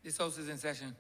This House is in session.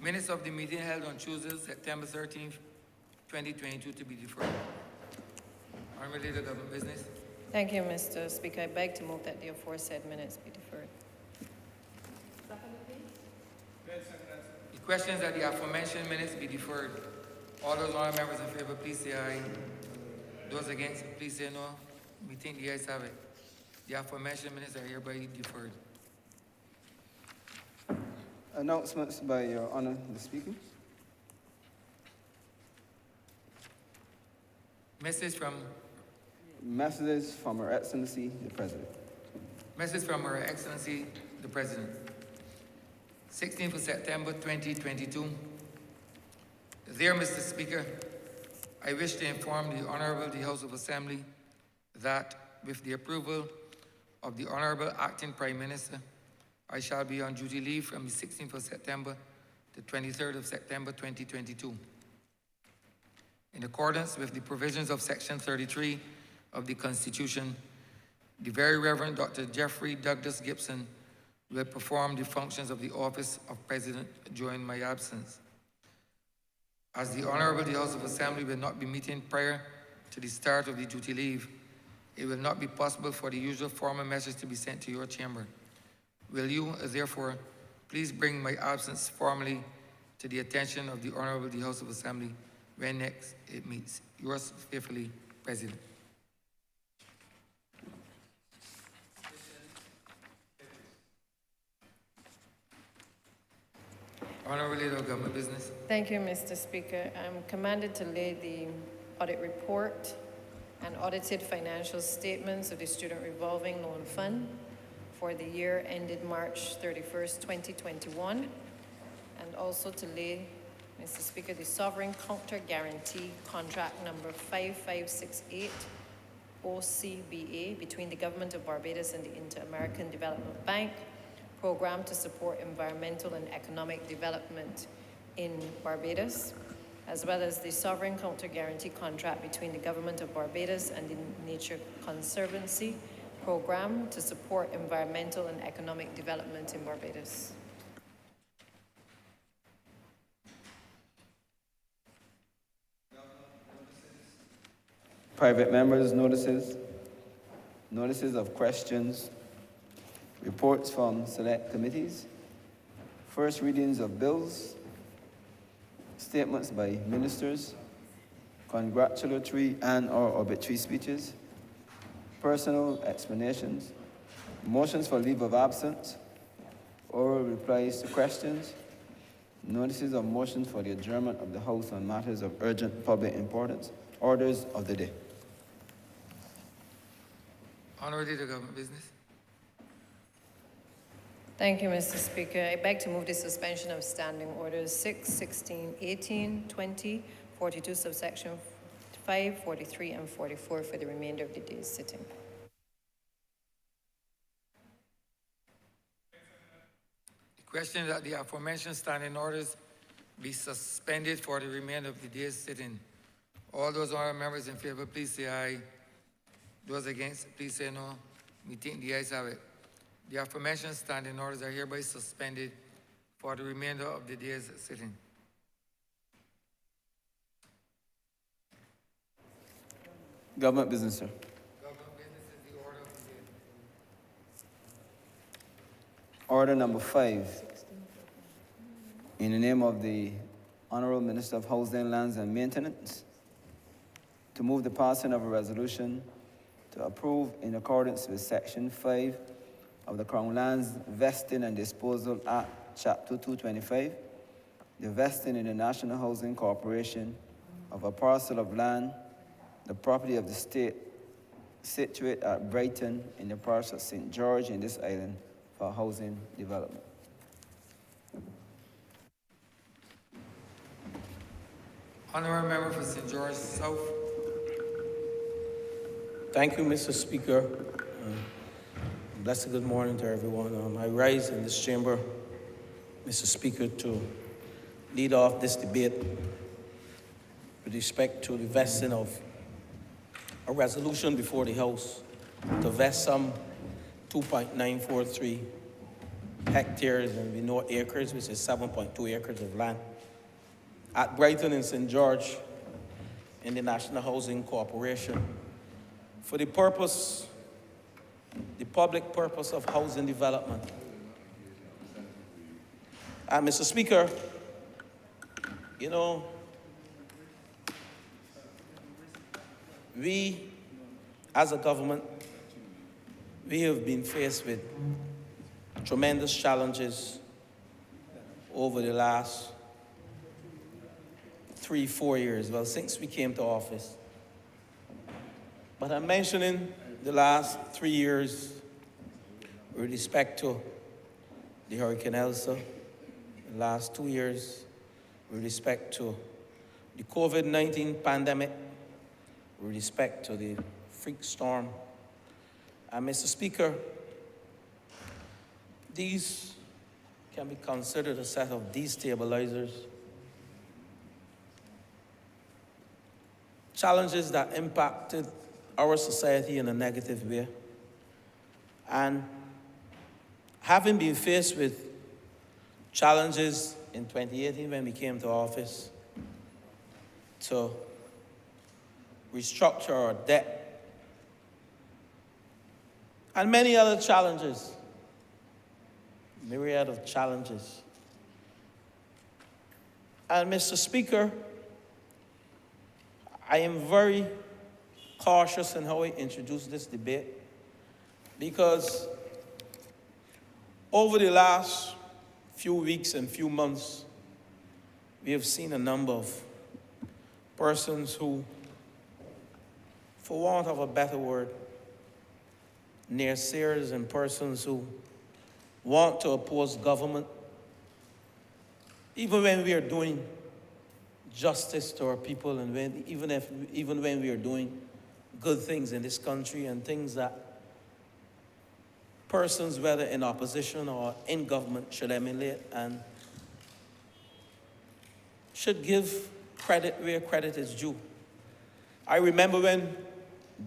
Minutes of the meeting held on Tuesday, September 13th, 2022 to be deferred. Honourable Leader of Government Business. Thank you, Mr. Speaker. I beg to move that the aforesaid minutes be deferred. The question is that the aforementioned minutes be deferred. All those honourable members in favour, please say aye. Those against, please say no. We think the ayes have it. The aforementioned minutes are hereby deferred. Announcements by Your Honour the Speaker. Message from Her Excellency the President. Message from Her Excellency the President. 16th of September 2022. Dear Mr. Speaker, I wish to inform the Honourable the House of Assembly that with the approval of the Honourable Acting Prime Minister, I shall be on duty leave from the 16th of September to 23rd of September 2022. In accordance with the provisions of Section 33 of the Constitution, the Very Reverend Dr. Jeffrey Douglas Gibson will perform the functions of the office of President during my absence. As the Honourable the House of Assembly will not be meeting prior to the start of the duty leave, it will not be possible for the usual formal message to be sent to your chamber. Will you, therefore, please bring my absence formally to the attention of the Honourable the House of Assembly when next it meets. Yours faithfully, President. Honourable Leader of Government Business. Thank you, Mr. Speaker. I'm commanded to lay the audit report and audited financial statements of the Student Revolving Loan Fund for the year ended March 31st, 2021, and also to lay, Mr. Speaker, the Sovereign Counter Guarantee Contract number 5568 OCBA between the Government of Barbados and the Inter-American Development Bank program to support environmental and economic development in Barbados, as well as the Sovereign Counter Guarantee Contract between the Government of Barbados and the Nature Conservancy program to support environmental and economic development in Barbados. Private members' notices, notices of questions, reports from select committees, first readings of bills, statements by ministers, congratulatory and/or obituary speeches, personal explanations, motions for leave of absence, oral replies to questions, notices of motions for the adjournment of the House on matters of urgent public importance, orders of the day. Honourable Leader of Government Business. Thank you, Mr. Speaker. I beg to move the suspension of standing orders 6, 16, 18, 20, 42, subsection 5, 43, and 44 for the remainder of the day's sitting. The question that the aforementioned standing orders be suspended for the remainder of the day's sitting. All those honourable members in favour, please say aye. Those against, please say no. We think the ayes have it. The aforementioned standing orders are hereby suspended for the remainder of the day's sitting. Government business, sir. Government business is the order of the day. Order number 5. In the name of the Honourable Minister of Housing, Lands and Maintenance, to move the passing of a resolution to approve in accordance with Section 5 of the Crown Lands Vesting and Disposal Act, Chapter 225, the vesting in the National Housing Corporation of a parcel of land, the property of the state, situate at Brighton in the parish of St. George in this island for housing development. Honourable Member for St. George South. Thank you, Mr. Speaker. Blessed good morning to everyone. I rise in this chamber, Mr. Speaker, to lead off this debate with respect to the vesting of a resolution before the House to vest some 2.943 hectares and we know acres, which is 7.2 acres of land, at Brighton and St. George in the National Housing Corporation for the purpose, the public purpose of housing development. And Mr. Speaker, you know, we as a government, we have been faced with tremendous challenges over the last 3-4 years, well, since we came to office. But I'm mentioning the last 3 years with respect to the Hurricane Elsa, the last 2 years with respect to the COVID-19 pandemic, with respect to the freak storm. And Mr. Speaker, these can be considered a set of destabilizers, challenges that impacted our society in a negative way. And having been faced with challenges in 2018 when we came to office to restructure our debt and many other challenges, myriad of challenges. And Mr. Speaker, I am very cautious in how I introduce this debate because over the last few weeks and few months, we have seen a number of persons who, for want of a better word, naysayers and persons who want to oppose government, even when we are doing justice to our people and even when we are doing good things in this country and things that persons, whether in opposition or in government, should emulate and should give credit where credit is due. I remember when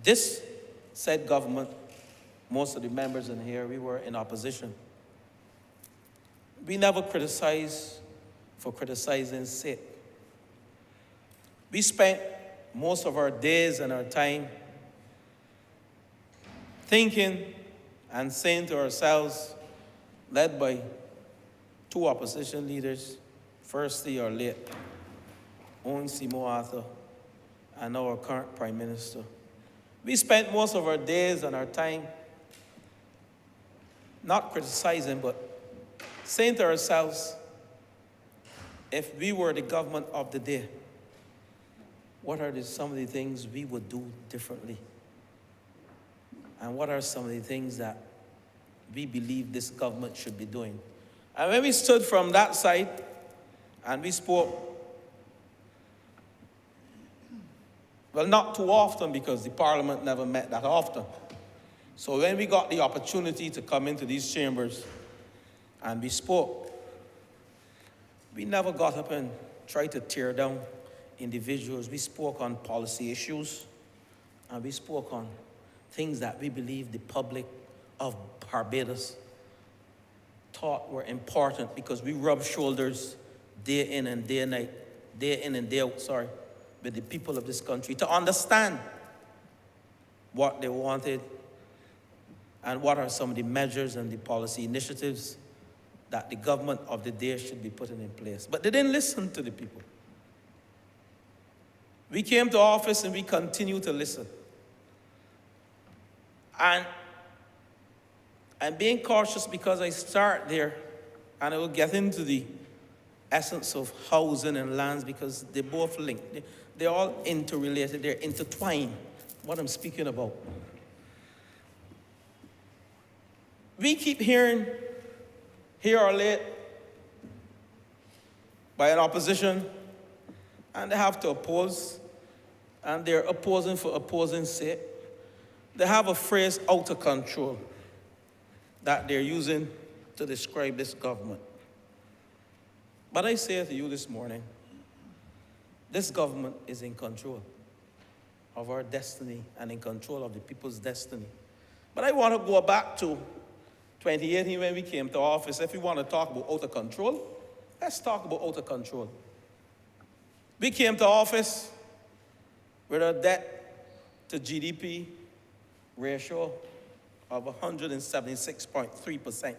this said government, most of the members in here, we were in opposition. We never criticized for criticizing's sake. We spent most of our days and our time thinking and saying to ourselves, led by two opposition leaders, firstly our late Owen Seymour Arthur and our current Prime Minister. We spent most of our days and our time not criticizing, but saying to ourselves, if we were the government of the day, what are some of the things we would do differently? And what are some of the things that we believe this government should be doing? And when we stood from that side and we spoke, well, not too often because the Parliament never met that often. So when we got the opportunity to come into these chambers and we spoke, we never got up and tried to tear down individuals. We spoke on policy issues and we spoke on things that we believe the public of Barbados thought were important because we rubbed shoulders day in and day out, with the people of this country to understand what they wanted and what are some of the measures and the policy initiatives that the government of the day should be putting in place. But they didn't listen to the people. We came to office and we continue to listen. And I'm being cautious because I start there and I will get into the essence of housing and lands because they're both linked. They're all interrelated, they're intertwined, what I'm speaking about. We keep hearing, here or late, by an opposition, and they have to oppose, and they're opposing for opposing's sake. They have a phrase, out of control, that they're using to describe this government. But I say to you this morning, this government is in control of our destiny and in control of the people's destiny. But I want to go back to 2018 when we came to office. If we want to talk about out of control, let's talk about out of control. We came to office with a debt to GDP ratio of 176.3%.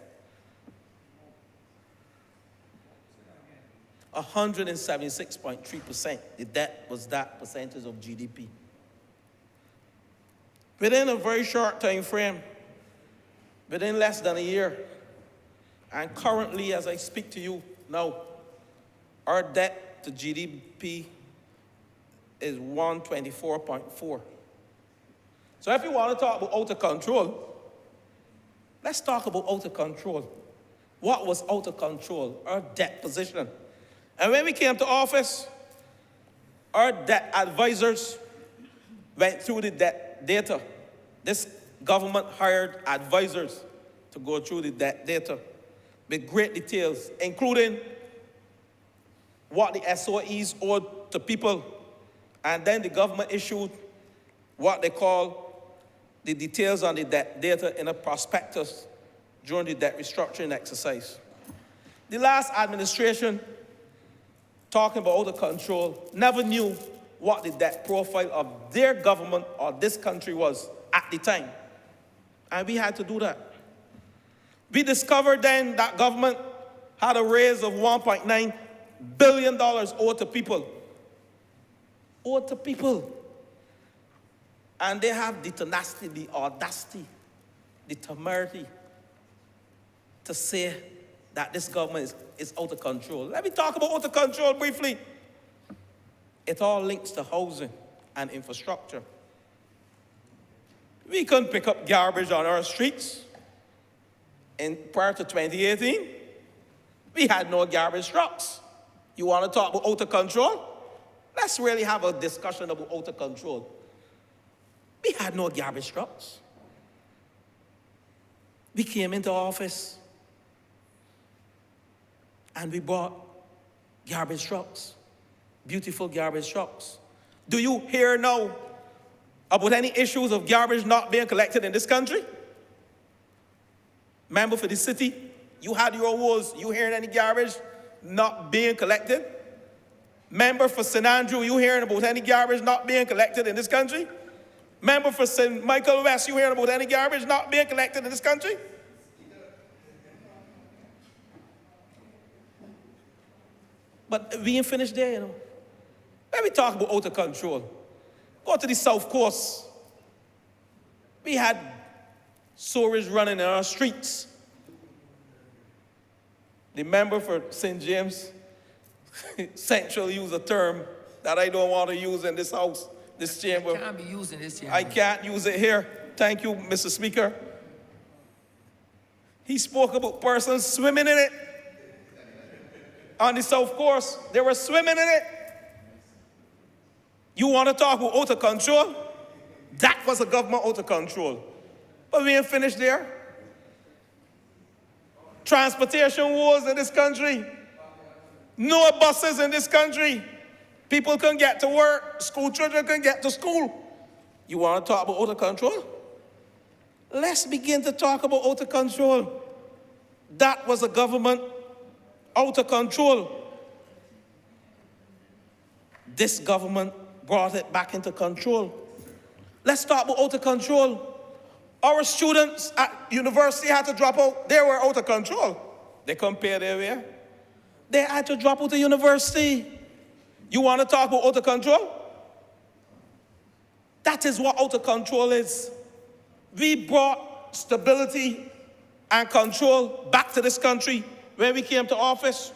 176.3%. The debt was that percentage of GDP. Within a very short time frame, within less than a year, and currently as I speak to you now, our debt to GDP is 124.4. So if you want to talk about out of control, let's talk about out of control. What was out of control? Our debt position. And when we came to office, our debt advisors went through the debt data. This government hired advisors to go through the debt data with great details, including what the SOEs owed to people. And then the government issued what they call the details on the debt data in a prospectus during the debt restructuring exercise. The last administration, talking about out of control, never knew what the debt profile of their government or this country was at the time. And we had to do that. We discovered then that government had a raise of $1.9 billion owed to people. Owed to people. And they have the tenacity, the audacity, the temerity to say that this government is out of control. Let me talk about out of control briefly. It all links to housing and infrastructure. We couldn't pick up garbage on our streets. Prior to 2018, we had no garbage trucks. You want to talk about out of control? Let's really have a discussion about out of control. We had no garbage trucks. We came into office and we bought garbage trucks, beautiful garbage trucks. Do you hear now about any issues of garbage not being collected in this country? Member for the city, you had your woes. You hearing any garbage not being collected? Member for St. Andrew, you hearing about any garbage not being collected in this country? Member for St. Michael West, you hearing about any garbage not being collected in this country? But we ain't finished there, you know. Let me talk about out of control. Go to the South Coast. We had sewage running in our streets. The member for St. James Central used a term that I don't want to use in this house, this chamber. I can't be using this chamber. I can't use it here. Thank you, Mr. Speaker. He spoke about persons swimming in it. On the South Coast, they were swimming in it. You want to talk about out of control? That was a government out of control. But we ain't finished there. Transportation wars in this country. No buses in this country. People can get to work. School children can get to school. You want to talk about out of control? Let's begin to talk about out of control. That was a government out of control. This government brought it back into control. Let's talk about out of control. Our students at university had to drop out. They were out of control. They couldn't pay their way. They had to drop out of university. You want to talk about out of control? That is what out of control is. We brought stability and control back to this country when we came to office.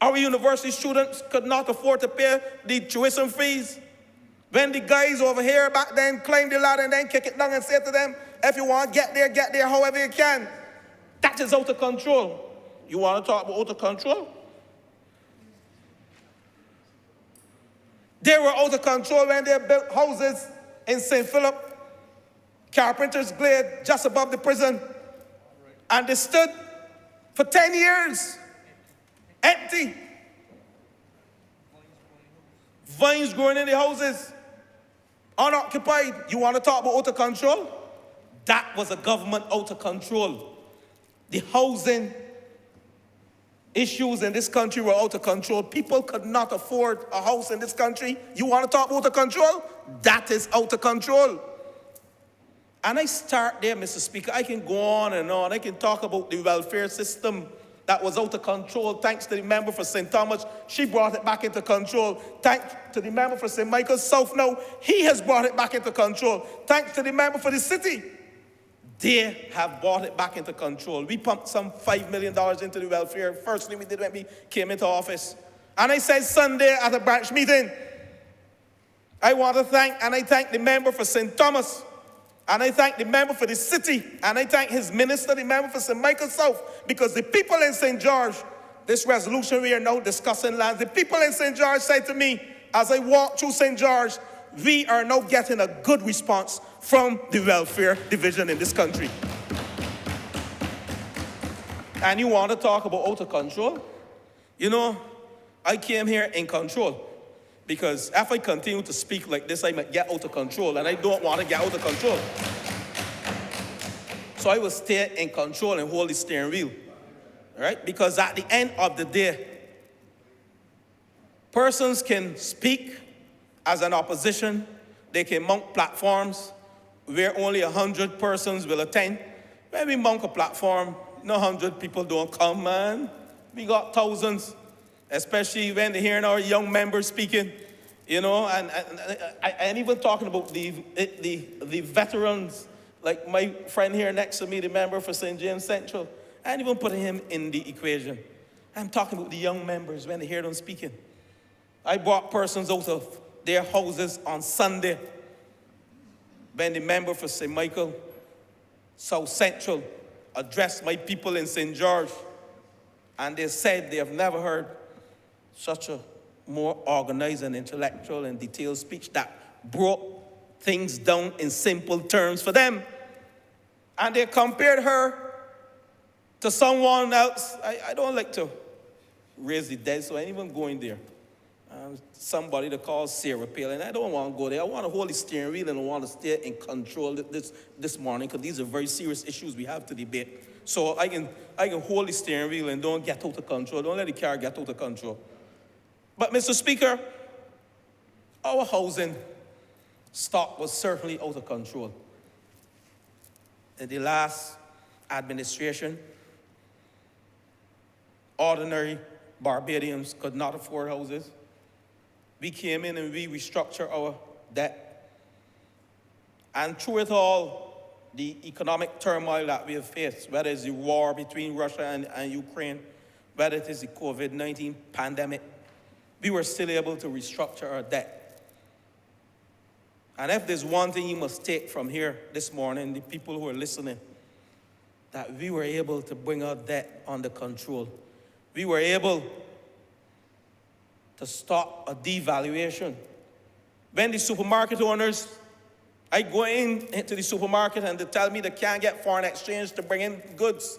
Our university students could not afford to pay the tuition fees. When the guys over here back then climb the ladder and then kick it down and say to them, if you want to get there however you can. That is out of control. You want to talk about out of control? They were out of control when they built houses in St. Philip, Carpenter's Glade, just above the prison. And they stood for 10 years, empty. Vines growing in the houses, unoccupied. You want to talk about out of control? That was a government out of control. The housing issues in this country were out of control. People could not afford a house in this country. You want to talk about out of control? That is out of control. And I start there, Mr. Speaker. I can go on and on. I can talk about the welfare system that was out of control. Thanks to the member for St. Thomas, she brought it back into control. Thanks to the member for St. Michael's South now, he has brought it back into control. Thanks to the member for the city, they have brought it back into control. We pumped some $5 million into the welfare. First thing we did when we came into office. And I said Sunday at a branch meeting, I want to thank the member for St. Thomas, and I thank the member for the city, and I thank his minister, the member for St. Michael's South, because the people in St. George, this resolution we are now discussing lands, the people in St. George said to me, as I walk through St. George, we are now getting a good response from the welfare division in this country. And you want to talk about out of control? You know, I came here in control. Because if I continue to speak like this, I might get out of control, and I don't want to get out of control. So I will stay in control and hold the steering wheel, right? Because at the end of the day, persons can speak as an opposition. They can mount platforms where only 100 persons will attend. When we mount a platform, 100 people don't come, man. We got thousands. Especially when they're hearing our young members speaking, you know, and even talking about the veterans, like my friend here next to me, the member for St. James Central, and even putting him in the equation. I'm talking about the young members when they hear them speaking. I brought persons out of their houses on Sunday when the member for St. Michael, South Central, addressed my people in St. George, and they said they have never heard such a more organized and intellectual and detailed speech that broke things down in simple terms for them. And they compared her to someone else. I don't like to raise the dead, so I ain't even going there. Somebody to call Sarah Palin. I don't want to go there. I want to hold the steering wheel, and I want to stay in control this morning, because these are very serious issues we have to debate. So I can hold the steering wheel and don't get out of control. Don't let the car get out of control. But, Mr. Speaker, our housing stock was certainly out of control. In the last administration, ordinary Barbadians could not afford houses. We came in and we restructured our debt. And through it all, the economic turmoil that we have faced, whether it's the war between Russia and Ukraine, whether it is the COVID-19 pandemic, we were still able to restructure our debt. And if there's one thing you must take from here this morning, the people who are listening, that we were able to bring our debt under control. We were able to stop a devaluation. When the supermarket owners, I go into the supermarket and they tell me they can't get foreign exchange to bring in goods.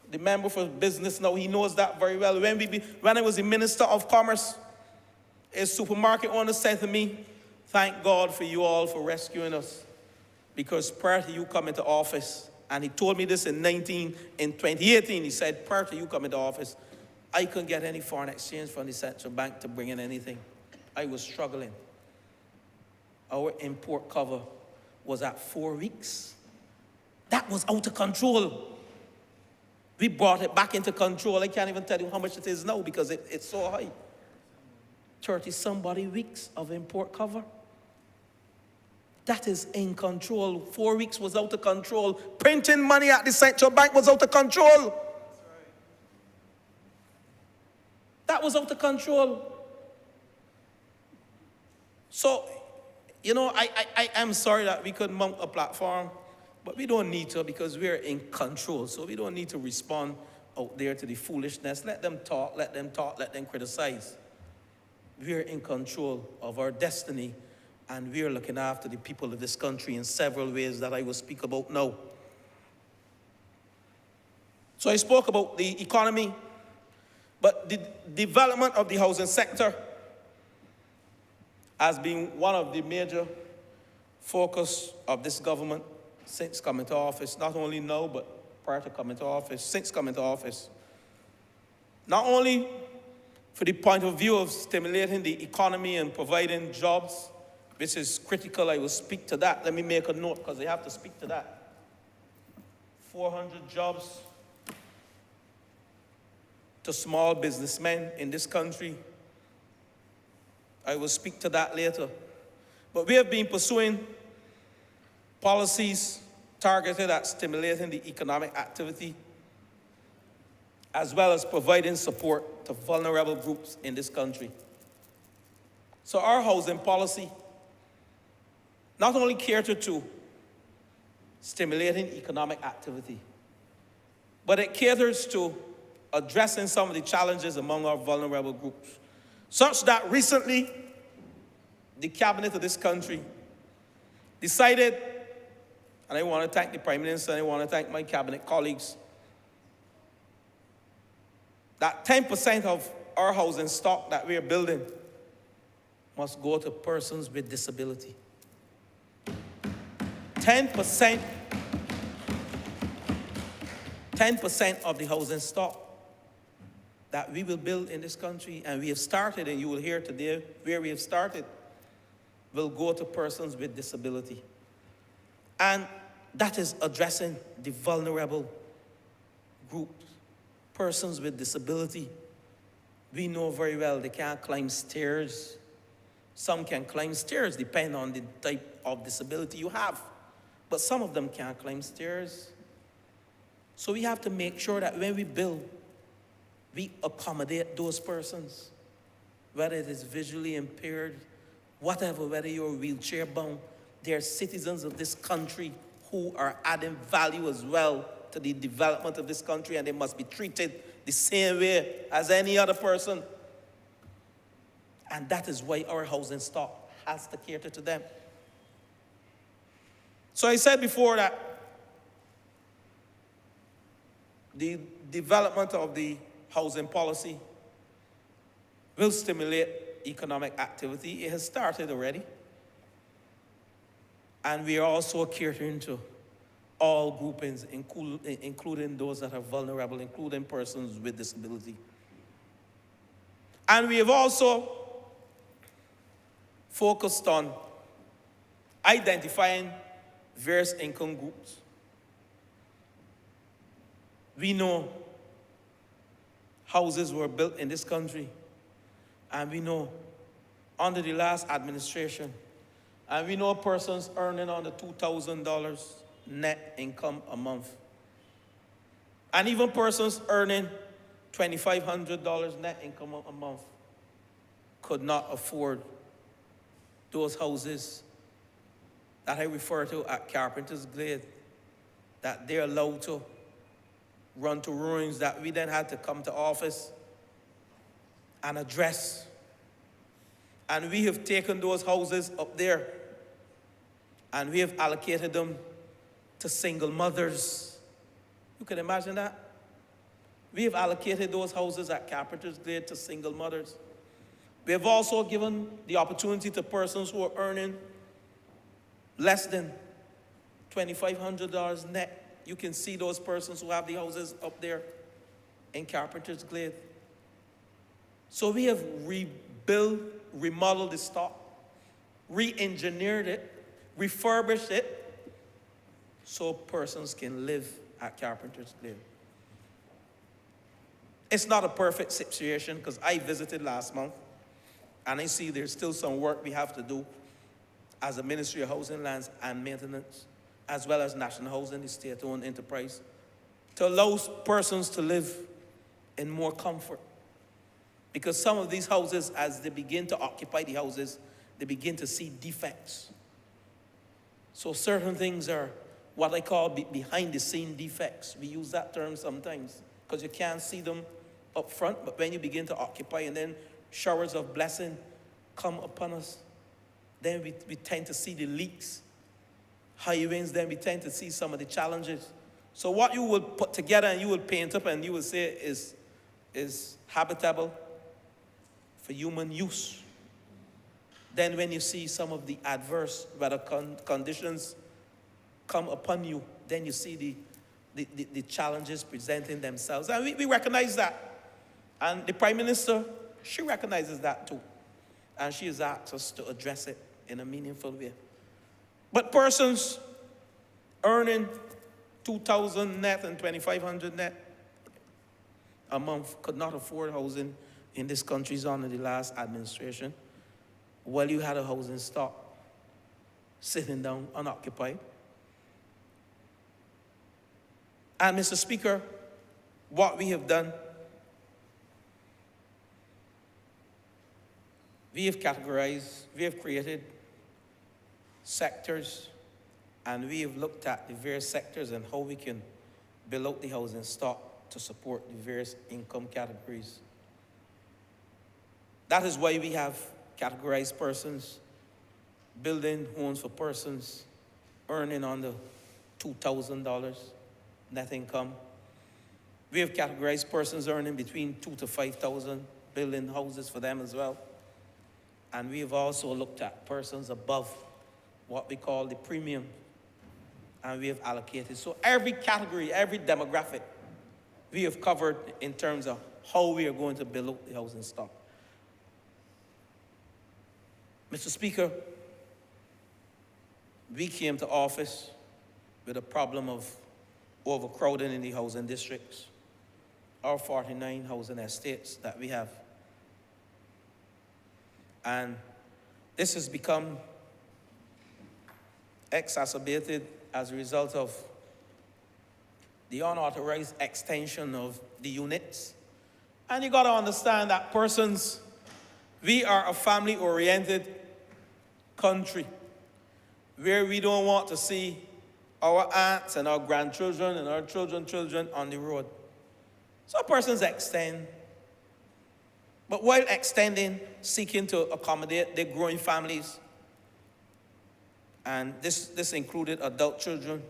The member for business now, he knows that very well. When I was the Minister of Commerce, a supermarket owner said to me, thank God for you all for rescuing us. Because prior to you coming to office, and he told me this in 2018, he said, prior to you coming to office, I couldn't get any foreign exchange from the central bank to bring in anything. I was struggling. Our import cover was at 4 weeks. That was out of control. We brought it back into control. I can't even tell you how much it is now because it's so high. 30-somebody weeks of import cover. That is in control. 4 weeks was out of control. Printing money at the central bank was out of control. That was out of control. So, you know, I am sorry that we couldn't mount a platform, but we don't need to because we're in control. So we don't need to respond out there to the foolishness. Let them talk, let them talk, let them criticize. We're in control of our destiny, and we're looking after the people of this country in several ways that I will speak about now. So I spoke about the economy, but the development of the housing sector has been one of the major focus of this government since coming to office, not only now, but prior to coming to office, since coming to office. Not only for the point of view of stimulating the economy and providing jobs, which is critical. I will speak to that. Let me make a note because I have to speak to that. 400 jobs to small businessmen in this country. I will speak to that later. But we have been pursuing policies targeted at stimulating the economic activity, as well as providing support to vulnerable groups in this country. So our housing policy not only catered to stimulating economic activity, but it caters to addressing some of the challenges among our vulnerable groups, such that recently the cabinet of this country decided, and I want to thank the Prime Minister and I want to thank my cabinet colleagues, that 10% of our housing stock that we're building must go to persons with disability. 10% of the housing stock that we will build in this country, and we have started, and you will hear today where we have started, will go to persons with disability. And that is addressing the vulnerable groups, persons with disability. We know very well they can't climb stairs. Some can climb stairs, depending on the type of disability you have. But some of them can't climb stairs. So we have to make sure that when we build, we accommodate those persons, whether it is visually impaired, whatever, whether you're wheelchair bound, they're citizens of this country who are adding value as well to the development of this country, and they must be treated the same way as any other person. And that is why our housing stock has to cater to them. So I said before that the development of the housing policy will stimulate economic activity. It has started already. And we are also catering to all groupings, including those that are vulnerable, including persons with disability. And we have also focused on identifying various income groups. We know houses were built in this country, and we know under the last administration, and we know persons earning under $2,000 net income a month, and even persons earning $2,500 net income a month could not afford those houses that I refer to at Carpenter's Glade, that they're allowed to run to ruins, that we then had to come to office and address. And we have taken those houses up there and we have allocated them to single mothers. You can imagine that? We have allocated those houses at Carpenter's Glade to single mothers. We have also given the opportunity to persons who are earning less than $2,500 net. You can see those persons who have the houses up there in Carpenter's Glade. So we have rebuilt, remodeled the stock, re-engineered it, refurbished it, so persons can live at Carpenter's Glade. It's not a perfect situation, because I visited last month, and I see there's still some work we have to do as a Ministry of Housing, Lands and Maintenance, as well as National Housing, the state-owned enterprise, to allow persons to live in more comfort. Because some of these houses, as they begin to occupy the houses, they begin to see defects. So certain things are what I call behind the scene defects. We use that term sometimes because you can't see them up front, but when you begin to occupy and then showers of blessing come upon us, then we tend to see the leaks. High winds, then we tend to see some of the challenges. So what you will put together and you will paint up and you will say is habitable for human use. Then when you see some of the adverse weather conditions come upon you, then you see the challenges presenting themselves. And we recognize that. And the Prime Minister, she recognizes that too. And she has asked us to address it in a meaningful way. But persons earning $2,000 net and $2,500 net a month could not afford housing in this country under the last administration, while you had a housing stock sitting down unoccupied. And Mr. Speaker, what we have done, we have categorized, we have created sectors, and we have looked at the various sectors and how we can build out the housing stock to support the various income categories. That is why we have categorized persons, building homes for persons earning under $2,000 net income. We have categorized persons earning between $2,000 to $5,000, building houses for them as well. And we have also looked at persons above what we call the premium, and we have allocated. So every category, every demographic, we have covered in terms of how we are going to build up the housing stock. Mr. Speaker, we came to office with a problem of overcrowding in the housing districts, our 49 housing estates that we have. And this has become exacerbated as a result of the unauthorized extension of the units. And you got to understand that persons, we are a family-oriented country where we don't want to see our aunts and our grandchildren and our children on the road. So persons extend. But while extending, seeking to accommodate their growing families, and this included adult children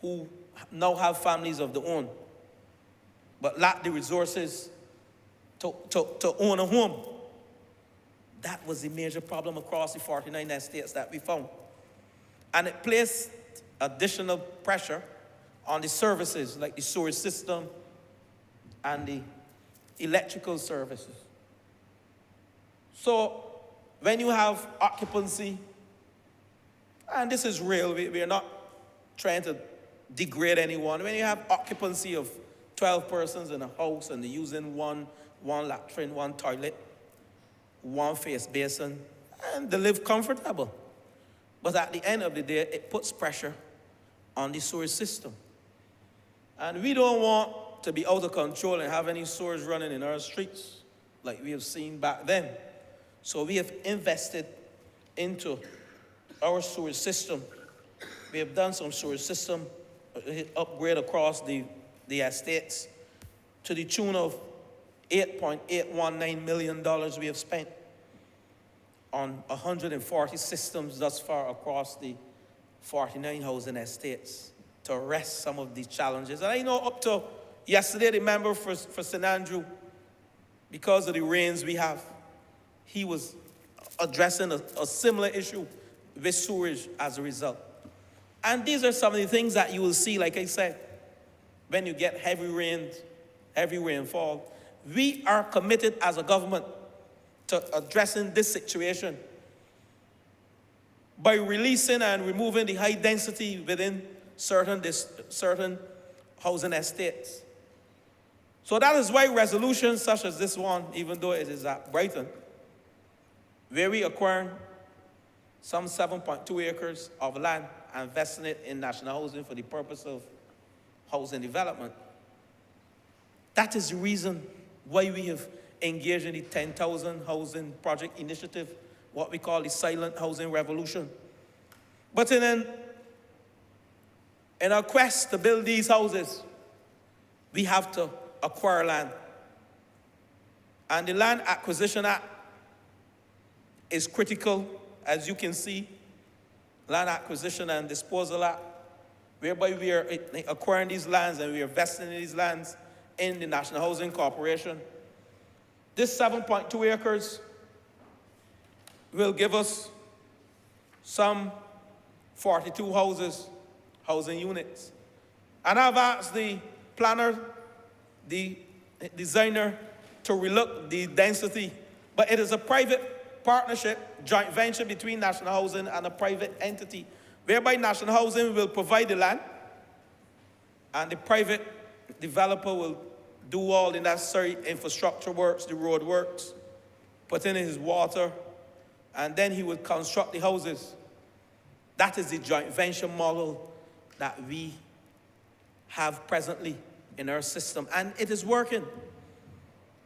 who now have families of their own, but lack the resources to own a home. That was the major problem across the 49 estates that we found. And it placed additional pressure on the services like the sewer system and the electrical services. So when you have occupancy, and this is real, we are not trying to degrade anyone. When you have occupancy of 12 persons in a house and they're using one latrine, one toilet, one face basin, and they live comfortable. But at the end of the day, it puts pressure on the sewer system. And we don't want to be out of control and have any sewers running in our streets like we have seen back then. So we have invested into our sewer system. We have done some sewer system upgrade across the estates to the tune of $8.819 million we have spent on 140 systems thus far across the 49 housing estates to arrest some of these challenges. And I know up to yesterday, the member for St. Andrew, because of the rains we have, he was addressing a similar issue with sewage as a result. And these are some of the things that you will see, like I said, when you get heavy rains, heavy rainfall. We are committed as a government to addressing this situation by releasing and removing the high density within certain housing estates. So that is why resolutions such as this one, even though it is at Brighton, where we acquiring some 7.2 acres of land and investing it in national housing for the purpose of housing development. That is the reason why we have engaged in the 10,000 housing project initiative, what we call the silent housing revolution. But in our quest to build these houses, we have to acquire land. And the Land Acquisition Act is critical, as you can see, Land Acquisition and Disposal Act, whereby we are acquiring these lands and we are investing in these lands in the National Housing Corporation. This 7.2 acres will give us some 42 housing units. And I've asked the planner, the designer, to relook the density, but it is a private partnership, joint venture between National Housing and a private entity, whereby National Housing will provide the land, and the private developer will do all the necessary infrastructure works, the road works, put in his water, and then he will construct the houses. That is the joint venture model that we have presently in our system, and it is working.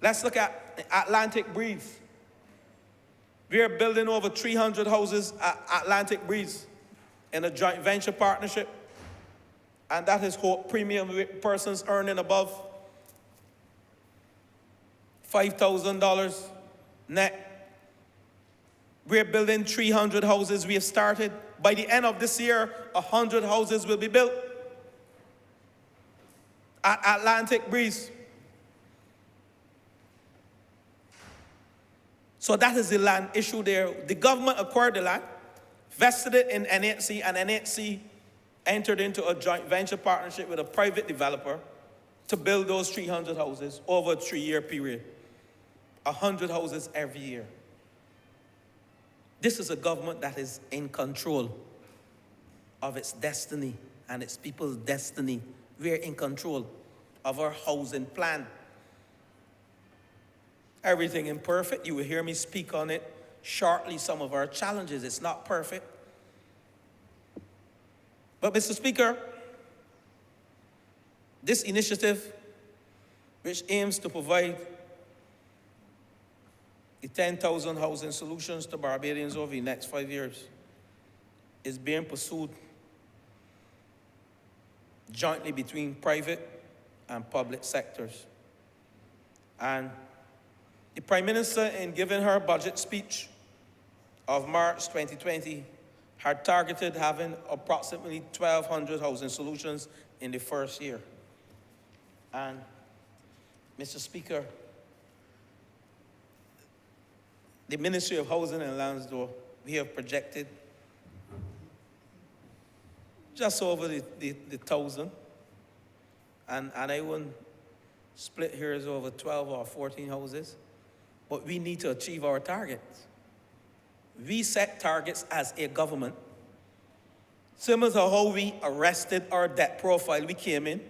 Let's look at Atlantic Breeze. We are building over 300 houses at Atlantic Breeze in a joint venture partnership, and that is premium persons earning above $5,000 net. We're building 300 houses. We have started. By the end of this year, 100 houses will be built at Atlantic Breeze. So that is the land issue there. The government acquired the land, vested it in NHC, and NHC entered into a joint venture partnership with a private developer to build those 300 houses over a 3-year period. 100 houses every year. This is a government that is in control of its destiny and its people's destiny. We're in control of our housing plan. Everything imperfect. You will hear me speak on it shortly, some of our challenges. It's not perfect. But Mr. Speaker, this initiative, which aims to provide the 10,000 housing solutions to Barbadians over the next 5 years, is being pursued jointly between private and public sectors. And the Prime Minister, in giving her budget speech of March 2020, had targeted having approximately 1,200 housing solutions in the first year. And, Mr. Speaker, the Ministry of Housing and Lands, though, we have projected just over the 1,000. And I wouldn't split here as over 12 or 14 houses. But we need to achieve our targets. We set targets as a government. Similar to how we arrested our debt profile, we came in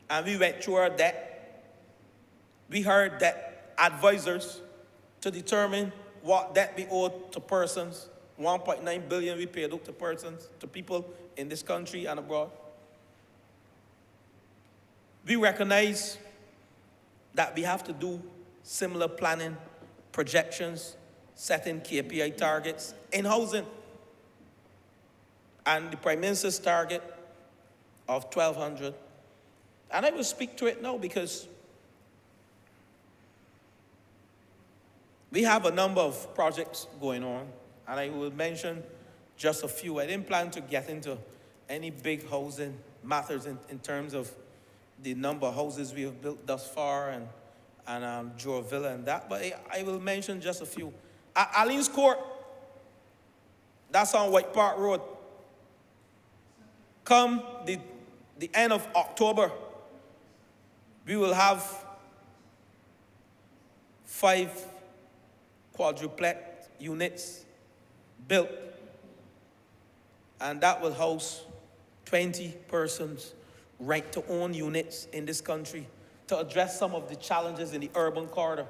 and we went through our debt. We hired debt advisors to determine what debt we owed to persons. 1.9 billion we paid out to persons, to people in this country and abroad. We recognize that we have to do similar planning, projections, setting KPI targets in housing. And the Prime Minister's target of 1,200. And I will speak to it now because we have a number of projects going on, and I will mention just a few. I didn't plan to get into any big housing matters in terms of the number of houses we have built thus far and Joe Villa and that, but I will mention just a few. At Allen's Court, that's on White Park Road. Come the end of October, we will have 5 quadruplex units built, and that will house 20 persons right-to-own units in this country to address some of the challenges in the urban corridor.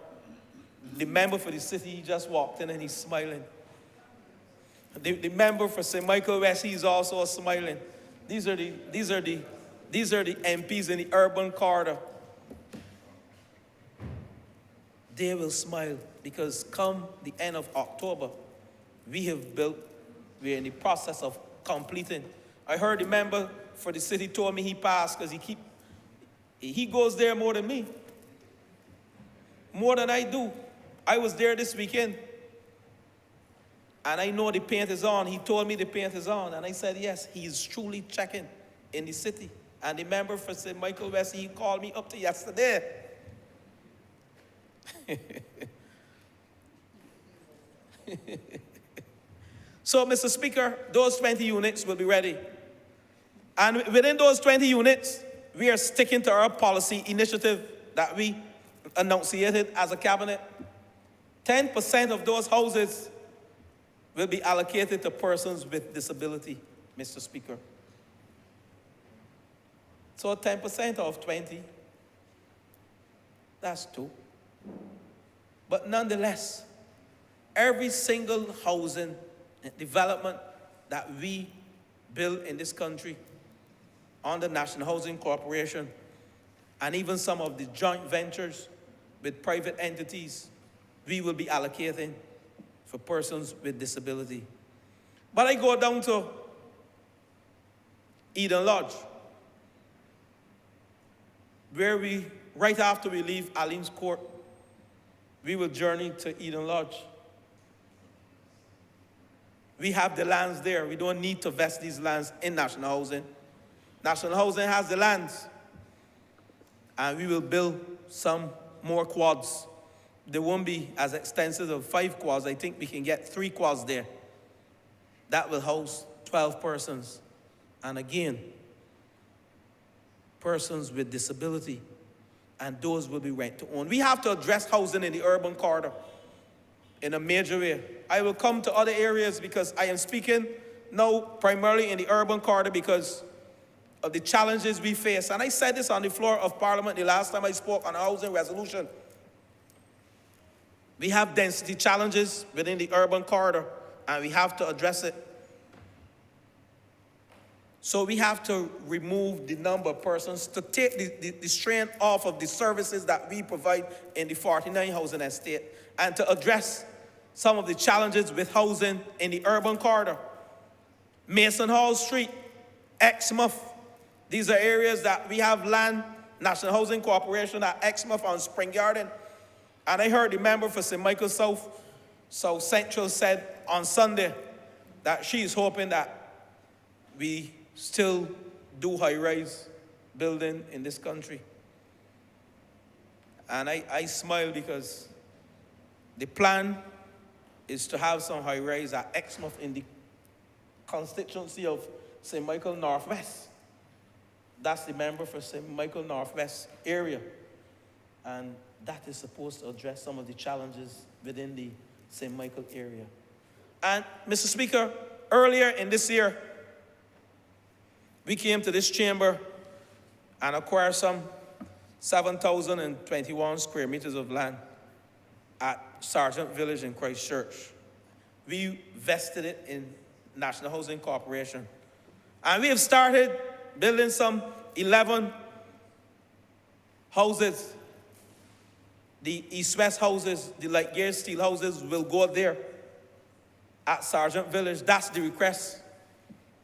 The member for the city, he just walked in and he's smiling. The member for St. Michael West, he's also smiling. These are the MPs in the urban corridor. they will smile because come the end of October, we have built, we're in the process of completing. I heard the member for the city told me he passed because he goes there more than me. More than I do. I was there this weekend. And I know the paint is on. He told me the paint is on. And I said, yes, he is truly checking in the city. And the member for St. Michael West, he called me up to yesterday. So, Mr. Speaker, those 20 units will be ready. And within those 20 units, we are sticking to our policy initiative that we enunciated as a cabinet. 10% of those houses will be allocated to persons with disability, Mr. Speaker. So 10% of 20, that's 2. But nonetheless, every single housing development that we build in this country on the National Housing Corporation and even some of the joint ventures with private entities, we will be allocating for persons with disability. But I go down to Eden Lodge, where we, right after we leave Aline's Court, we will journey to Eden Lodge. We have the lands there. We don't need to vest these lands in National Housing. National Housing has the lands. And we will build some more quads. They won't be as extensive as 5 quads. I think we can get 3 quads there. That will house 12 persons. And again, persons with disability. And those will be rent to own. We have to address housing in the urban corridor in a major way. I will come to other areas because I am speaking now primarily in the urban corridor because of the challenges we face. And I said this on the floor of Parliament the last time I spoke on a housing resolution. We have density challenges within the urban corridor, and we have to address it. So we have to remove the number of persons to take the strain off of the services that we provide in the 49 housing estate and to address some of the challenges with housing in the urban corridor. Mason Hall Street, Exmouth, these are areas that we have land, National Housing Corporation at Exmouth on Spring Garden. And I heard the member for St. Michael South Central said on Sunday that she is hoping that we still do high-rise building in this country. And I smile because the plan is to have some high-rise at Exmouth in the constituency of St. Michael Northwest. That's the member for St. Michael Northwest area. And that is supposed to address some of the challenges within the St. Michael area. And, Mr. Speaker, earlier in this year, we came to this chamber and acquired some 7,021 square meters of land at Sergeant Village in Christchurch. We vested it in National Housing Corporation. And we have started building some 11 houses. The east-west houses, the light gear steel houses will go there at Sergeant Village. That's the request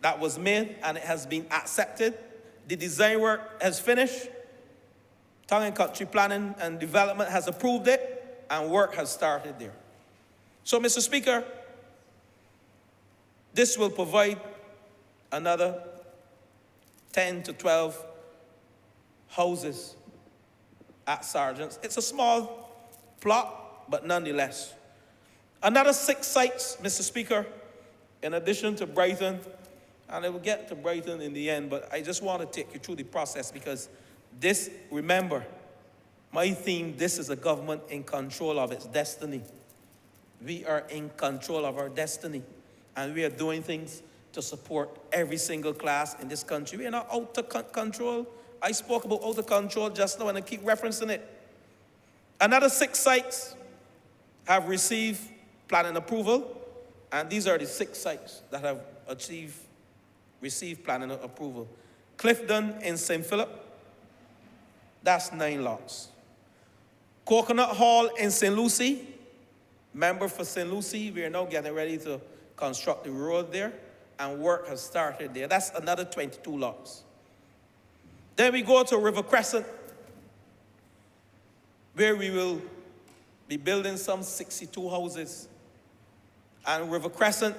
that was made, and it has been accepted. The design work has finished. Tongue and Country Planning and Development has approved it, and work has started there. So, Mr. Speaker, this will provide another 10 to 12 houses at Sergeant's. It's a small plot, but nonetheless. Another 6 sites, Mr. Speaker, in addition to Brighton, and I will get to Brighton in the end, but I just want to take you through the process because this, remember, my theme, this is a government in control of its destiny. We are in control of our destiny, and we are doing things to support every single class in this country. We are not out of control. I spoke about out of control just now, and I keep referencing it. Another 6 sites have received planning approval, and these are the 6 sites that have received planning approval. Clifton in St. Philip, that's 9 lots. Coconut Hall in St. Lucie, member for St. Lucie, we are now getting ready to construct the road there, and work has started there. That's another 22 lots. Then we go to River Crescent, where we will be building some 62 houses. And River Crescent,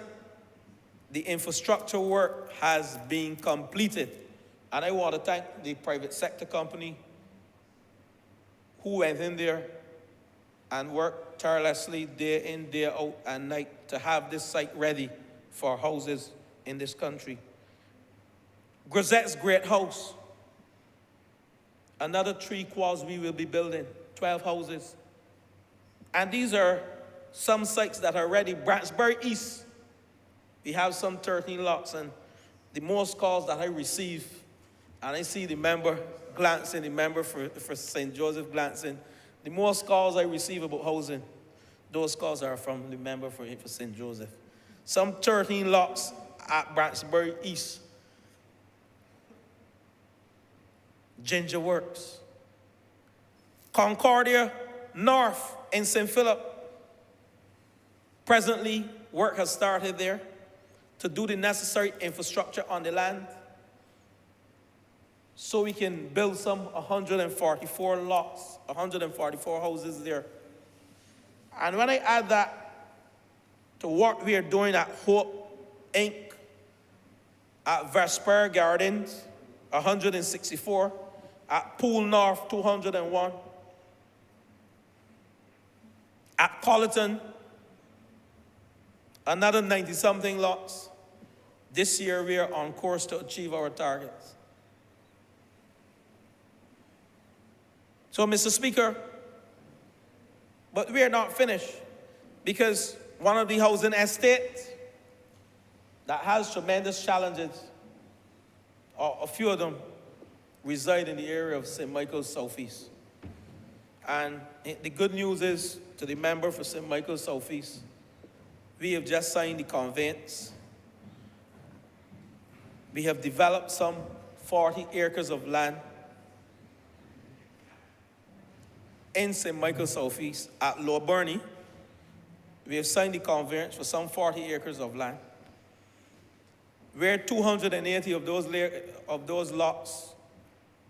the infrastructure work has been completed. And I want to thank the private sector company who went in there and worked tirelessly day in, day out, and night to have this site ready for houses in this country. Grisette's Great House, another 3 quads we will be building, 12 houses. And these are some sites that are ready. Branchbury East, we have some 13 lots, and the most calls that I receive, and I see the member glancing, the member for St. Joseph glancing, the most calls I receive about housing, those calls are from the member for St. Joseph. Some 13 lots at Branchbury East. Ginger Works. Concordia North in St. Philip. Presently, work has started there to do the necessary infrastructure on the land so we can build some 144 lots, 144 houses there. And when I add that to what we are doing at Hope Inc., at Vesper Gardens, 164, at Pool North, 201, at Colleton, another 90-something lots. This year, we are on course to achieve our targets. So, Mr. Speaker, but we are not finished, because one of the housing estates that has tremendous challenges, or a few of them, reside in the area of St. Michael's Southeast. And the good news is, to the member for St. Michael's Southeast, we have just signed the conveyance. We have developed some 40 acres of land in St. Michael's Southeast at Lower Burney. We have signed the conveyance for some 40 acres of land, where 280 of those lots,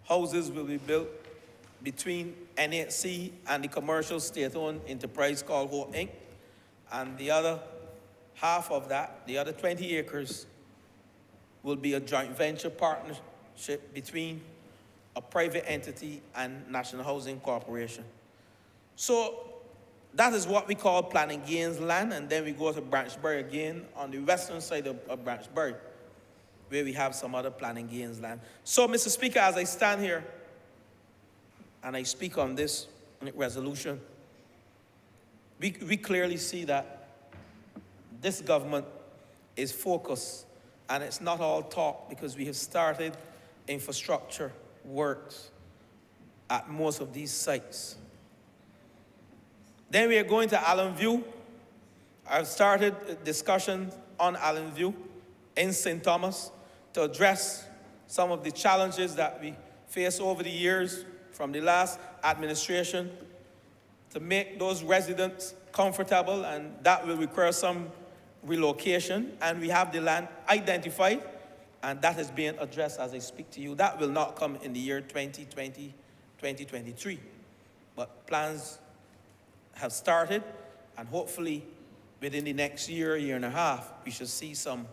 houses will be built between NHC and the commercial state-owned enterprise called Hope Inc. And the other half of that, the other 20 acres, will be a joint venture partnership between a private entity and National Housing Corporation. So that is what we call Planning Gains land, and then we go to Branchbury again on the western side of Branchbury, where we have some other Planning Gains land. So, Mr. Speaker, as I stand here and I speak on this resolution, we clearly see that this government is focused, and it's not all talk, because we have started infrastructure works at most of these sites. Then we are going to Allen View. I've started discussions on Allen View in St. Thomas to address some of the challenges that we face over the years from the last administration, to make those residents comfortable, and that will require some relocation. And we have the land identified, and that is being addressed as I speak to you. That will not come in the year 2020, 2023, but plans have started, and hopefully within the next year, year and a half, we should see some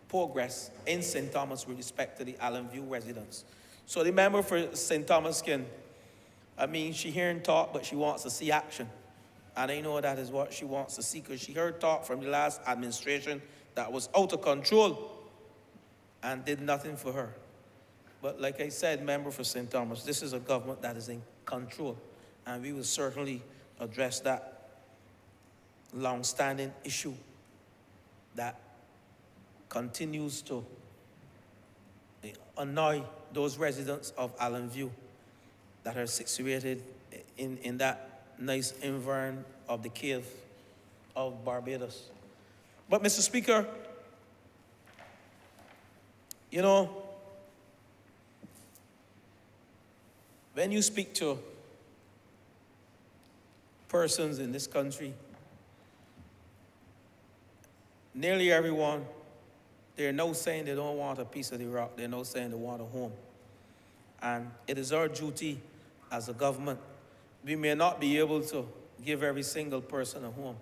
progress in St. Thomas with respect to the Allen View residents. So the member for St. Thomas she hearing talk, but she wants to see action. And I know that is what she wants to see, because she heard talk from the last administration that was out of control and did nothing for her. But like I said, member for St. Thomas, this is a government that is in control, and we will certainly address that long-standing issue that continues to annoy those residents of Allen View that are situated in that nice environment of the Cave of Barbados. But, Mr. Speaker, you know, when you speak to persons in this country, nearly everyone, they're now saying they don't want a piece of the rock. They're now saying they want a home. And it is our duty as a government. We may not be able to give every single person a home.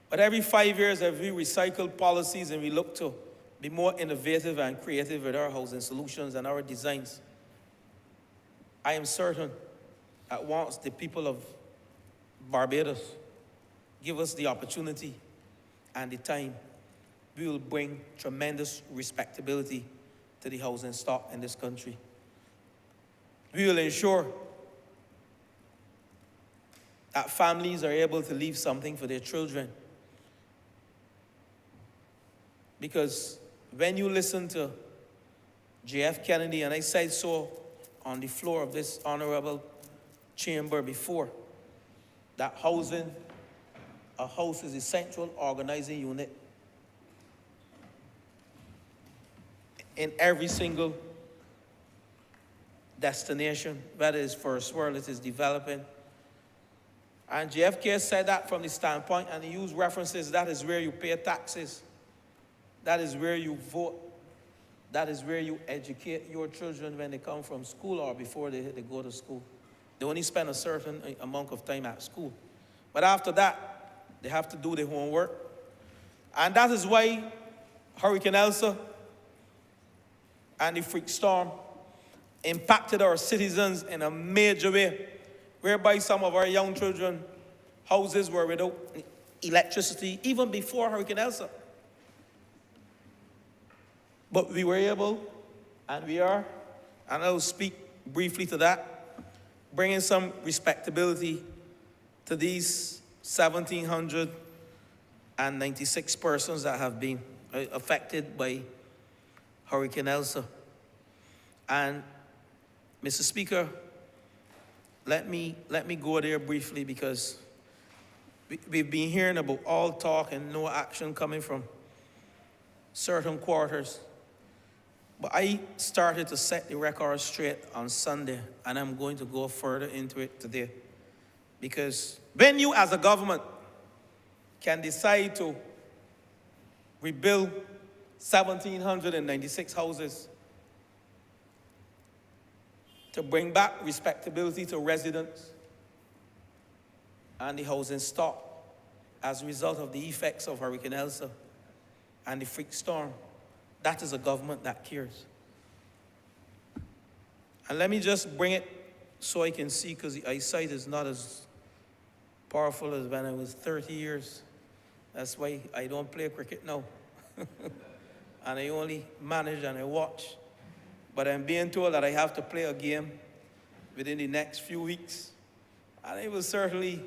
But every 5 years, as we recycle policies and we look to be more innovative and creative with our housing solutions and our designs, I am certain that once the people of Barbados give us the opportunity and the time, we will bring tremendous respectability to the housing stock in this country. We will ensure that families are able to leave something for their children. Because when you listen to J.F. Kennedy, and I said so on the floor of this honorable chamber before, that a house is a central organizing unit in every single destination, whether it's first world, it is developing. And JFK said that from the standpoint, and he used references, that is where you pay taxes, that is where you vote, that is where you educate your children when they come from school or before they go to school. They only spend a certain amount of time at school. But after that, they have to do their homework. And that is why Hurricane Elsa and the freak storm impacted our citizens in a major way, whereby some of our young children, houses were without electricity even before Hurricane Elsa. But we were able, and we are, and I will speak briefly to that, bringing some respectability to these 1,796 persons that have been affected by Hurricane Elsa. And Mr. Speaker, let me go there briefly, because we've been hearing about all talk and no action coming from certain quarters. But I started to set the record straight on Sunday, and I'm going to go further into it today. Because when you as a government can decide to rebuild 1,796 houses, to bring back respectability to residents and the housing stock as a result of the effects of Hurricane Elsa and the freak storm, that is a government that cares. And let me just bring it so I can see, because the eyesight is not as powerful as when I was 30 years. That's why I don't play cricket now. And I only manage and I watch. But I'm being told that I have to play a game within the next few weeks. And I will certainly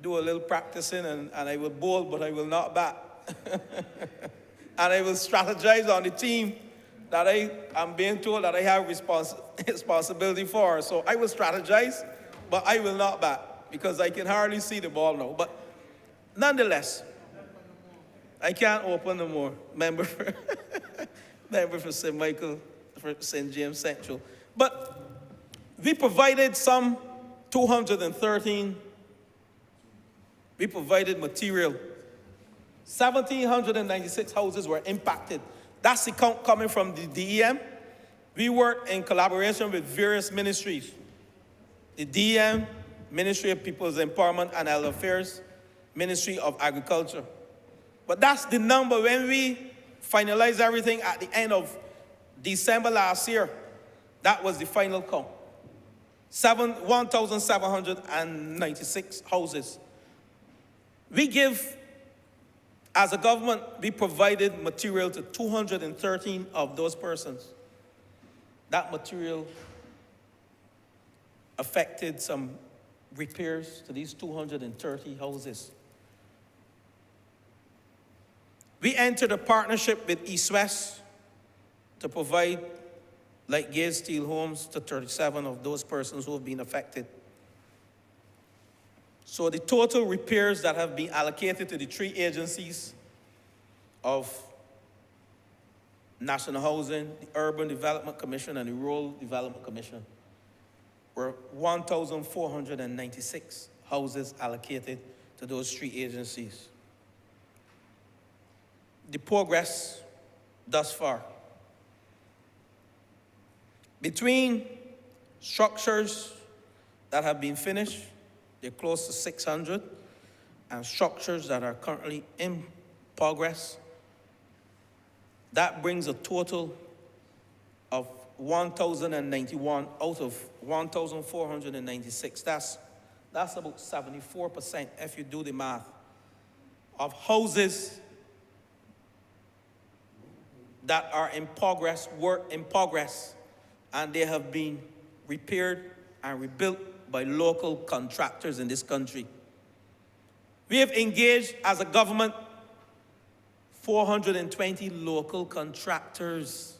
do a little practicing, and I will bowl, but I will not bat. And I will strategize on the team that I am being told that I have responsibility for. So I will strategize, but I will not bat, because I can hardly see the ball now. But nonetheless, I can't open no more. Member for St. Michael, for St. James Central. But we provided some 213. We provided material. 1,796 houses were impacted. That's the count coming from the DEM. We worked in collaboration with various ministries. The DEM, Ministry of People's Empowerment and Elder Affairs, Ministry of Agriculture. But that's the number. When we finalized everything at the end of December last year, that was the final count. 1,796 houses. We give, as a government, we provided material to 213 of those persons. That material affected some repairs to these 230 houses. We entered a partnership with East West to provide light gauge steel homes to 37 of those persons who have been affected. So the total repairs that have been allocated to the three agencies of National Housing, the Urban Development Commission, and the Rural Development Commission were 1,496 houses allocated to those three agencies. The progress thus far. Between structures that have been finished, they're close to 600, and structures that are currently in progress, that brings a total of 1,091 out of 1,496. That's about 74%, if you do the math, of houses that are in progress, work in progress, and they have been repaired and rebuilt by local contractors in this country. We have engaged, as a government, 420 local contractors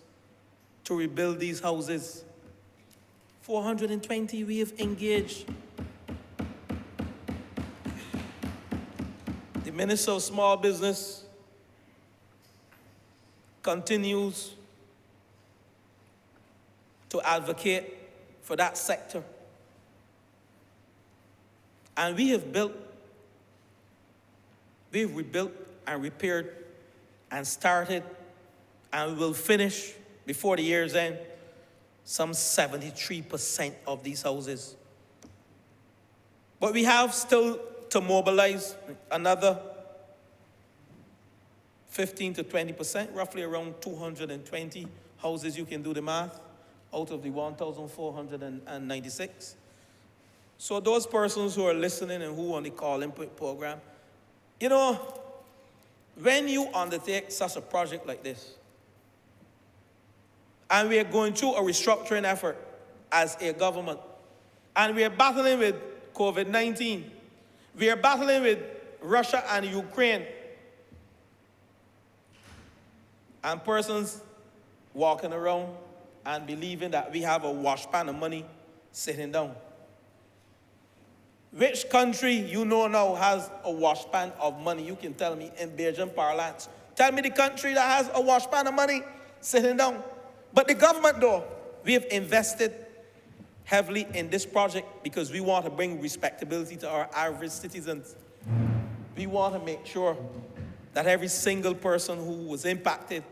to rebuild these houses. 420 we have engaged. The Minister of Small Business continues to advocate for that sector. And we've rebuilt and repaired and started, and we will finish before the year's end some 73% of these houses. But we have still to mobilize another 15 to 20%, roughly around 220 houses, you can do the math, out of the 1,496. So those persons who are listening and who on the call input program, you know, when you undertake such a project like this, and we are going through a restructuring effort as a government, and we are battling with COVID-19, we are battling with Russia and Ukraine, and persons walking around and believing that we have a washpan of money sitting down. Which country you know now has a washpan of money? You can tell me in Belgian parlance. Tell me the country that has a washpan of money sitting down. But the government, though, we have invested heavily in this project because we want to bring respectability to our average citizens. We want to make sure that every single person who was impacted,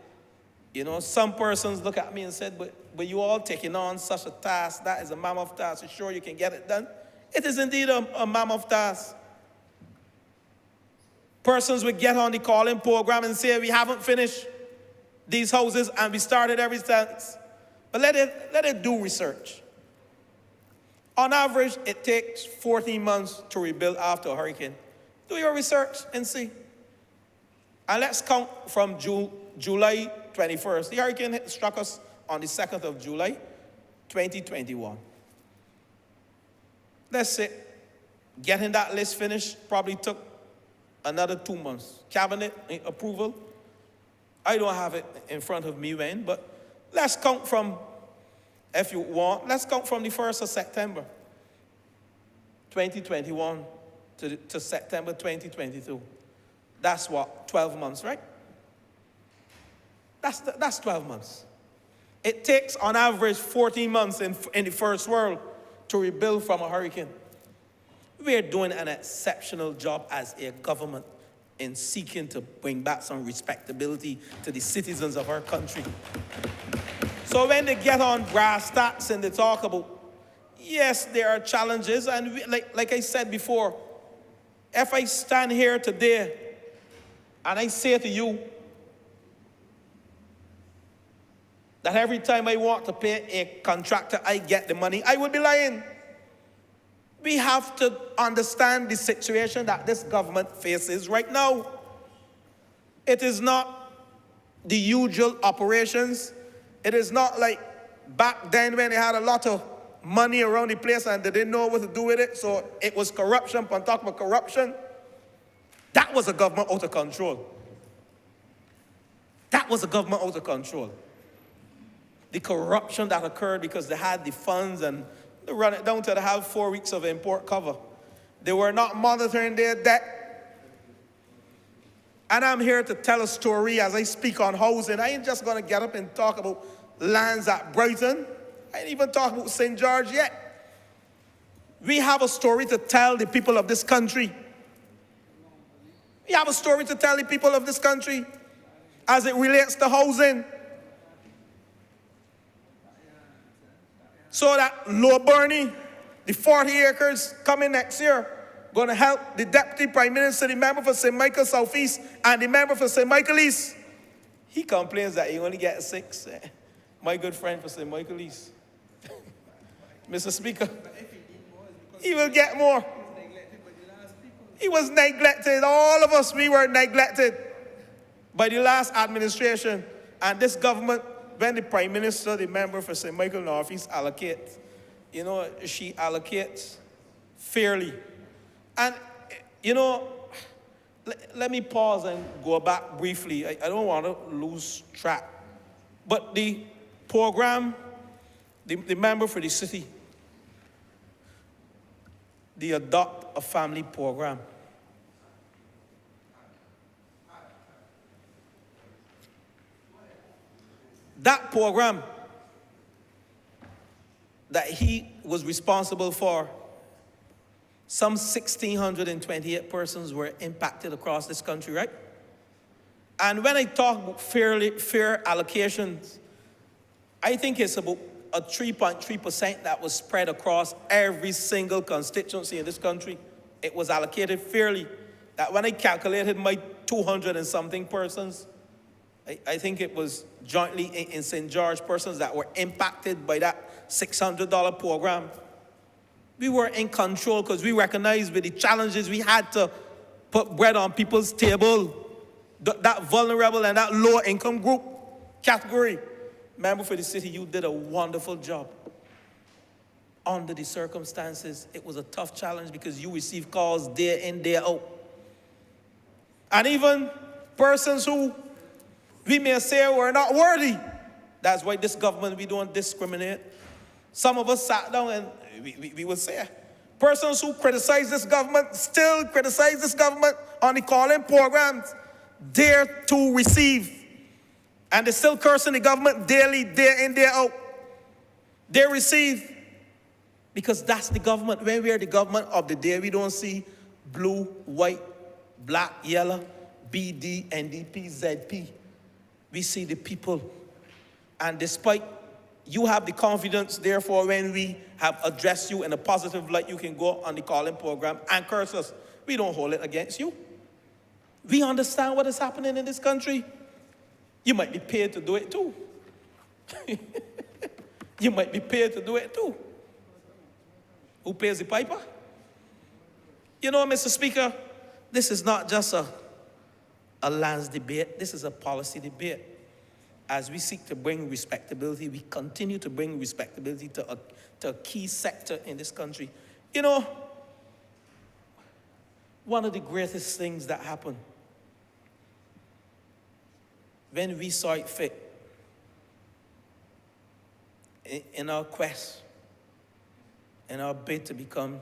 you know, some persons look at me and said, but you all taking on such a task, that is a mammoth task, you sure you can get it done? It is indeed a mammoth task. Persons would get on the calling program and say, we haven't finished these houses and we started every since. But let it do research. On average, it takes 14 months to rebuild after a hurricane. Do your research and see. And let's count from July 21st. The hurricane struck us on the 2nd of July, 2021. Let's say getting that list finished probably took another 2 months. Cabinet approval, I don't have it in front of me when, but let's count from, if you want, let's count from the 1st of September, 2021 to September 2022. That's what, 12 months, right? That's 12 months. It takes, on average, 14 months in the first world to rebuild from a hurricane. We're doing an exceptional job as a government in seeking to bring back some respectability to the citizens of our country. So when they get on brass tacks and they talk about, yes, there are challenges, and like I said before, if I stand here today and I say to you that every time I want to pay a contractor, I get the money, I would be lying. We have to understand the situation that this government faces right now. It is not the usual operations. It is not like back then when they had a lot of money around the place and they didn't know what to do with it, so it was corruption on top of corruption. That was a government out of control. That was a government out of control. The corruption that occurred because they had the funds and they run it down to they have 4 weeks of import cover. They were not monitoring their debt. And I'm here to tell a story as I speak on housing. I ain't just going to get up and talk about lands at Brighton. I ain't even talk about St. George yet. We have a story to tell the people of this country. We have a story to tell the people of this country as it relates to housing. So that Low Bernie, the 40 acres coming next year, going to help the Deputy Prime Minister, the member for St. Michael Southeast, and the member for St. Michael East. He complains that he only gets 6. My good friend for St. Michael East. Mr. Speaker, he will get more. He was neglected. All of us, we were neglected by the last administration. And this government, when the Prime Minister, the member for St. Michael Northeast allocates, you know, she allocates fairly. And, you know, let me pause and go back briefly. I don't want to lose track. But the program, the member for the city, the Adopt a Family program. That program that he was responsible for, some 1,628 persons were impacted across this country, right? And when I talk about fair allocations, I think it's about a 3.3% that was spread across every single constituency in this country. It was allocated fairly. That when I calculated my 200 and something persons, I think it was jointly in St. George persons that were impacted by that $600 program. We were in control because we recognized with the challenges we had to put bread on people's table, that vulnerable and that low income group category. Member for the city, you did a wonderful job. Under the circumstances, it was a tough challenge because you received calls day in, day out. And even persons who we may say were not worthy. That's why this government, we don't discriminate. Some of us sat down and we would say, persons who criticize this government, still criticize this government on the call-in programs, dare to receive. And they're still cursing the government daily, day in, day out. They receive. Because that's the government. When we are the government of the day, we don't see blue, white, black, yellow, BD, NDP, ZP. We see the people. And despite you have the confidence, therefore, when we have addressed you in a positive light, you can go on the call-in program and curse us. We don't hold it against you. We understand what is happening in this country. You might be paid to do it too. You might be paid to do it too. Who pays the piper? You know, Mr. Speaker, this is not just a lands debate. This is a policy debate. As we seek to bring respectability, we continue to bring respectability to a key sector in this country. You know, one of the greatest things that happened when we saw it fit in our quest, in our bid to become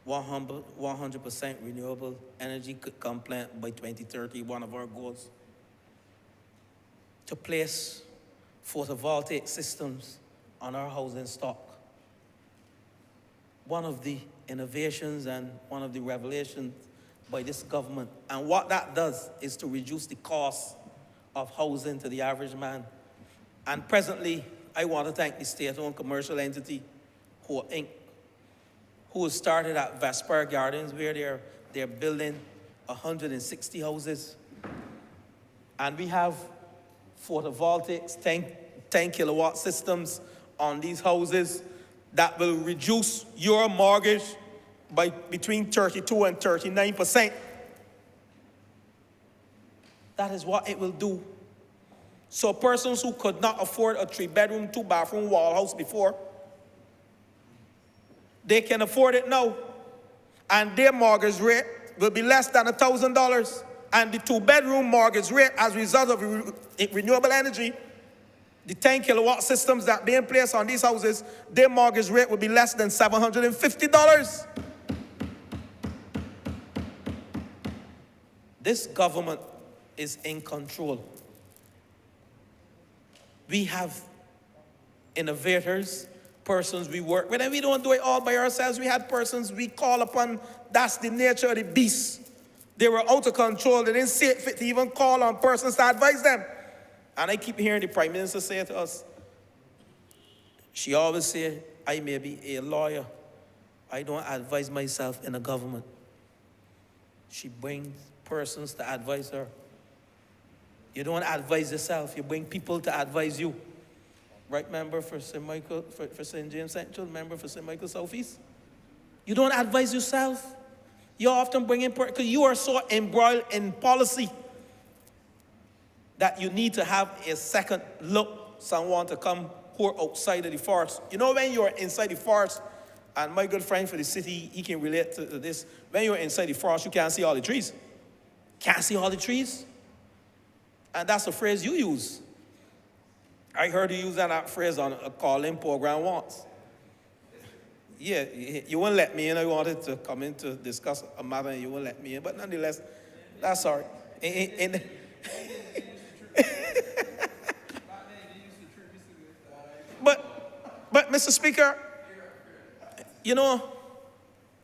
100% renewable energy compliant by 2030, one of our goals, to place photovoltaic systems on our housing stock. One of the innovations and one of the revelations by this government. And what that does is to reduce the cost of housing to the average man. And presently, I want to thank the state-owned commercial entity, Ho Inc., who started at Vesper Gardens, where they're building 160 houses. And we have photovoltaics, 10 kilowatt systems on these houses that will reduce your mortgage by between 32 and 39%. That is what it will do. So persons who could not afford a 3-bedroom, 2-bathroom wall house before, they can afford it now. And their mortgage rate will be less than $1,000. And the 2-bedroom mortgage rate, as a result of renewable energy, the 10 kilowatt systems that are being placed on these houses, their mortgage rate will be less than $750. This government is in control. We have innovators, persons we work with, and we don't do it all by ourselves. We had persons we call upon. That's the nature of the beast. They were out of control. They didn't see it fit to even call on persons to advise them. And I keep hearing the Prime Minister say to us, she always say, I may be a lawyer. I don't advise myself in the government. She brings persons to advise her. You don't advise yourself. You bring people to advise you. Right, member for St. Michael, for St. James Central, member for St. Michael Southeast. You don't advise yourself. You often bring in, because you are so embroiled in policy that you need to have a second look, someone to come who are outside of the forest. You know, when you're inside the forest, and my good friend for the city, he can relate to this. When you're inside the forest, you can't see all the trees. Can't see all the trees. And that's a phrase you use. I heard you use that phrase on a call-in program once. Yeah, you wouldn't let me in. I wanted to come in to discuss a matter and you wouldn't let me in. But nonetheless, that's all right. But Mr. Speaker, you know,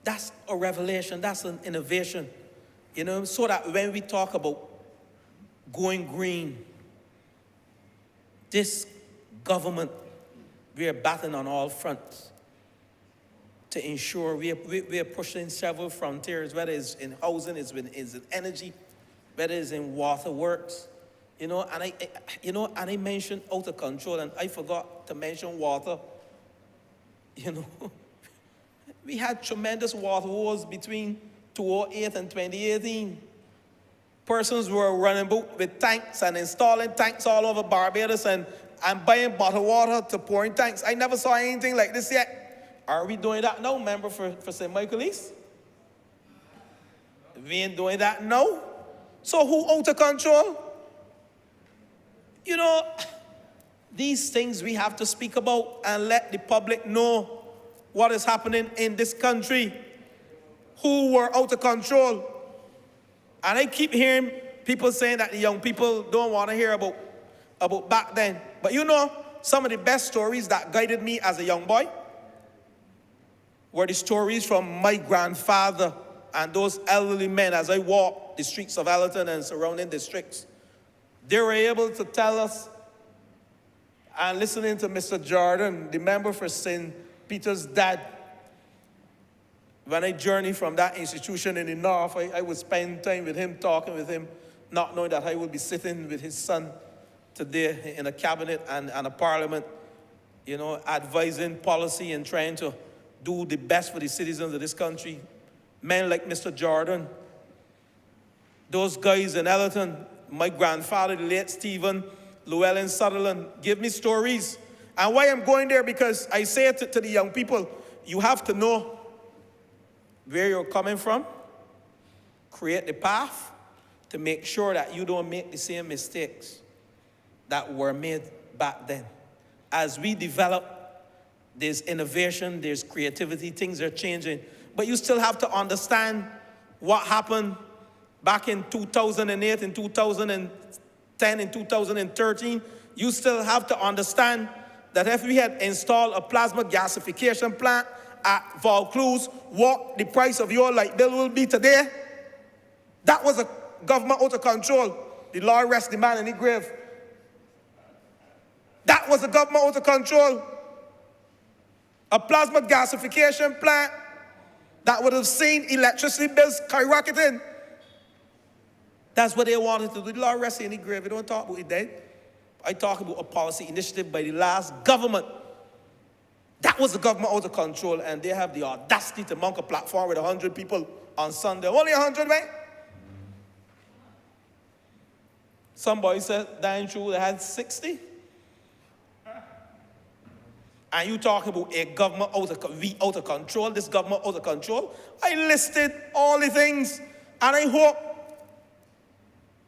that's a revelation. That's an innovation. You know, so that when we talk about going green, this government, we are battling on all fronts to ensure we are pushing several frontiers, whether it's in housing, it's in energy, whether it's in water works. You know, and I mentioned out of control, and I forgot to mention water. You know, we had tremendous water wars between 2008 and 2018. Persons were running with tanks and installing tanks all over Barbados and buying bottled water to pour in tanks. I never saw anything like this yet. Are we doing that now, member for St. Michael East? We ain't doing that now. So who out of control? You know, these things we have to speak about and let the public know what is happening in this country. Who were out of control. And I keep hearing people saying that the young people don't want to hear about back then. But you know, some of the best stories that guided me as a young boy were the stories from my grandfather and those elderly men as I walked the streets of Allerton and surrounding districts. They were able to tell us, and listening to Mr. Jordan, the member for St. Peter's dad, when I journeyed from that institution in the north, I would spend time with him, talking with him, not knowing that I would be sitting with his son today in a cabinet and a parliament, you know, advising policy and trying to do the best for the citizens of this country. Men like Mr. Jordan, those guys in Ellerton, my grandfather, the late Stephen Llewellyn Sutherland, give me stories. And why I'm going there, because I say it to the young people, you have to know where you're coming from, create the path to make sure that you don't make the same mistakes that were made back then. As we develop, there's innovation, there's creativity, things are changing. But you still have to understand what happened back in 2008, in 2010, in 2013. You still have to understand that if we had installed a plasma gasification plant at Vaucluse, what the price of your light bill will be today. That was a government out of control. The Lord rest the man in the grave. That was a government out of control. A plasma gasification plant that would have seen electricity bills skyrocketing. That's what they wanted to do. The Lord rest in the grave. We don't talk about it then. I talk about a policy initiative by the last government. That was the government out of control, and they have the audacity to mount a platform with 100 people on Sunday. Only 100, man. Somebody said down through they had 60. And you talk about a government out of control, this government out of control. I listed all the things, and I hope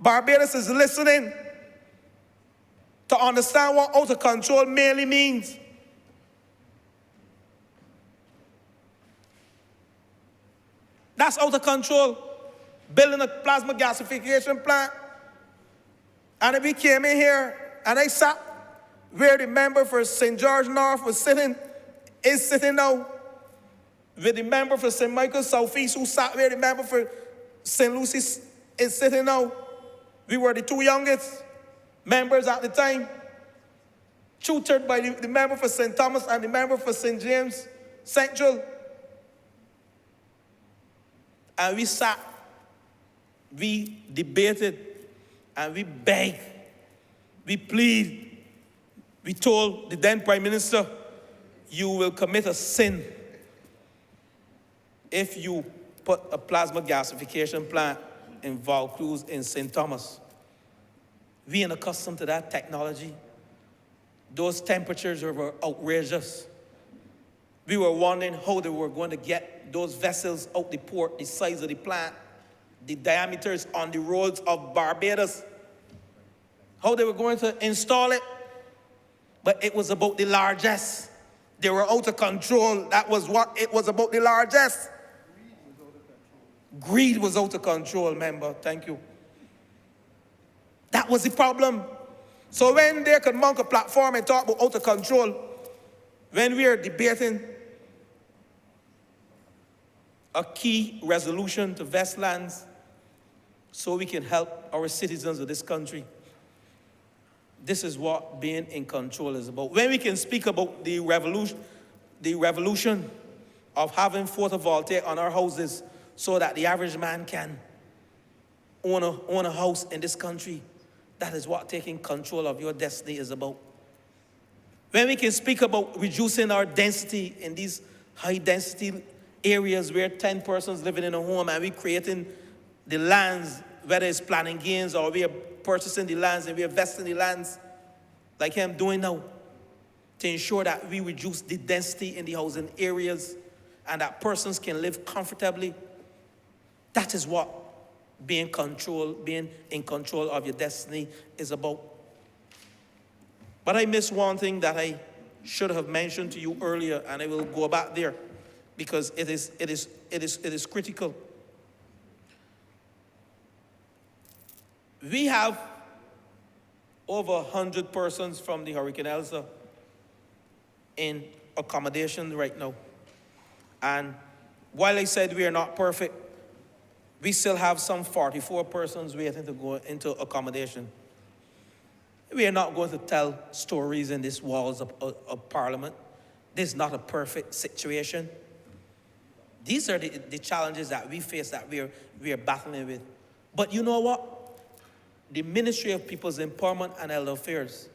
Barbados is listening to understand what out of control mainly means. That's out of control. Building a plasma gasification plant. And we came in here, and I sat where the member for St. George North was sitting is sitting now with the member for St. Michael Southeast, who sat where the member for St. Lucie is sitting now. We were the two youngest members at the time, tutored by the member for St. Thomas and the member for St. James Central. And we sat, we debated, and we begged, we plead. We told the then Prime Minister, you will commit a sin if you put a plasma gasification plant in Vaucluse in St. Thomas. We ain't accustomed to that technology. Those temperatures were outrageous. We were wondering how they were going to get those vessels out the port, the size of the plant, the diameters on the roads of Barbados, how they were going to install it. But it was about the largesse. They were out of control. That was what it was about, the largesse. Greed was out of control, member. Thank you. That was the problem. So when they could mount a platform and talk about out of control, when we are debating a key resolution to vest lands so we can help our citizens of this country, this is what being in control is about. When we can speak about the revolution of having photovoltaic on our houses so that the average man can own a house in this country, that is what taking control of your destiny is about. When we can speak about reducing our density in these high-density areas where 10 persons living in a home, and we're creating the lands, whether it's planning gains or we are purchasing the lands and we are investing the lands, like I'm doing now, to ensure that we reduce the density in the housing areas and that persons can live comfortably. That is what being in control of your destiny is about. But I missed one thing that I should have mentioned to you earlier, and I will go back there because it is critical. We have over 100 persons from the Hurricane Elsa in accommodation right now. And while I said we are not perfect, we still have some 44 persons waiting to go into accommodation. We are not going to tell stories in these walls of Parliament. This is not a perfect situation. These are the challenges that we face, that we are battling with. But you know what? The Ministry of People's Empowerment and Elder Affairs,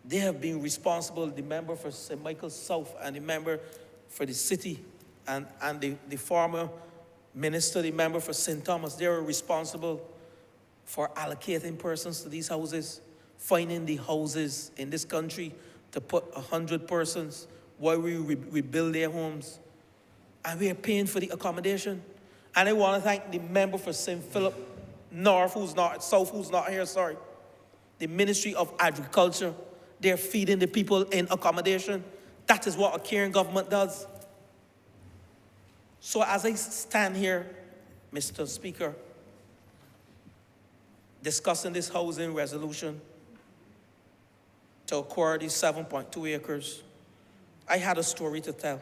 they have been responsible, the member for St. Michael South and the member for the city and the former minister, the member for St. Thomas, they were responsible for allocating persons to these houses, finding the houses in this country to put 100 persons while we rebuild their homes. And we are paying for the accommodation. And I want to thank the member for St. Philip North, South, who's not here, sorry. The Ministry of Agriculture, they're feeding the people in accommodation. That is what a caring government does. So as I stand here, Mr. Speaker, discussing this housing resolution to acquire these 7.2 acres, I had a story to tell.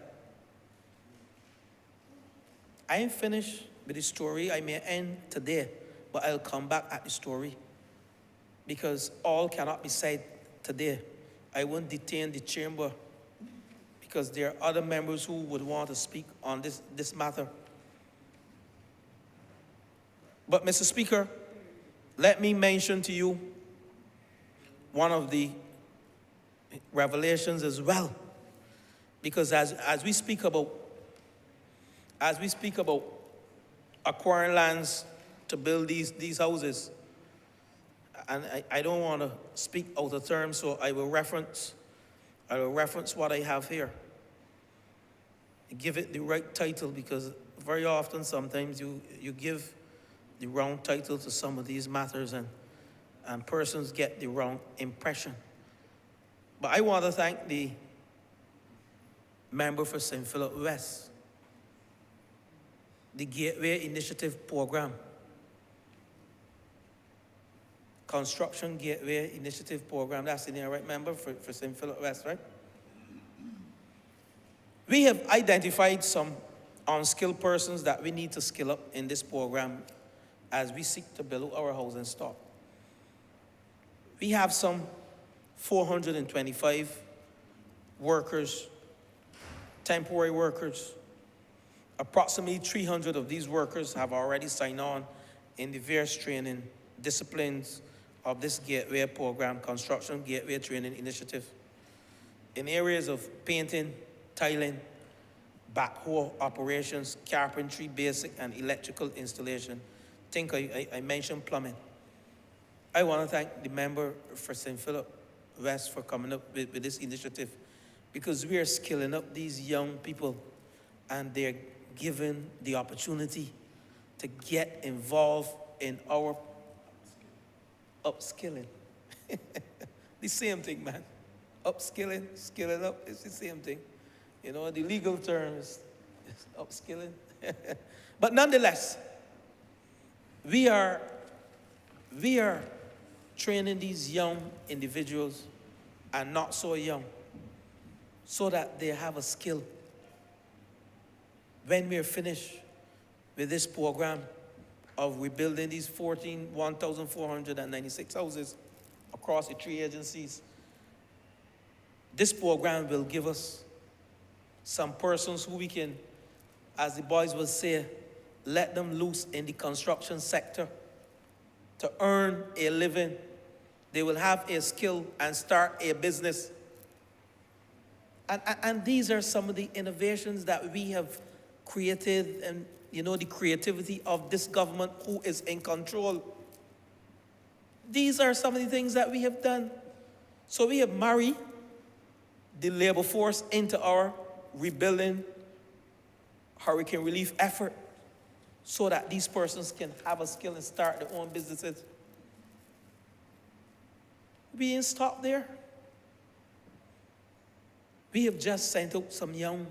I ain't finished with the story. I may end today, but I'll come back at the story because all cannot be said today. I won't detain the chamber because there are other members who would want to speak on this matter. But Mr. Speaker, let me mention to you one of the revelations as well. Because as we speak about acquiring lands to build these houses, and I don't want to speak out of term, so I will reference what I have here. Give it the right title, because very often, sometimes you give the wrong title to some of these matters, and persons get the wrong impression. But I want to thank the member for St. Philip West, the Gateway Initiative Program, Construction Gateway Initiative Program. That's in there, right, member, for St. Philip West, right? We have identified some unskilled persons that we need to skill up in this program as we seek to build our housing stock. We have some 425 workers, temporary workers. Approximately 300 of these workers have already signed on in the various training disciplines of this Gateway program, Construction Gateway Training Initiative, in areas of painting, tiling, backhoe operations, carpentry, basic and electrical installation. I mentioned plumbing. I want to thank the member for St. Philip West for coming up with this initiative, because we are skilling up these young people and they're given the opportunity to get involved in our upskilling. The same thing, man. Upskilling, skilling up, it's the same thing. You know, the legal term is upskilling. But nonetheless, we are training these young individuals and not so young so that they have a skill. When we're finished with this program of rebuilding these 1,496 houses across the 3 agencies, this program will give us some persons who we can, as the boys will say, let them loose in the construction sector to earn a living. They will have a skill and start a business. And these are some of the innovations that we have created, and you know, the creativity of this government who is in control. These are some of the things that we have done. So we have married the labor force into our rebuilding hurricane relief effort so that these persons can have a skill and start their own businesses. We ain't stopped there. We have just sent out some young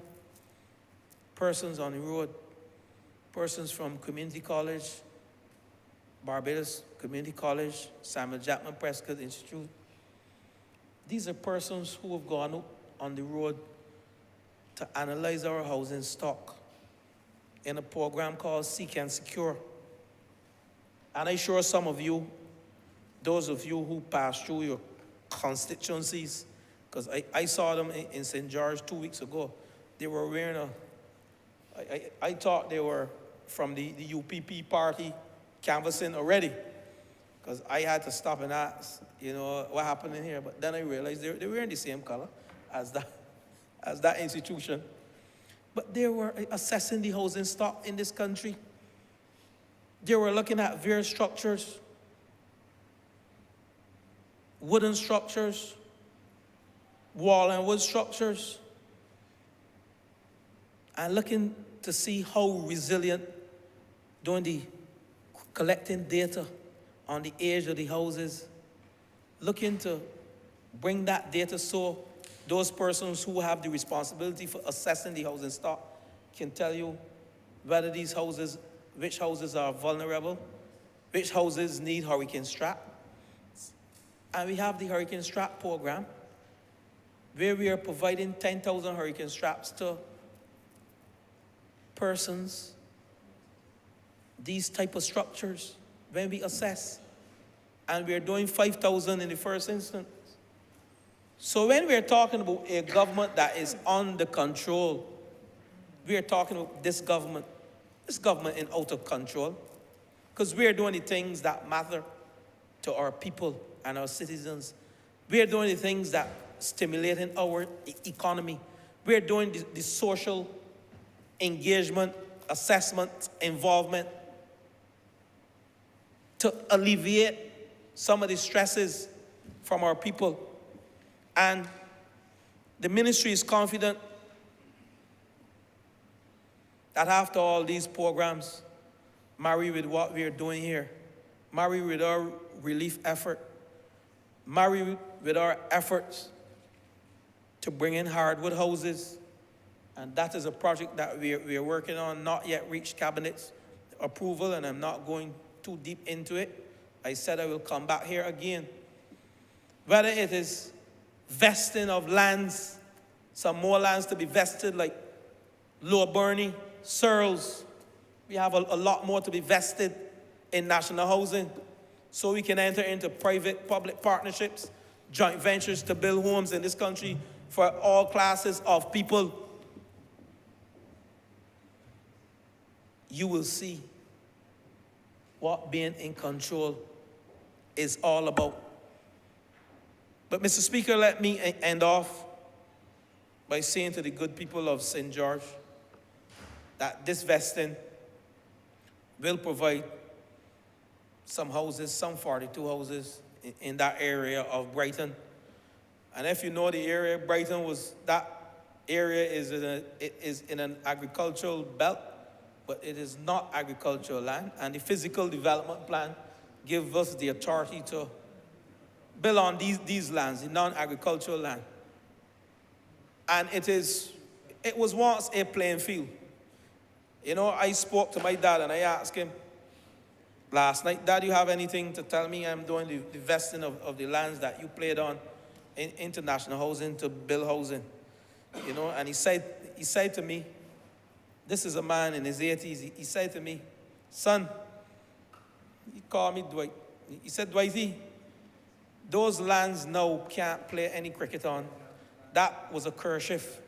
persons on the road, persons from Community College, Barbados Community College, Samuel Jackman Prescott Institute. These are persons who have gone out on the road to analyze our housing stock in a program called Seek and Secure. And I'm sure some of you, those of you who passed through your constituencies, because I saw them in St. George 2 weeks ago, they were wearing I thought they were from the UPP party canvassing already, because I had to stop and ask, you know, what happened in here. But then I realized they were in the same color as that institution. But they were assessing the housing stock in this country. They were looking at various structures, wooden structures, wall and wood structures, and looking to see how resilient, doing the collecting data on the age of the houses, looking to bring that data so those persons who have the responsibility for assessing the housing stock can tell you whether these houses, which houses are vulnerable, which houses need hurricane strap. And we have the hurricane strap program where we are providing 10,000 hurricane straps to persons, these type of structures, when we assess. And we're doing 5,000 in the first instance. So when we're talking about a government that is under control, we're talking about this government in out of control, because we're doing the things that matter to our people and our citizens. We're doing the things that stimulating our economy. We're doing the social engagement, assessment, involvement to alleviate some of the stresses from our people. And the ministry is confident that after all these programs, married with what we are doing here, married with our relief effort, married with our efforts to bring in hardwood houses, and that is a project that we are working on, not yet reached cabinet's approval, and I'm not going too deep into it. I said I will come back here again. Whether it is vesting of lands, some more lands to be vested, like Lower Burney, Searles. We have a lot more to be vested in national housing so we can enter into private-public partnerships, joint ventures to build homes in this country for all classes of people. You will see what being in control is all about. But Mr. Speaker, let me end off by saying to the good people of St. George that this vesting will provide some houses, some 42 houses in that area of Brighton. And if you know the area, that area is in an agricultural belt, but it is not agricultural land. And the physical development plan gives us the authority to build on these lands, the non-agricultural land. And it was once a playing field. You know, I spoke to my dad and I asked him last night, Dad, you have anything to tell me? I'm doing the vesting of the lands that you played on in international housing to build housing. You know, and he said to me, this is a man in his 80s, he said to me, son, he called me Dwight. He said, Dwighty, those lands now can't play any cricket on. That was a kerchief.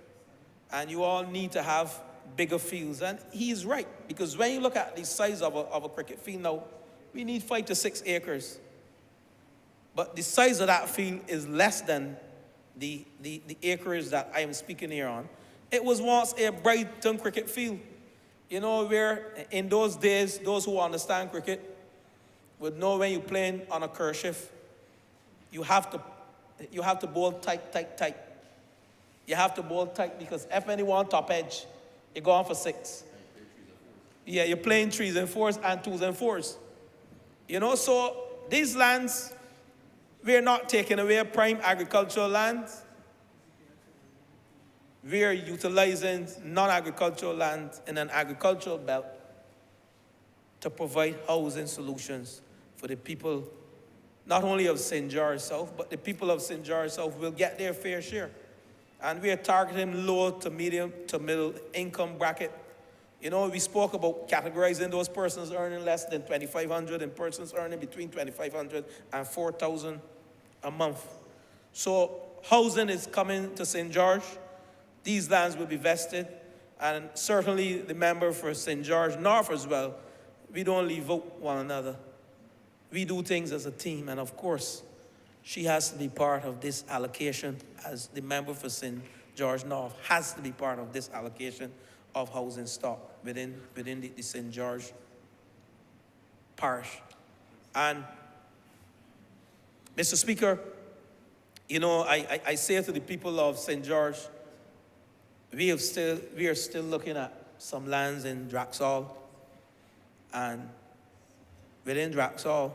And you all need to have bigger fields. And he's right, because when you look at the size of a cricket field now, we need 5 to 6 acres. But the size of that field is less than the acres that I am speaking here on. It was once a Brighton cricket field. You know, where in those days, those who understand cricket would know when you're playing on a kerchief, you have to bowl tight, tight, tight. You have to bowl tight because if anyone top edge, you go on for 6. Yeah, you're playing 3s and 4s and 2s and 4s. You know, so these lands, we're not taking away prime agricultural lands. We're utilizing non-agricultural land in an agricultural belt to provide housing solutions for the people, not only of St. George South, but the people of St. George South will get their fair share. And we are targeting low to medium to middle income bracket. You know, we spoke about categorizing those persons earning less than $2,500 and persons earning between $2,500 and $4,000 a month. So housing is coming to St. George. These lands will be vested. And certainly the member for St. George North as well, we don't leave out one another. We do things as a team. And of course, she has to be part of this allocation as the member for St. George North has to be part of this allocation of housing stock within the St. George parish. And Mr. Speaker, you know, I say to the people of St. George, we are still looking at some lands in Draxall. And within Draxall,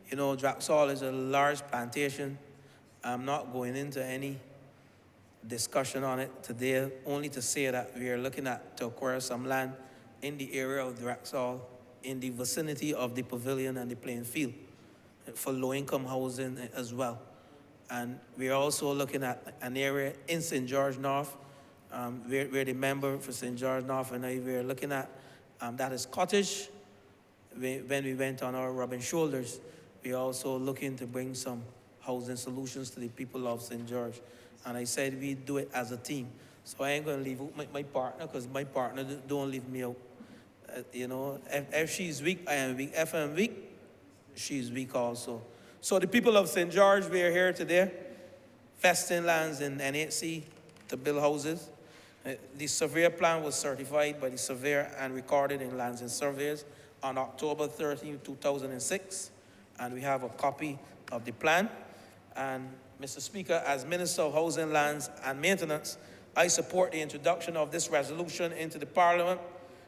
you know, Draxall is a large plantation. I'm not going into any discussion on it today, only to say that we are looking at to acquire some land in the area of Draxall, in the vicinity of the pavilion and the playing field, for low-income housing as well. And we are also looking at an area in St. George North, where the member for St. George North and I were looking at, that is Cottage. When we went on our rubbing shoulders, we are also looking to bring some housing solutions to the people of St. George. And I said we do it as a team. So I ain't going to leave out my partner, because my partner don't leave me out. You know, if she's weak, I am weak. If I'm weak, she's weak also. So the people of St. George, we are here today, vesting lands in NHC to build houses. The surveyor plan was certified by the surveyor and recorded in Lands and Surveyors on October 13, 2006. And we have a copy of the plan. And Mr. Speaker, as Minister of Housing, Lands and Maintenance, I support the introduction of this resolution into the Parliament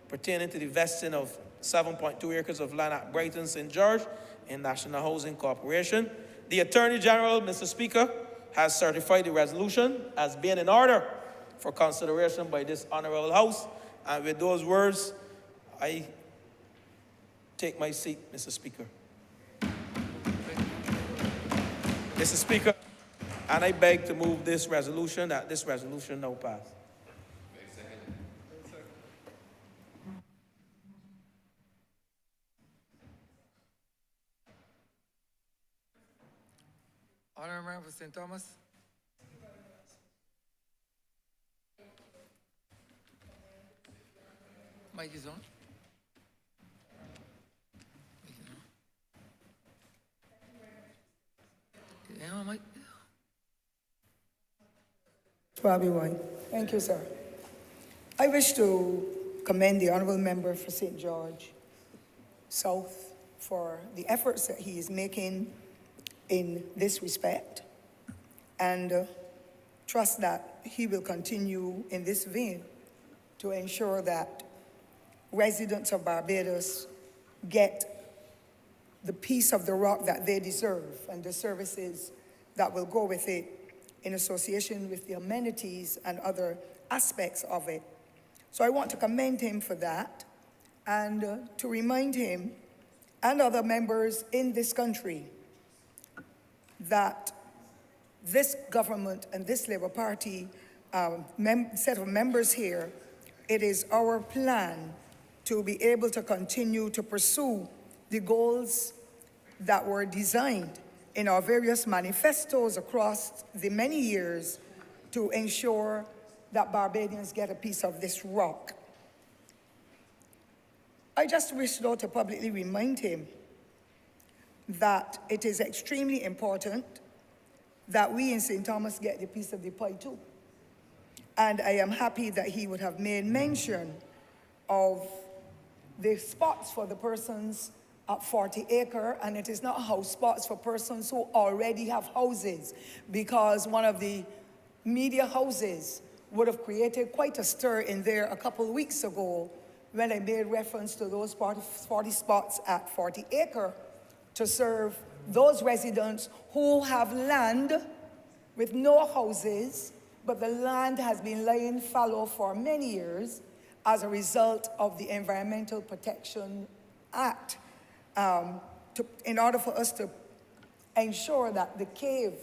pertaining to the vesting of 7.2 acres of land at Brighton, St. George in National Housing Corporation. The Attorney General, Mr. Speaker, has certified the resolution as being in order for consideration by this Honourable House. And with those words, I take my seat, Mr. Speaker. Mr. Speaker, and I beg to move this resolution, that this resolution now pass. St. Thomas? Mic is on. Mic is on. Yeah, mic. Bobby One. Thank you, sir. I wish to commend the Honourable Member for St. George South for the efforts that he is making in this respect, and trust that he will continue in this vein to ensure that residents of Barbados get the piece of the rock that they deserve and the services that will go with it in association with the amenities and other aspects of it. So I want to commend him for that, and to remind him and other members in this country that this government and this Labour Party set of members here, it is our plan to be able to continue to pursue the goals that were designed in our various manifestos across the many years to ensure that Barbadians get a piece of this rock. I just wish, though, to publicly remind him that it is extremely important that we in St. Thomas get the piece of the pie too. And I am happy that he would have made mention of the spots for the persons at 40 acre, and it is not house spots for persons who already have houses, because one of the media houses would have created quite a stir in there a couple of weeks ago when I made reference to those 40 spots at 40 acre to serve those residents who have land with no houses, but the land has been lying fallow for many years as a result of the Environmental Protection Act, in order for us to ensure that the cave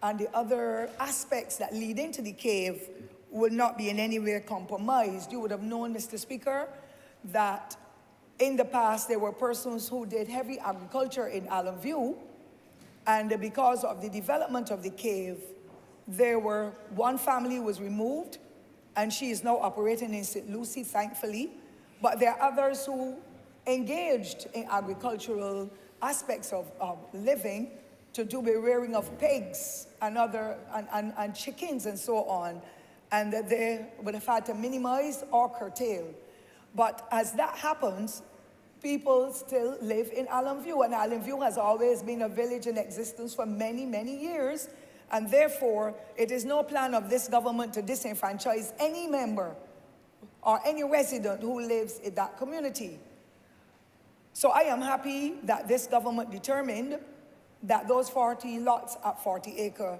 and the other aspects that lead into the cave will not be in any way compromised. You would have known, Mr. Speaker, that in the past there were persons who did heavy agriculture in Allen View, and because of the development of the cave, one family was removed, and she is now operating in St. Lucie, thankfully, but there are others who engaged in agricultural aspects of living to do the rearing of pigs and chickens and so on, and that they would have had to minimize or curtail. But as that happens, people still live in Allen View, and Allen View has always been a village in existence for many, many years, and therefore it is no plan of this government to disenfranchise any member or any resident who lives in that community. So I am happy that this government determined that those 40 lots at 40 acre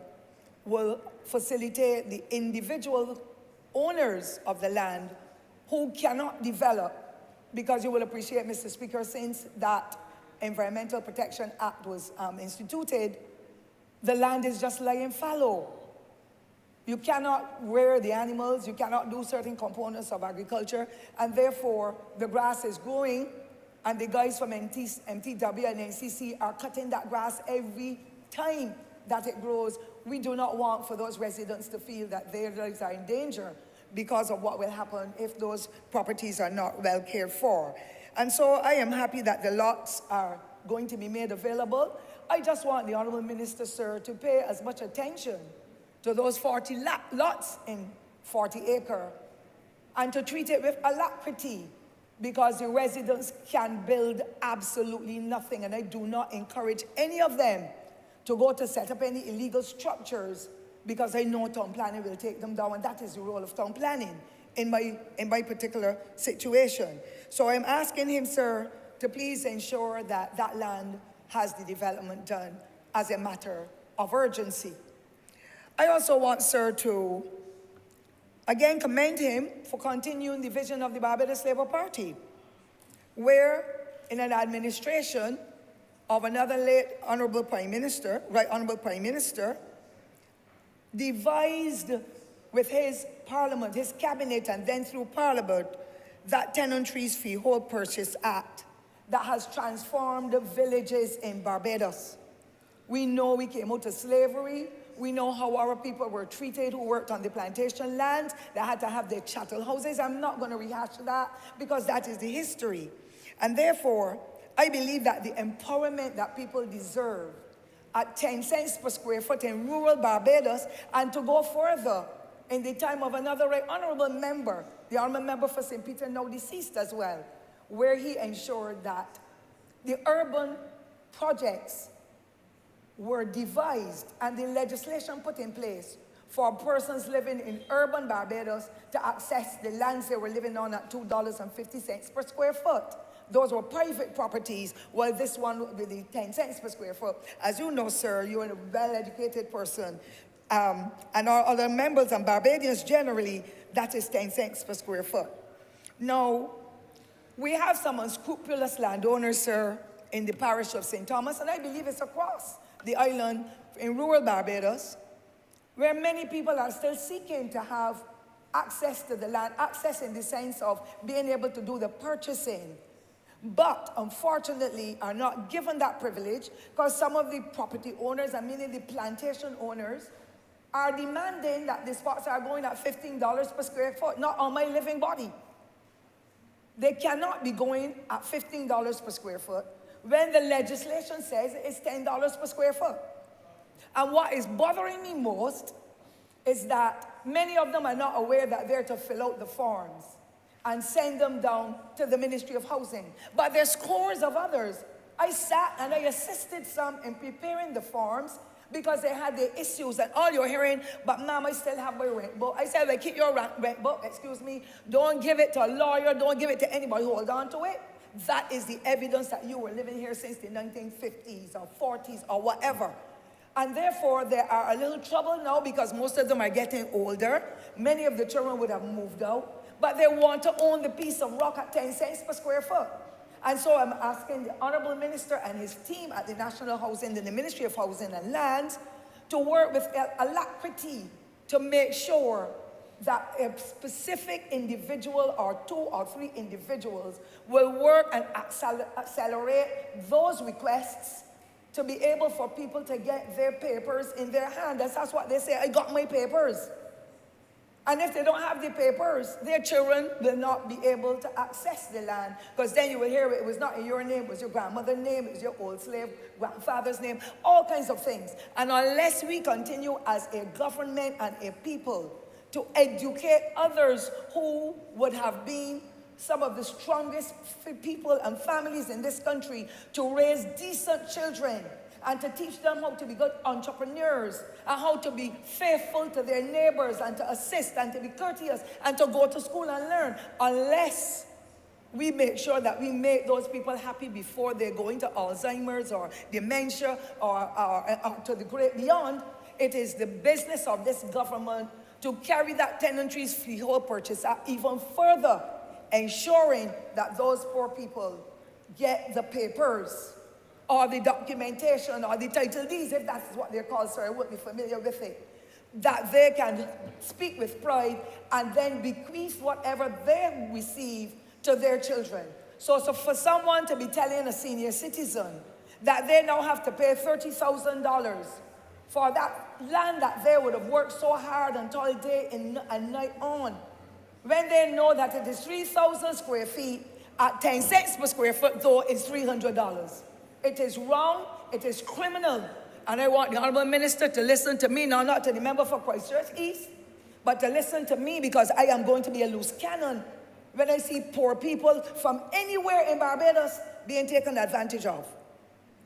will facilitate the individual owners of the land who cannot develop, because you will appreciate, Mr. Speaker, since that Environmental Protection Act was instituted, the land is just lying fallow. You cannot rear the animals, you cannot do certain components of agriculture, and therefore the grass is growing, and the guys from MTW and NCC are cutting that grass every time that it grows. We do not want for those residents to feel that their lives are in danger because of what will happen if those properties are not well cared for. And so I am happy that the lots are going to be made available. I just want the Honourable Minister, sir, to pay as much attention to those 40 lots in 40 acre and to treat it with alacrity, because the residents can build absolutely nothing, and I do not encourage any of them to go to set up any illegal structures, because I know town planning will take them down, and that is the role of town planning in my particular situation. So I'm asking him, sir, to please ensure that that land has the development done as a matter of urgency. I also want, sir, to again commend him for continuing the vision of the Barbados Labour Party, where in an administration of another late Honourable Prime Minister, Right Honourable Prime Minister, devised with his Parliament, his Cabinet, and then through Parliament, that Tenantries Freehold Purchase Act that has transformed the villages in Barbados. We know we came out of slavery, We know how our people were treated who worked on the plantation lands. They had to have their chattel houses. I'm not going to rehash that because that is the history. And therefore, I believe that the empowerment that people deserve at 10 cents per square foot in rural Barbados, and to go further in the time of another right honourable member, the honourable member for St. Peter, now deceased as well, where he ensured that the urban projects were devised and the legislation put in place for persons living in urban Barbados to access the lands they were living on at $2.50 per square foot. Those were private properties, while this one with the 10 cents per square foot. As you know, sir, you're a well-educated person, and our other members and Barbadians generally, that is 10 cents per square foot. Now, we have some unscrupulous landowners, sir, in the parish of St. Thomas, and I believe it's across the island in rural Barbados, where many people are still seeking to have access to the land, access in the sense of being able to do the purchasing, but unfortunately are not given that privilege because some of the property owners, and meaning the plantation owners, are demanding that the spots are going at $15 per square foot, not on my living body. They cannot be going at $15 per square foot when the legislation says it's $10 per square foot. And what is bothering me most is that many of them are not aware that they're to fill out the forms and send them down to the Ministry of Housing. But there's scores of others. I sat and I assisted some in preparing the forms because they had their issues, and all you're hearing, but ma'am, I still have my rent book. I said, well, keep your rent book, excuse me. Don't give it to a lawyer, don't give it to anybody, hold on to it. That is the evidence that you were living here since the 1950s or 40s or whatever. And therefore, they are a little trouble now because most of them are getting older. Many of the children would have moved out, but they want to own the piece of rock at 10 cents per square foot. And so I'm asking the Honourable Minister and his team at the National Housing and the Ministry of Housing and Lands to work with alacrity to make sure that a specific individual or 2 or 3 individuals will work and accelerate those requests to be able for people to get their papers in their hand. That's what they say, I got my papers. And if they don't have the papers, their children will not be able to access the land, because then you will hear it was not in your name, it was your grandmother's name, it was your old slave grandfather's name, all kinds of things. And unless we continue as a government and a people to educate others who would have been some of the strongest people and families in this country to raise decent children and to teach them how to be good entrepreneurs and how to be faithful to their neighbors and to assist and to be courteous and to go to school and learn, unless we make sure that we make those people happy before they go into Alzheimer's or dementia or to the great beyond. It is the business of this government to carry that tenantry's freehold purchase out even further, ensuring that those poor people get the papers or the documentation or the title deeds, if that's what they're called, sir, I wouldn't be familiar with it, that they can speak with pride and then bequeath whatever they receive to their children. So for someone to be telling a senior citizen that they now have to pay $30,000 for that land that they would have worked so hard and all day and night on, when they know that it is 3,000 square feet at 10 cents per square foot, though it's $300. It is wrong, it is criminal. And I want the Honourable Minister to listen to me, now not to the member for Christchurch East, but to listen to me, because I am going to be a loose cannon when I see poor people from anywhere in Barbados being taken advantage of.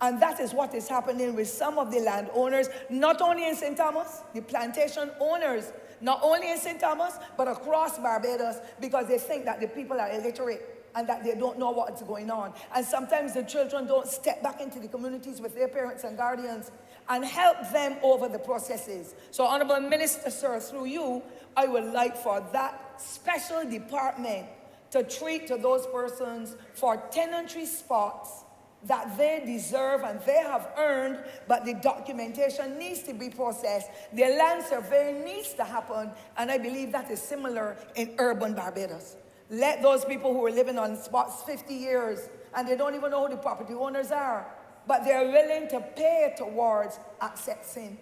And that is what is happening with some of the landowners, not only in St. Thomas, the plantation owners, not only in St. Thomas, but across Barbados, because they think that the people are illiterate and that they don't know what's going on. And sometimes the children don't step back into the communities with their parents and guardians and help them over the processes. So, Honourable Minister, sir, through you, I would like for that special department to treat to those persons for tenantry spots that they deserve and they have earned, but the documentation needs to be processed. The land survey needs to happen, and I believe that is similar in urban Barbados. Let those people who are living on spots 50 years and they don't even know who the property owners are, but they're willing to pay towards accessing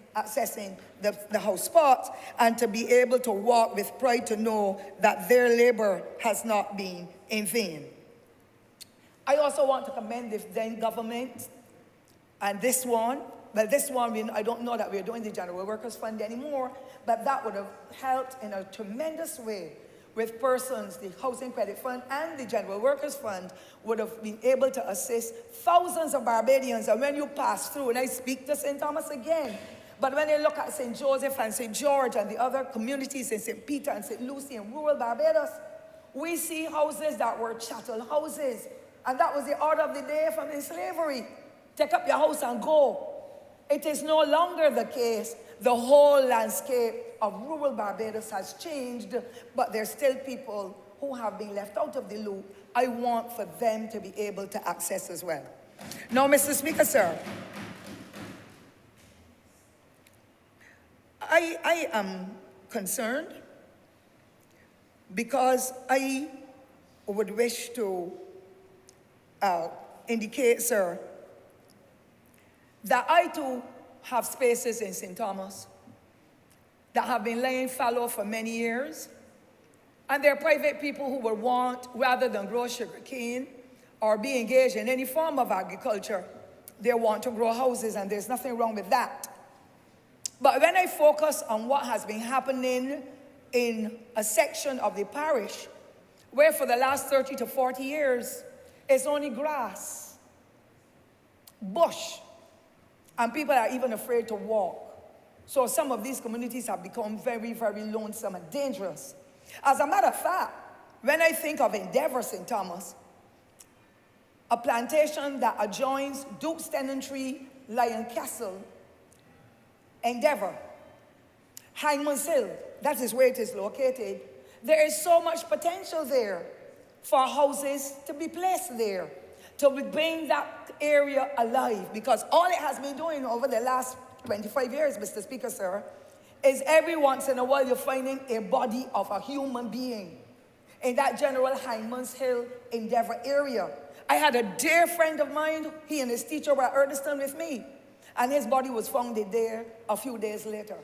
the house spots and to be able to walk with pride to know that their labor has not been in vain. I also want to commend the then government and this one. Well, this one, I don't know that we're doing the General Workers Fund anymore, but that would have helped in a tremendous way with persons. The Housing Credit Fund and the General Workers Fund would have been able to assist thousands of Barbadians. And when you pass through, and I speak to St. Thomas again, but when you look at St. Joseph and St. George and the other communities in St. Peter and St. Lucie in rural Barbados, we see houses that were chattel houses. And that was the order of the day from in slavery. Take up your house and go. It is no longer the case. The whole landscape of rural Barbados has changed, but there's still people who have been left out of the loop. I want for them to be able to access as well. Now, Mr. Speaker, sir, I am concerned because I would wish to indicate, sir, that I too have spaces in St. Thomas that have been laying fallow for many years. And there are private people who would want, rather than grow sugar cane or be engaged in any form of agriculture, they want to grow houses, and there's nothing wrong with that. But when I focus on what has been happening in a section of the parish, where for the last 30 to 40 years, it's only grass, bush, and people are even afraid to walk. So some of these communities have become very, very lonesome and dangerous. As a matter of fact, when I think of Endeavour St. Thomas, a plantation that adjoins Duke's Tenantry, Lion Castle, Endeavour, Hindman's Hill, that is where it is located, there is so much potential there for houses to be placed there, to bring that area alive, because all it has been doing over the last 25 years, Mr. Speaker, sir, is every once in a while you're finding a body of a human being in that general Hindman's Hill, Endeavour area. I had a dear friend of mine, he and his teacher were at Erdeston with me, and his body was found there a few days later.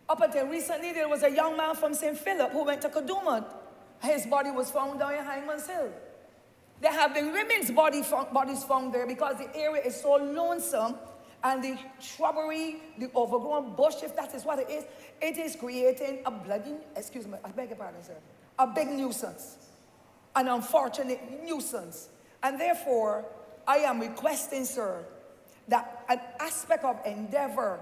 Up until recently, there was a young man from St. Philip who went to Kadooment. His body was found down in Hindman's Hill. There have been women's bodies found there because the area is so lonesome, and the shrubbery, the overgrown bush, if that is what it is creating a bloody, excuse me, I beg your pardon, sir, a big nuisance, an unfortunate nuisance. And therefore, I am requesting, sir, that an aspect of Endeavour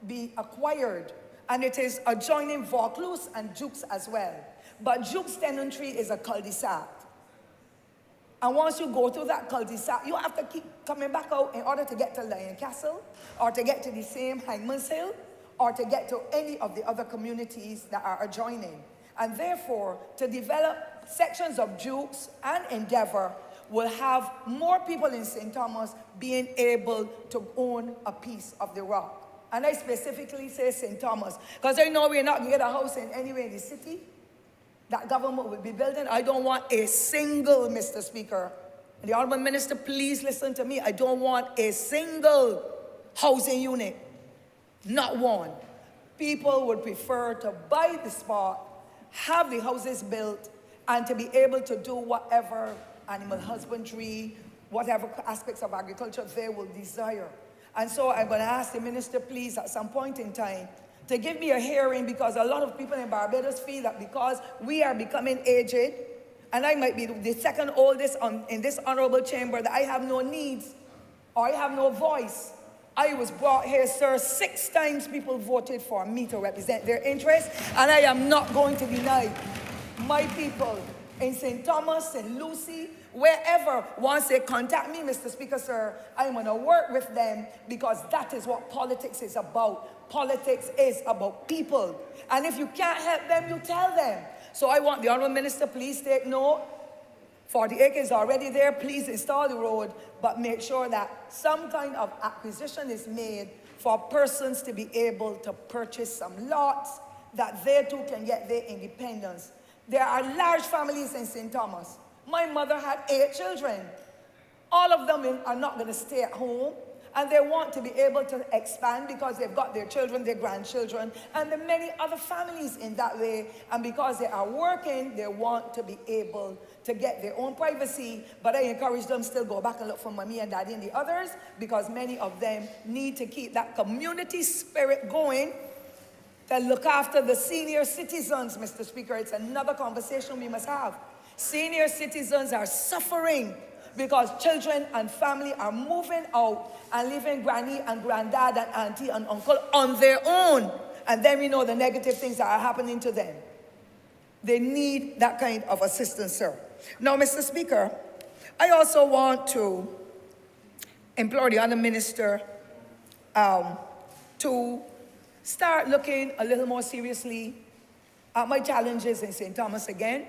be acquired, and it is adjoining Vaucluse and Jukes as well. But Jukes Tenantry is a cul-de-sac. And once you go through that cul-de-sac, you have to keep coming back out in order to get to Lion Castle, or to get to the same Hindman's Hill, or to get to any of the other communities that are adjoining. And therefore, to develop sections of Jukes and Endeavour will have more people in St. Thomas being able to own a piece of the rock. And I specifically say St. Thomas, because I know we're not going to get a house in anywhere in the city that government will be building. I don't want a single, Mr. Speaker, and the Honourable Minister, please listen to me. I don't want a single housing unit, not one. People would prefer to buy the spot, have the houses built, and to be able to do whatever animal husbandry, whatever aspects of agriculture they will desire. And so I'm going to ask the Minister, please, at some point in time, to give me a hearing, because a lot of people in Barbados feel that because we are becoming aged, and I might be the second oldest in this honourable chamber, that I have no needs or I have no voice. I was brought here, sir, 6 times people voted for me to represent their interests, and I am not going to deny my people in St. Thomas, St. Lucie, wherever, once they contact me, Mr. Speaker, sir, I'm going to work with them, because that is what politics is about. Politics is about people. And if you can't help them, you tell them. So I want the Honourable Minister, please take note. 40 acres already there, please install the road, but make sure that some kind of acquisition is made for persons to be able to purchase some lots, that they too can get their independence. There are large families in St. Thomas. My mother had 8 children. All of them are not going to stay at home, and they want to be able to expand because they've got their children, their grandchildren, and the many other families in that way. And because they are working, they want to be able to get their own privacy. But I encourage them still go back and look for mommy and daddy and the others, because many of them need to keep that community spirit going to look after the senior citizens, Mr. Speaker. It's another conversation we must have. Senior citizens are suffering because children and family are moving out and leaving granny and granddad and auntie and uncle on their own. And then we know the negative things that are happening to them. They need that kind of assistance, sir. Now, Mr. Speaker, I also want to implore the other minister to start looking a little more seriously at my challenges in St. Thomas again,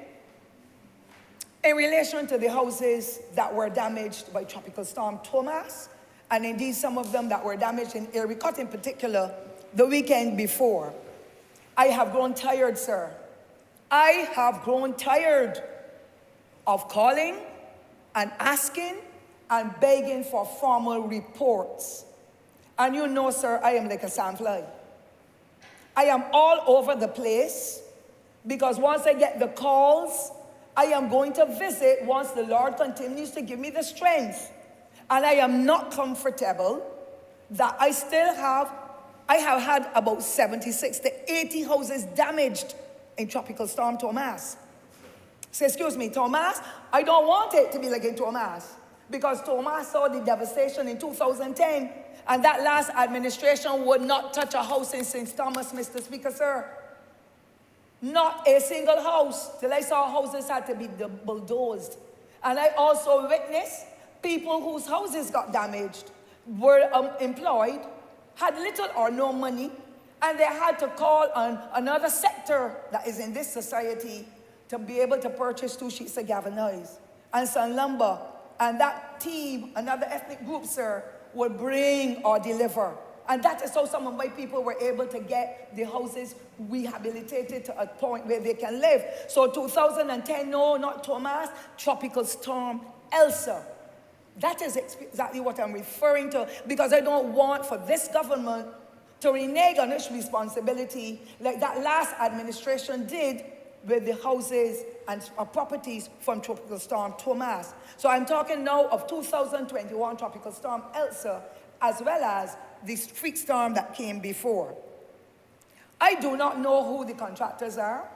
in relation to the houses that were damaged by Tropical Storm Thomas, and indeed some of them that were damaged in Ericot in particular the weekend before. I have grown tired, sir. I have grown tired of calling and asking and begging for formal reports. And you know, sir, I am like a sandfly. I am all over the place because once I get the calls, I am going to visit once the Lord continues to give me the strength. And I am not comfortable that I have had about 76 to 80 houses damaged in Tropical Storm Thomas. So excuse me, Thomas, I don't want it to be like in Thomas, because Thomas saw the devastation in 2010, and that last administration would not touch a house in St. Thomas, Mr. Speaker, sir. Not a single house, till I saw houses had to be bulldozed. And I also witnessed people whose houses got damaged, were employed, had little or no money, and they had to call on another sector that is in this society to be able to purchase 2 sheets of galvanized and some lumber. And that team, another ethnic group, sir, would bring or deliver. And that is how some of my people were able to get the houses rehabilitated to a point where they can live. So 2010, no, not Thomas, Tropical Storm Elsa. That is exactly what I'm referring to, because I don't want for this government to renege on its responsibility like that last administration did with the houses and properties from Tropical Storm Thomas. So I'm talking now of 2021 Tropical Storm Elsa, as well as the freak storm that came before. I do not know who the contractors are.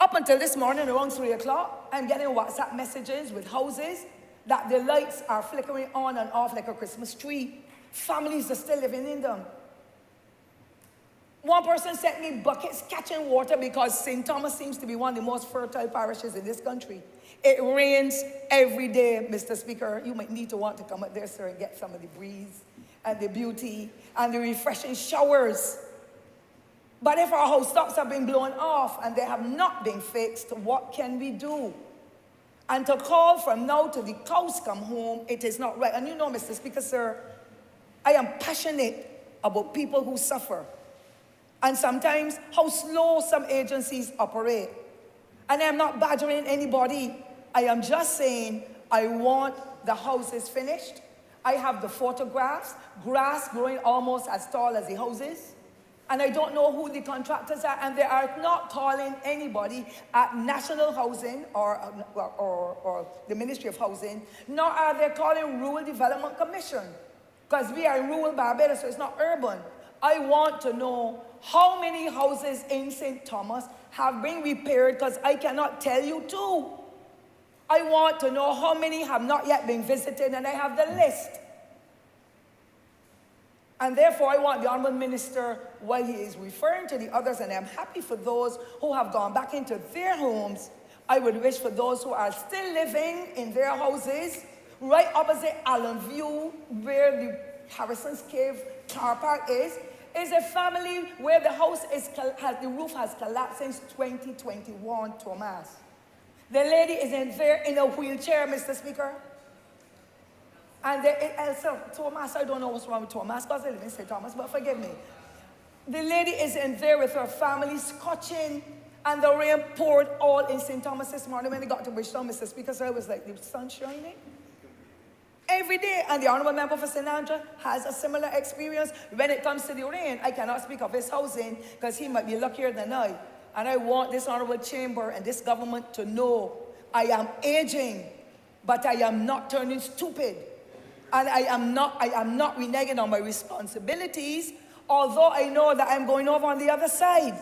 Up until this morning around 3 o'clock, I'm getting WhatsApp messages with houses that the lights are flickering on and off like a Christmas tree. Families are still living in them. One person sent me buckets catching water because St. Thomas seems to be one of the most fertile parishes in this country. It rains every day, Mr. Speaker. You might need to want to come up there, sir, and get some of the breeze and the beauty and the refreshing showers. But if our house tops have been blown off and they have not been fixed, what can we do? And to call from now to the cows come home, it is not right. And you know, Mr. Speaker, sir, I am passionate about people who suffer. And sometimes how slow some agencies operate. And I'm not badgering anybody. I am just saying I want the houses finished. I have the photographs, grass growing almost as tall as the houses. And I don't know who the contractors are, and they are not calling anybody at National Housing or the Ministry of Housing, nor are they calling Rural Development Commission, because we are in rural Barbados, so it's not urban. I want to know how many houses in St. Thomas have been repaired, because I cannot tell you too. I want to know how many have not yet been visited, and I have the list. And therefore, I want the Honourable Minister, while he is referring to the others, and I'm happy for those who have gone back into their homes, I would wish for those who are still living in their houses, right opposite Allen View, where the Harrison's Cave car park is a family where the house the roof has collapsed since 2021, Thomas. The lady is in there in a wheelchair, Mr. Speaker. And Thomas, I don't know what's wrong with Thomas, because I live in St. Thomas, but forgive me. The lady is in there with her family, scotching, and the rain poured all in St. Thomas this morning. When they got to Bridgetown, Mr. Speaker, so it was like the sun shining. every day. And the Honourable Member for St. Andrew has a similar experience. When it comes to the rain, I cannot speak of his housing because he might be luckier than I. And I want this Honourable Chamber and this government to know I am aging, but I am not turning stupid. And I am not reneging on my responsibilities, although I know that I'm going over on the other side.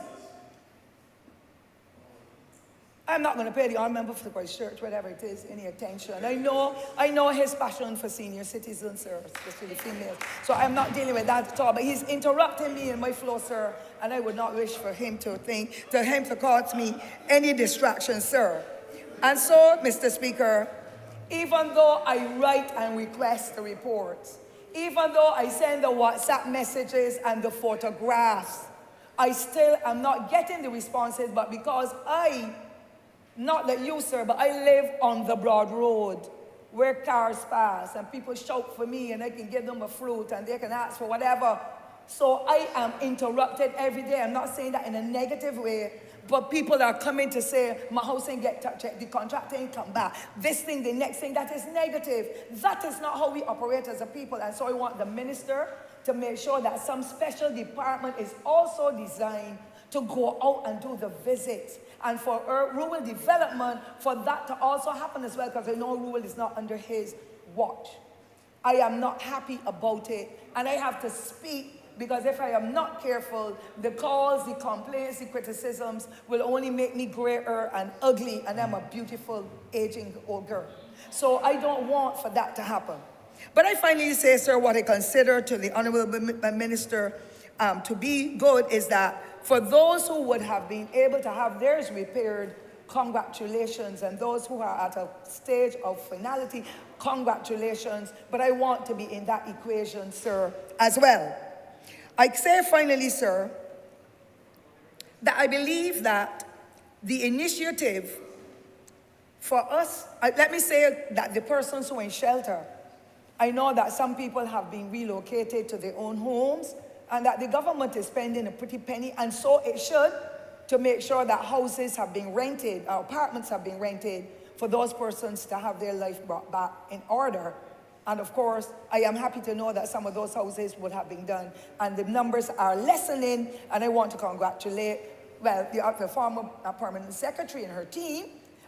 I'm not going to pay the honour member for the Christ Church, whatever it is, any attention. I know his passion for senior citizens, sir, especially females. So I'm not dealing with that at all. But he's interrupting me in my flow, sir, and I would not wish for him to cause me any distraction, sir. And so, Mr. Speaker, even though I write and request the reports, even though I send the WhatsApp messages and the photographs, I still am not getting the responses, but because not that you, sir, but I live on the broad road where cars pass and people shout for me and I can give them a fruit and they can ask for whatever. So I am interrupted every day. I'm not saying that in a negative way, but people are coming to say, my house ain't get checked, the contract ain't come back. This thing, the next thing, that is negative. That is not how we operate as a people. And so I want the minister to make sure that some special department is also designed to go out and do the visits. And for rural development, for that to also happen as well, because I know rural is not under his watch. I am not happy about it, and I have to speak, because if I am not careful, the calls, the complaints, the criticisms will only make me grayer and ugly, and I'm a beautiful, aging old girl. So I don't want for that to happen. But I finally say, sir, what I consider to the Honourable Minister to be good is that for those who would have been able to have theirs repaired, congratulations. And those who are at a stage of finality, congratulations. But I want to be in that equation, sir, as well. I say finally, sir, that I believe that the initiative for us, let me say that the persons who are in shelter, I know that some people have been relocated to their own homes, and that the government is spending a pretty penny, and so it should, to make sure that houses have been rented, or apartments have been rented for those persons to have their life brought back in order. And of course, I am happy to know that some of those houses would have been done, and the numbers are lessening, and I want to congratulate, well, the former permanent secretary and her team,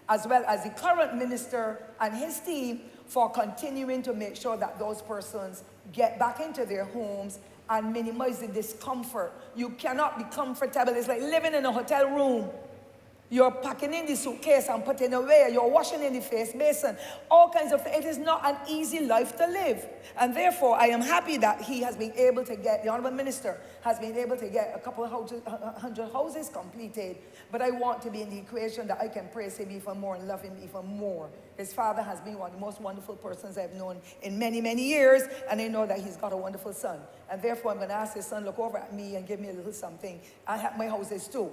as well as the current minister and his team, for continuing to make sure that those persons get back into their homes and minimize the discomfort. You cannot be comfortable. It's like living in a hotel room. You're packing in the suitcase and putting away. You're washing in the face basin. All kinds of things. It is not an easy life to live. And therefore, I am happy that he has been able to get, the Honourable Minister has been able to get a couple of hundred houses completed. But I want to be in the equation that I can praise him even more and love him even more. His father has been one of the most wonderful persons I've known in many, many years. And I know that he's got a wonderful son. And therefore, I'm going to ask his son, look over at me and give me a little something. I have my houses too.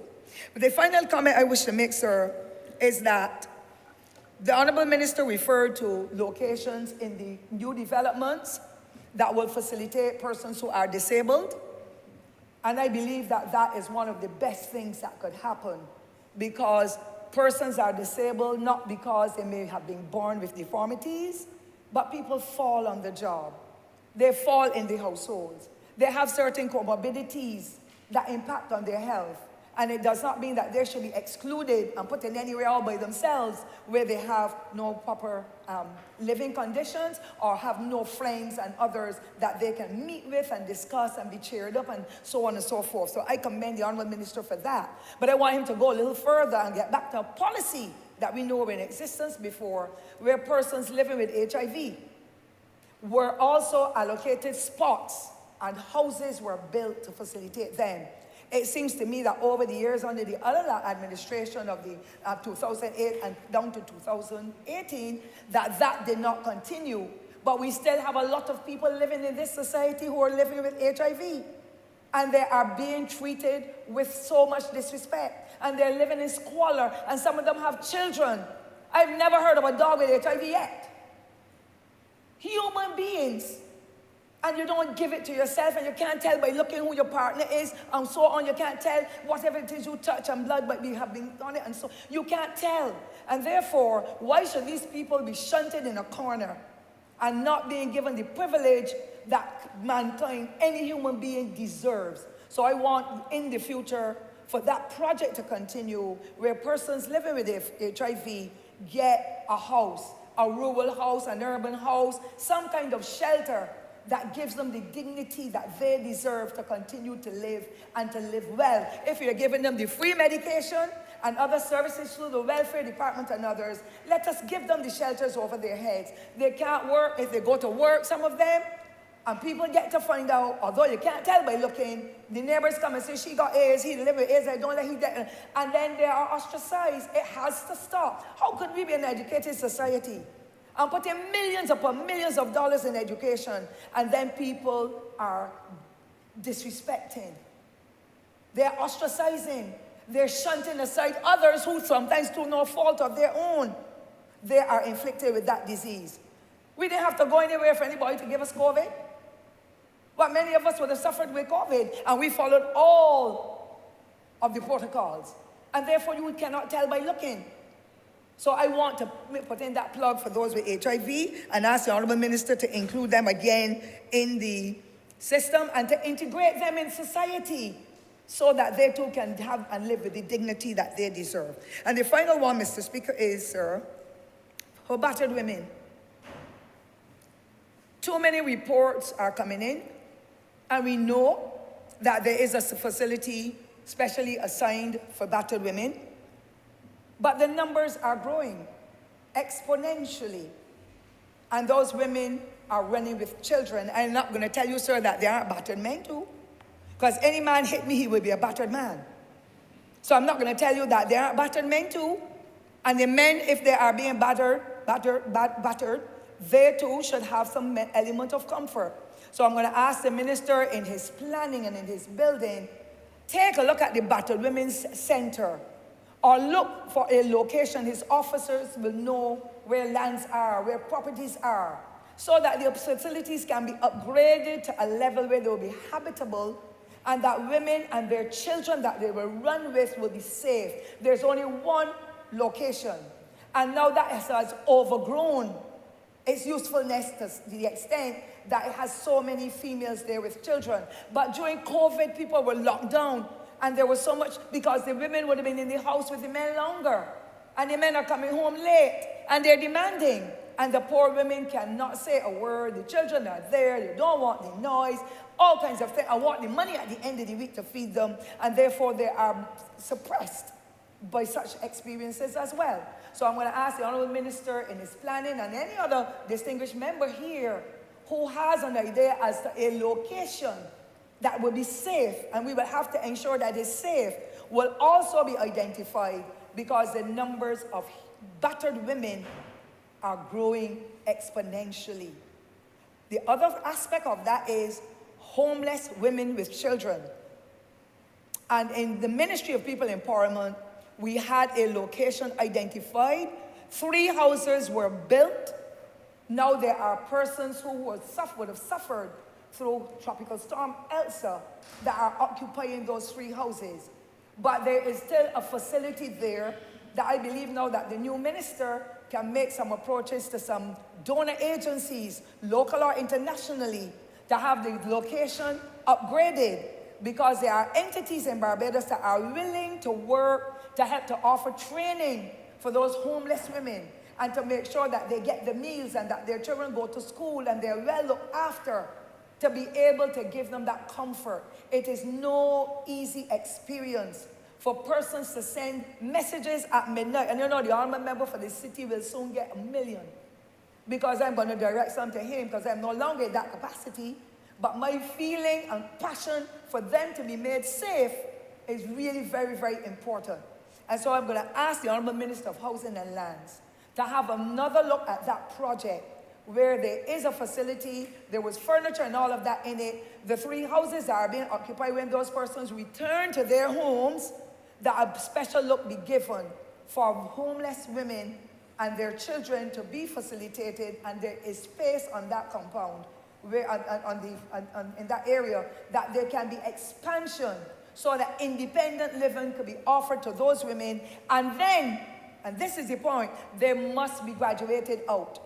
But the final comment I wish to make, sir, is that the Honourable Minister referred to locations in the new developments that will facilitate persons who are disabled. And I believe that that is one of the best things that could happen, because persons are disabled not because they may have been born with deformities, but people fall on the job. They fall in the households. They have certain comorbidities that impact on their health. And it does not mean that they should be excluded and put in anywhere all by themselves where they have no proper living conditions or have no friends and others that they can meet with and discuss and be cheered up and so on and so forth. So I commend the Honourable Minister for that. But I want him to go a little further and get back to a policy that we know were in existence before, where persons living with HIV were also allocated spots and houses were built to facilitate them. It seems to me that over the years under the other administration of the 2008 and down to 2018, that did not continue. But we still have a lot of people living in this society who are living with HIV. And they are being treated with so much disrespect. And they're living in squalor. And some of them have children. I've never heard of a dog with HIV yet. Human beings. And you don't give it to yourself, and you can't tell by looking who your partner is, and so on. You can't tell whatever it is you touch and blood, but we have been on it, and so you can't tell. And therefore, why should these people be shunted in a corner and not being given the privilege that mankind, any human being deserves. So I want in the future for that project to continue where persons living with HIV get a house, a rural house, an urban house, some kind of shelter that gives them the dignity that they deserve to continue to live and to live well. If you're giving them the free medication and other services through the welfare department and others, let us give them the shelters over their heads. They can't work. If they go to work, some of them, and people get to find out, although you can't tell by looking, the neighbors come and say, she got AIDS, he live with AIDS, I don't let him get, and then they are ostracized. It has to stop. How could we be an educated society and put in millions upon millions of dollars in education, and then people are disrespecting? They're ostracizing. They're shunting aside others who sometimes through no fault of their own, they are inflicted with that disease. We didn't have to go anywhere for anybody to give us COVID. But many of us would have suffered with COVID, and we followed all of the protocols. And therefore, you cannot tell by looking. So I want to put in that plug for those with HIV and ask the Honourable Minister to include them again in the system and to integrate them in society so that they too can have and live with the dignity that they deserve. And the final one, Mr. Speaker, is, sir, for battered women. Too many reports are coming in, and we know that there is a facility specially assigned for battered women, but the numbers are growing exponentially, and those women are running with children. I'm not going to tell you, sir, that there aren't battered men too, because any man hit me, he will be a battered man. So I'm not going to tell you that there aren't battered men too, and the men, if they are being battered, they too should have some element of comfort. So I'm going to ask the minister in his planning and in his building, take a look at the Battered Women's Center, or look for a location. His officers will know where lands are, where properties are, so that the facilities can be upgraded to a level where they will be habitable, and that women and their children that they will run with will be safe. There's only one location, and now that has overgrown its usefulness to the extent that it has so many females there with children. But during COVID, people were locked down, and there was so much, because the women would have been in the house with the men longer, and the men are coming home late, and they're demanding, and the poor women cannot say a word. The children are there, they don't want the noise, all kinds of things. I want the money at the end of the week to feed them, and therefore they are suppressed by such experiences as well. So I'm going to ask the Honourable Minister in his planning and any other distinguished member here who has an idea as to a location that will be safe, and we will have to ensure that it's safe, will also be identified, because the numbers of battered women are growing exponentially. The other aspect of that is homeless women with children. And in the Ministry of People Empowerment, we had a location identified. 3 houses were built. Now there are persons who would have suffered through Tropical Storm Elsa that are occupying those 3 houses. But there is still a facility there that I believe now that the new minister can make some approaches to some donor agencies, local or internationally, to have the location upgraded, because there are entities in Barbados that are willing to work to help to offer training for those homeless women, and to make sure that they get the meals and that their children go to school and they're well looked after, to be able to give them that comfort. It is no easy experience for persons to send messages at midnight. And you know, the honourable member for the city will soon get 1 million, because I'm going to direct some to him, because I'm no longer in that capacity. But my feeling and passion for them to be made safe is really very, very important. And so I'm going to ask the Honourable Minister of Housing and Lands to have another look at that project, where there is a facility, there was furniture and all of that in it. The 3 houses that are being occupied, when those persons return to their homes, that a special look be given for homeless women and their children to be facilitated, and there is space on that compound, where in that area, that there can be expansion so that independent living could be offered to those women. And then, and this is the point, they must be graduated out.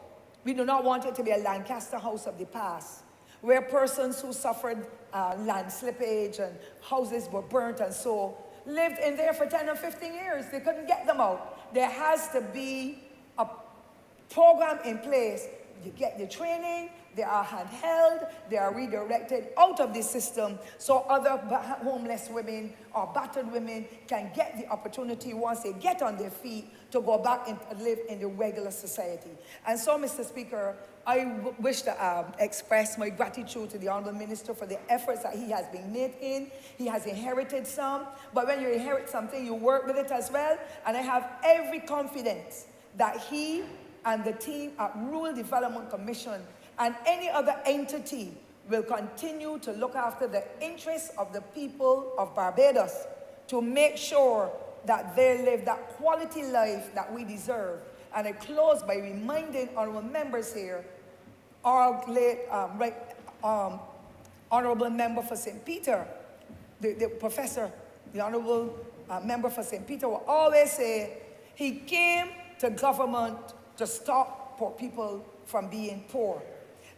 We do not want it to be a Lancaster house of the past, where persons who suffered land slippage and houses were burnt and so lived in there for 10 or 15 years. They couldn't get them out. There has to be a program in place. You get the training, they are handheld, they are redirected out of the system so other homeless women or battered women can get the opportunity once they get on their feet to go back and live in the regular society. And so, Mr. Speaker, I wish to express my gratitude to the Honourable Minister for the efforts that he has been making. He has inherited some, but when you inherit something, you work with it as well. And I have every confidence that he and the team at Rural Development Commission and any other entity will continue to look after the interests of the people of Barbados to make sure that they live that quality life that we deserve. And I close by reminding honourable members here, our late honourable member for St. Peter, the professor, the honourable member for St. Peter will always say, he came to government to stop poor people from being poor.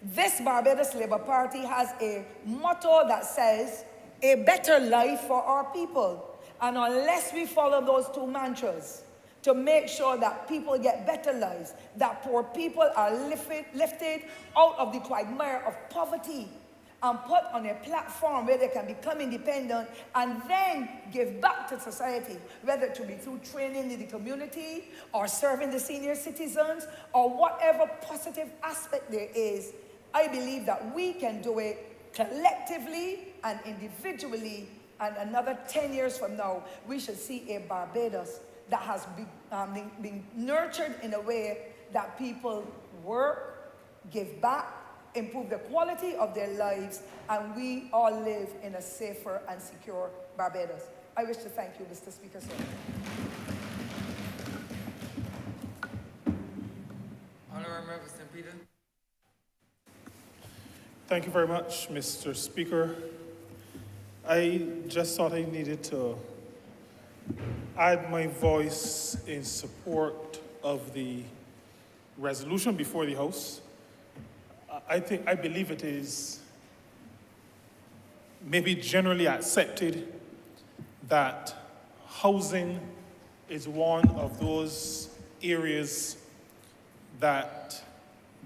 This Barbados Labour Party has a motto that says, a better life for our people. And unless we follow those two mantras to make sure that people get better lives, that poor people are lifted out of the quagmire of poverty and put on a platform where they can become independent and then give back to society, whether it be through training in the community or serving the senior citizens or whatever positive aspect there is, I believe that we can do it collectively and individually, and another 10 years from now, we should see a Barbados that has been nurtured in a way that people work, give back, improve the quality of their lives, and we all live in a safer and secure Barbados. I wish to thank you, Mr. Speaker, sir. Honourable Member St. Peter. Thank you very much, Mr. Speaker. I just thought I needed to add my voice in support of the resolution before the House. I believe it is maybe generally accepted that housing is one of those areas that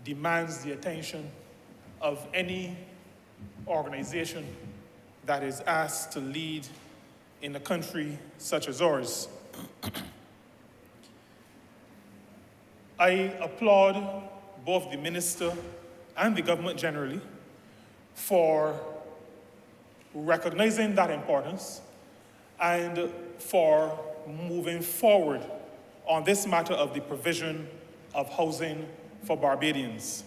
demands the attention of any organization that is asked to lead in a country such as ours. I applaud both the minister and the government generally for recognizing that importance and for moving forward on this matter of the provision of housing for Barbadians.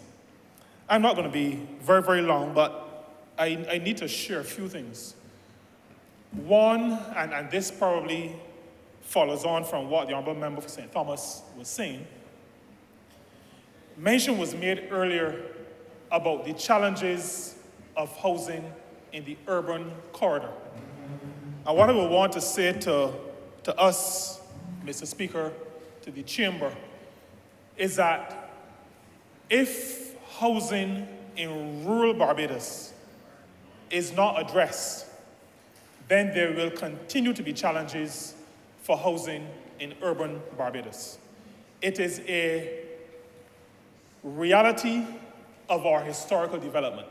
I'm not going to be very, very long, but I need to share a few things. One, and this probably follows on from what the Honourable Member for St. Thomas was saying, mention was made earlier about the challenges of housing in the urban corridor. And what I would want to say to us, Mr. Speaker, to the Chamber, is that if housing in rural Barbados is not addressed, then there will continue to be challenges for housing in urban Barbados. It is a reality of our historical development.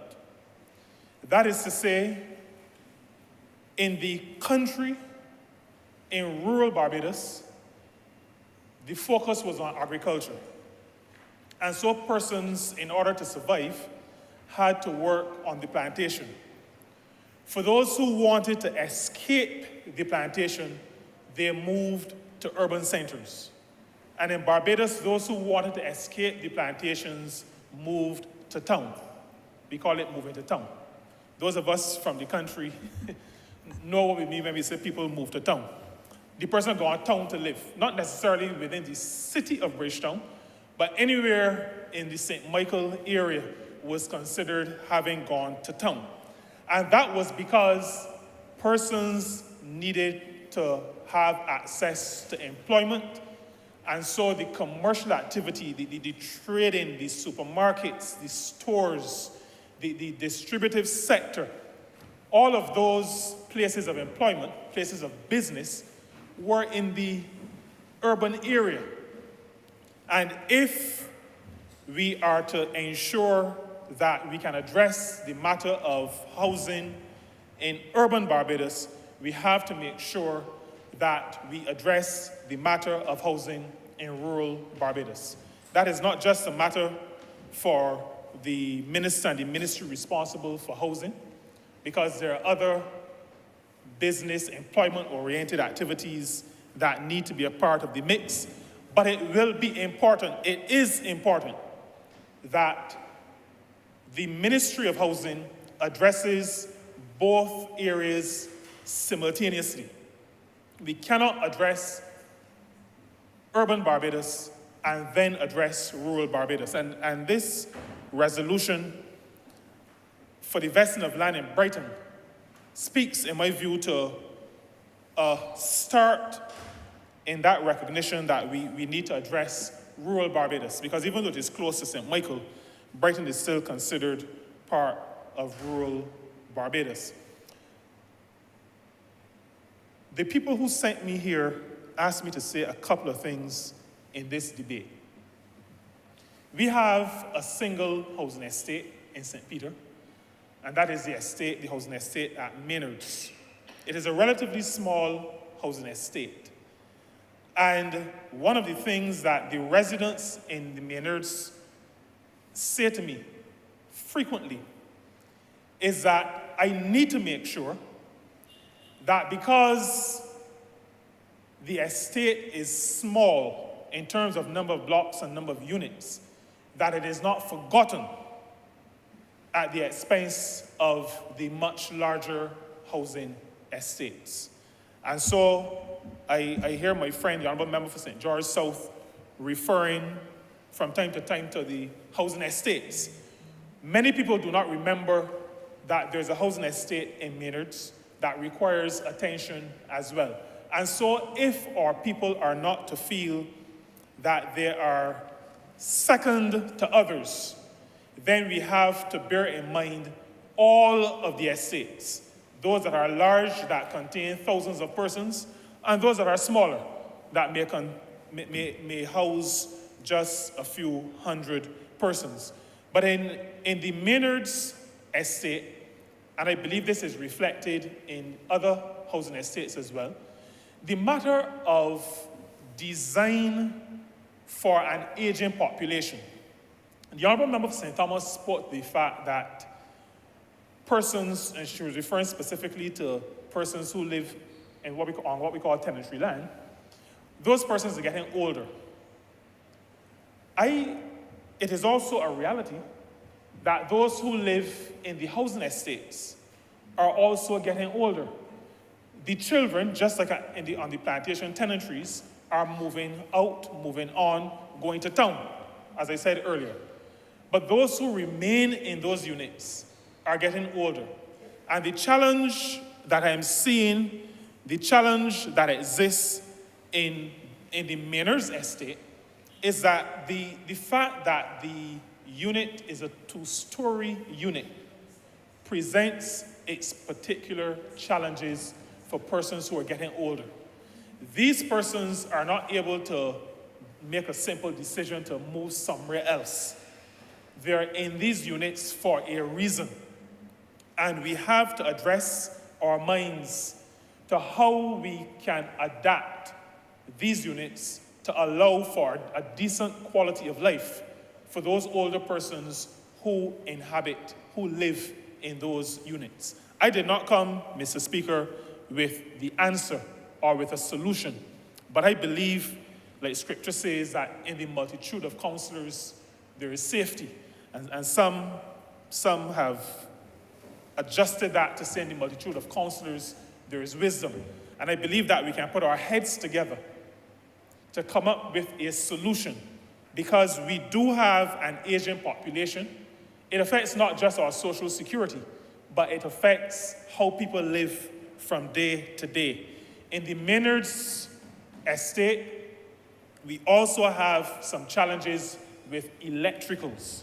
That is to say, in the country, in rural Barbados, the focus was on agriculture. And so persons, in order to survive, had to work on the plantation. For those who wanted to escape the plantation, they moved to urban centers. And in Barbados, those who wanted to escape the plantations moved to town. We call it moving to town. Those of us from the country know what we mean when we say people move to town. The person go on town to live, not necessarily within the city of Bridgetown, but anywhere in the St. Michael area was considered having gone to town. And that was because persons needed to have access to employment And so the commercial activity, the trading, the supermarkets, the stores, the distributive sector, all of those places of employment, places of business, were in the urban area. And if we are to ensure that we can address the matter of housing in urban Barbados, we have to make sure that we address the matter of housing in rural Barbados. That is not just a matter for the minister and the ministry responsible for housing, because there are other business, employment-oriented activities that need to be a part of the mix. But it will be important, it is important, that the Ministry of Housing addresses both areas simultaneously. We cannot address urban Barbados and then address rural Barbados. And this resolution for the vesting of land in Brighton speaks, in my view, to a start in that recognition that we need to address rural Barbados, because even though it is close to St. Michael, Brighton is still considered part of rural Barbados. The people who sent me here asked me to say a couple of things in this debate. We have a single housing estate in St. Peter, and that is the housing estate at Maynards. It is a relatively small housing estate. And one of the things that the residents in the Maynards say to me frequently is that I need to make sure that because the estate is small in terms of number of blocks and number of units, that it is not forgotten at the expense of the much larger housing estates. And so I hear my friend, the Honourable Member for St. George South, referring from time to time to the housing estates. Many people do not remember that there's a housing estate in Maynards that requires attention as well. And so if our people are not to feel that they are second to others, then we have to bear in mind all of the estates, those that are large, that contain thousands of persons, and those that are smaller, that may house just a few hundred persons. But in the Maynards estate, and I believe this is reflected in other housing estates as well, the matter of design for an aging population. The Honourable Member for St. Thomas spoke to the fact that persons, and she was referring specifically to persons who live in what we call tenantry land, those persons are getting older. It is also a reality that those who live in the housing estates are also getting older. The children, just like on the plantation tenantries, are moving out, moving on, going to town, as I said earlier. But those who remain in those units are getting older. And the challenge that I'm seeing, the challenge that exists in the Maynards estate is that the fact that the unit is a two-story unit presents its particular challenges for persons who are getting older. These persons are not able to make a simple decision to move somewhere else. They're in these units for a reason. And we have to address our minds to how we can adapt these units to allow for a decent quality of life for those older persons who live in those units. I did not come, Mr. Speaker, with the answer or with a solution, but I believe, like Scripture says, that in the multitude of counselors, there is safety. And some have adjusted that to say in the multitude of counselors, there is wisdom. And I believe that we can put our heads together to come up with a solution, because we do have an aging population. It affects not just our social security, but it affects how people live from day to day. In the Maynards estate, We also have some challenges with electricals,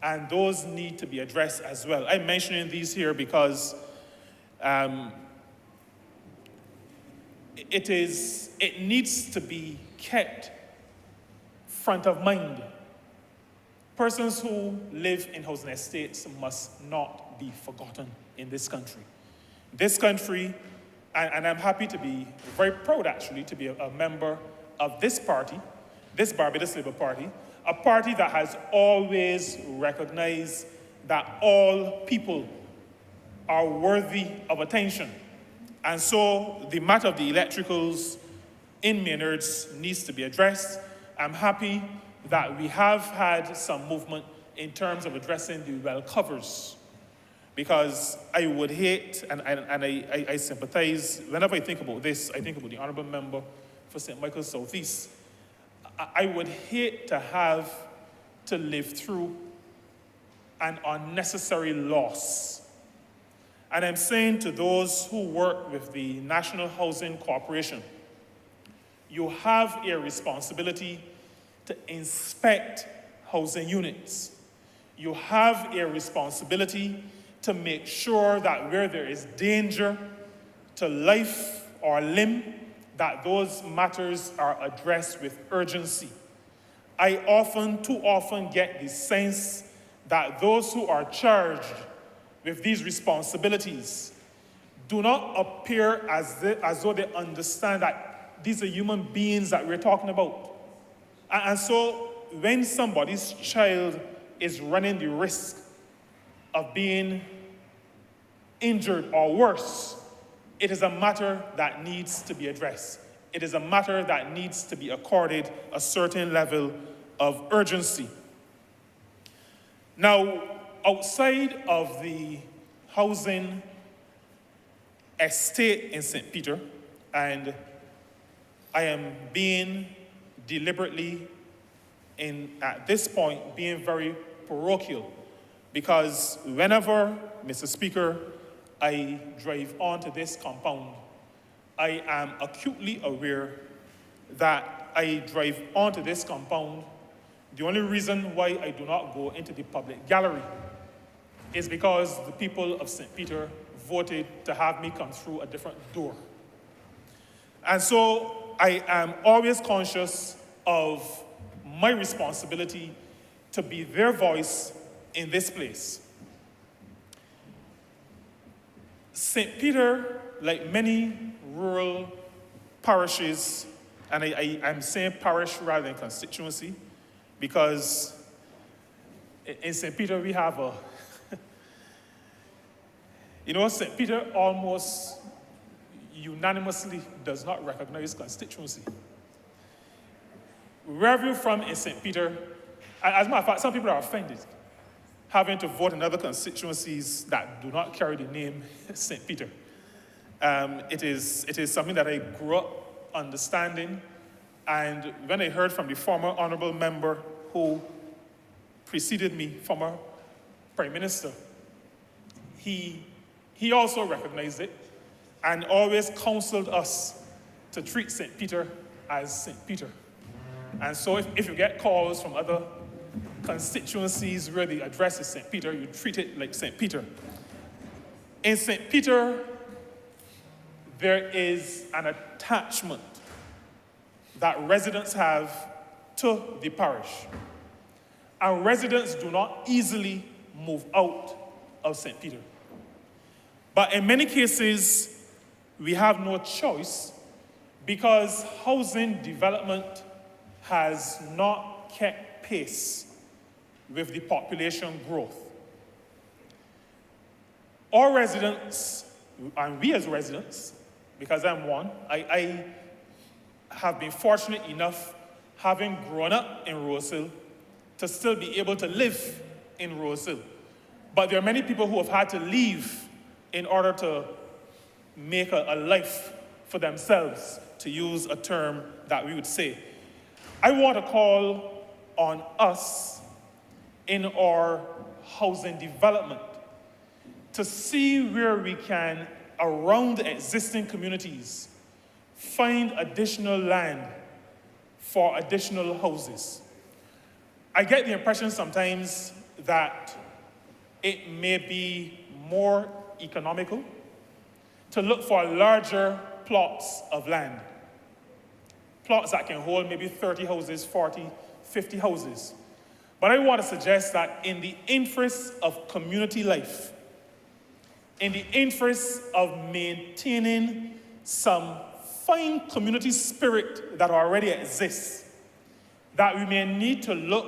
and those need to be addressed as well. I'm mentioning these here because it needs to be kept front of mind. Persons who live in housing estates must not be forgotten in this country. This country, and I'm happy to be, very proud actually, to be a member of this party, this Barbados Labour Party, a party that has always recognized that all people are worthy of attention. And so the matter of the electricals in Maynards needs to be addressed. I'm happy that we have had some movement in terms of addressing the well covers, because I would hate, and I sympathize, whenever I think about this, I think about the Honourable Member for St. Michael's Southeast. I would hate to have to live through an unnecessary loss. And I'm saying to those who work with the National Housing Corporation, you have a responsibility to inspect housing units. You have a responsibility to make sure that where there is danger to life or limb, that those matters are addressed with urgency. I too often get the sense that those who are charged with these responsibilities do not appear as though they understand that these are human beings that we're talking about. And so when somebody's child is running the risk of being injured or worse, it is a matter that needs to be addressed. It is a matter that needs to be accorded a certain level of urgency. Now, outside of the housing estate in St. Peter, and I am being deliberately, at this point, being very parochial, because whenever, Mr. Speaker, I drive onto this compound, I am acutely aware that I drive onto this compound. The only reason why I do not go into the public gallery is because the people of St. Peter voted to have me come through a different door. And so I am always conscious of my responsibility to be their voice in this place. St. Peter, like many rural parishes, and I'm saying parish rather than constituency, because in St. Peter we have a, St. Peter almost unanimously does not recognize constituency. Wherever you're from in St. Peter, as a matter of fact, some people are offended having to vote in other constituencies that do not carry the name St. Peter. It is something that I grew up understanding, and when I heard from the former honourable member who preceded me, former Prime Minister, he also recognized it and always counseled us to treat St. Peter as St. Peter. And so if you get calls from other constituencies where the address is St. Peter, you treat it like St. Peter. In St. Peter, there is an attachment that residents have to the parish. And residents do not easily move out of St. Peter. But in many cases, we have no choice because housing development has not kept pace with the population growth. Our residents, and we as residents, because I'm one, I have been fortunate enough, having grown up in Rosehill, to still be able to live in Rosehill. But there are many people who have had to leave in order to make a life for themselves, to use a term that we would say. I want to call on us in our housing development to see where we can, around the existing communities, find additional land for additional houses. I get the impression sometimes that it may be more economical to look for larger plots of land. Plots that can hold maybe 30 houses, 40, 50 houses. But I want to suggest that in the interest of community life, in the interest of maintaining some fine community spirit that already exists, that we may need to look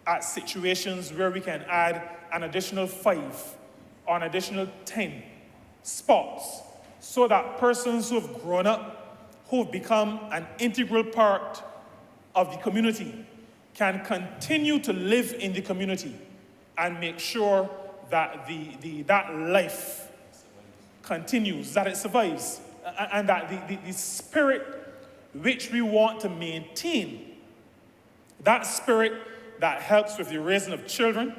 at situations where we can add an additional 5 or an additional 10 spots so that persons who have grown up, who have become an integral part of the community, can continue to live in the community and make sure that that life continues, that it survives, and that the spirit which we want to maintain, that spirit that helps with the raising of children,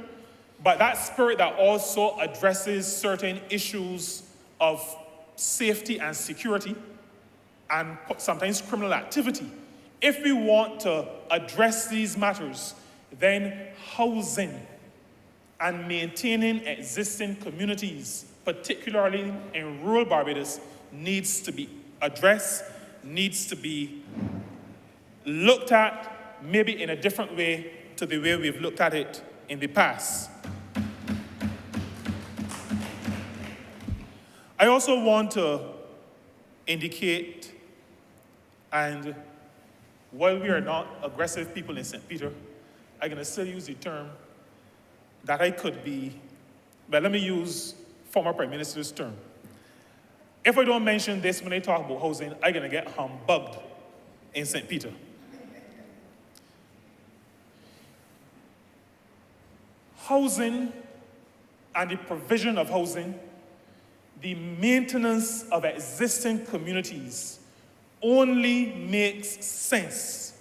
but that spirit that also addresses certain issues of safety and security and sometimes criminal activity. If we want to address these matters, then housing and maintaining existing communities, particularly in rural Barbados, needs to be addressed, needs to be looked at maybe in a different way to the way we've looked at it in the past. I also want to indicate, and while we are not aggressive people in St. Peter, I'm going to still use the term that I could be, but let me use former Prime Minister's term. If I don't mention this when I talk about housing, I'm going to get humbugged in St. Peter. Housing and the provision of housing, the maintenance of existing communities only makes sense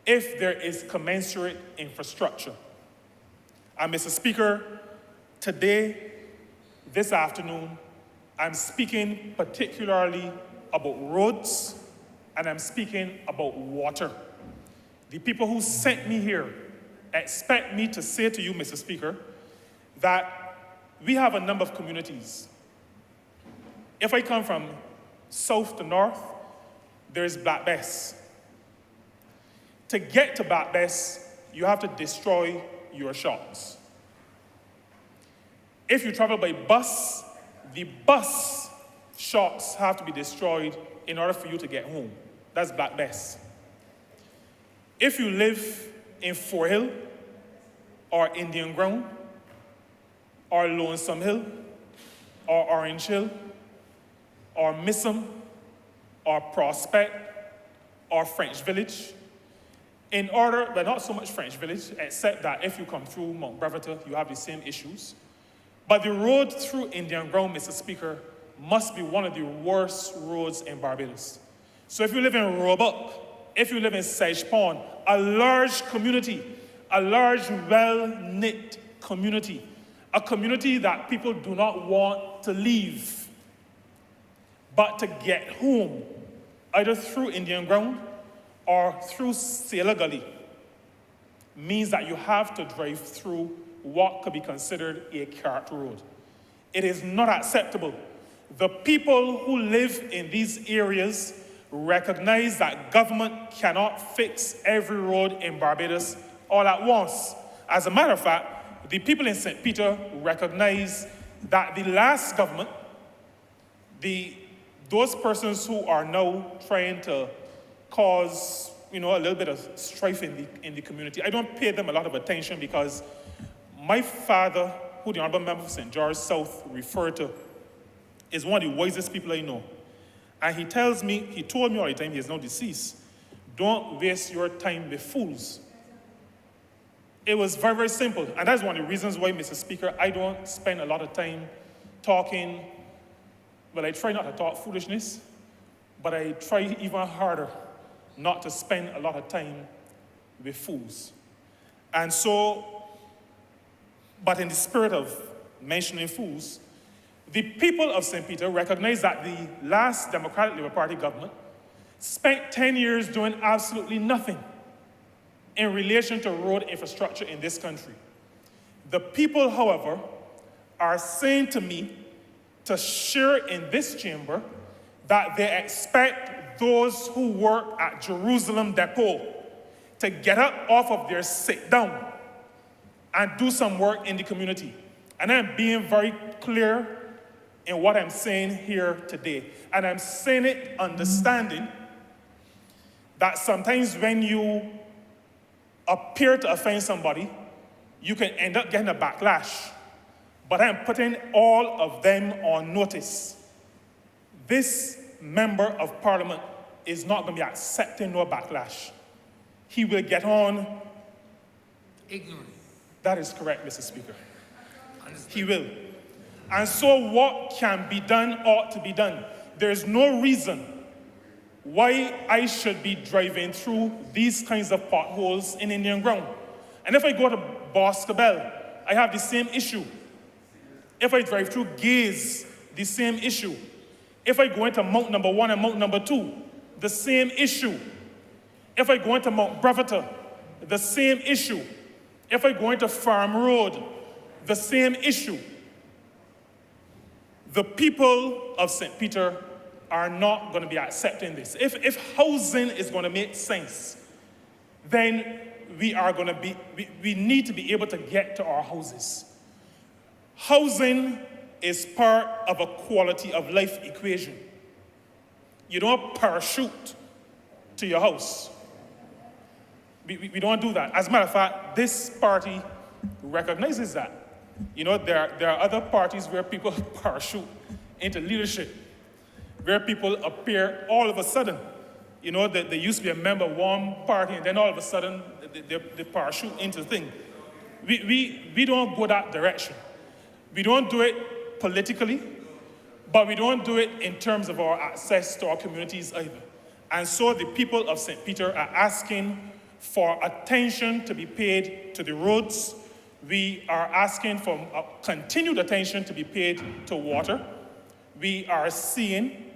if there is commensurate infrastructure. And Mr. Speaker, today, this afternoon, I'm speaking particularly about roads, and I'm speaking about water. The people who sent me here expect me to say to you, Mr. Speaker, that we have a number of communities. If I come from south to north, there's Black Bess. To get to Black Bess, you have to destroy your shops. If you travel by bus, the bus shops have to be destroyed in order for you to get home. That's Black Bess. If you live in Fort Hill, or Indian Ground, or Lonesome Hill, or Orange Hill, or Missum, or Prospect, or French Village, in order, but not so much French Village, except that if you come through Mount Breveter, you have the same issues. But the road through Indian Ground, Mr. Speaker, must be one of the worst roads in Barbados. So if you live in Roebuck, if you live in Sedge Pond, a large community, a large, well-knit community, a community that people do not want to leave, but to get home, either through Indian Ground or through Sailor Gully, means that you have to drive through what could be considered a cart road. It is not acceptable. The people who live in these areas recognize that government cannot fix every road in Barbados all at once. As a matter of fact, the people in St. Peter recognize that the last government, those persons who are now trying to cause, a little bit of strife in the community, I don't pay them a lot of attention because my father, who the Honourable Member for St. George South referred to, is one of the wisest people I know. And he told me all the time, he is now deceased, don't waste your time with fools. It was very, very simple. And that's one of the reasons why, Mr. Speaker, I don't spend a lot of time talking, I try not to talk foolishness, but I try even harder not to spend a lot of time with fools. And so, but in the spirit of mentioning fools, the people of St. Peter recognize that the last Democratic Labour Party government spent 10 years doing absolutely nothing in relation to road infrastructure in this country. The people, however, are saying to me to share in this chamber that they expect those who work at Jerusalem Depot to get up off of their sit down and do some work in the community. And I'm being very clear in what I'm saying here today. And I'm saying it understanding that sometimes when you appear to offend somebody, you can end up getting a backlash. But I'm putting all of them on notice. This member of parliament is not going to be accepting no backlash. He will get on. Ignorant. That is correct, Mr. Speaker. Understood. He will. And so what can be done ought to be done. There is no reason why I should be driving through these kinds of potholes in Indian ground. And if I go to Boscobel, I have the same issue. If I drive through Gaze, the same issue. If I go into Mount Number 1 and Mount Number 2, the same issue. If I go into Mount Brevetor, the same issue. If I go into Farm Road, the same issue. The people of St. Peter are not going to be accepting this. If housing is going to make sense, then we need to be able to get to our houses. Housing is part of a quality of life equation. You don't parachute to your house. We don't do that. As a matter of fact, this party recognizes that. You know, there are other parties where people parachute into leadership, where people appear all of a sudden. You know, they used to be a member of one party, and then all of a sudden, they parachute into the thing. We don't go that direction. We don't do it politically, but we don't do it in terms of our access to our communities either. And so the people of St. Peter are asking for attention to be paid to the roads. We are asking for continued attention to be paid to water. We are seeing,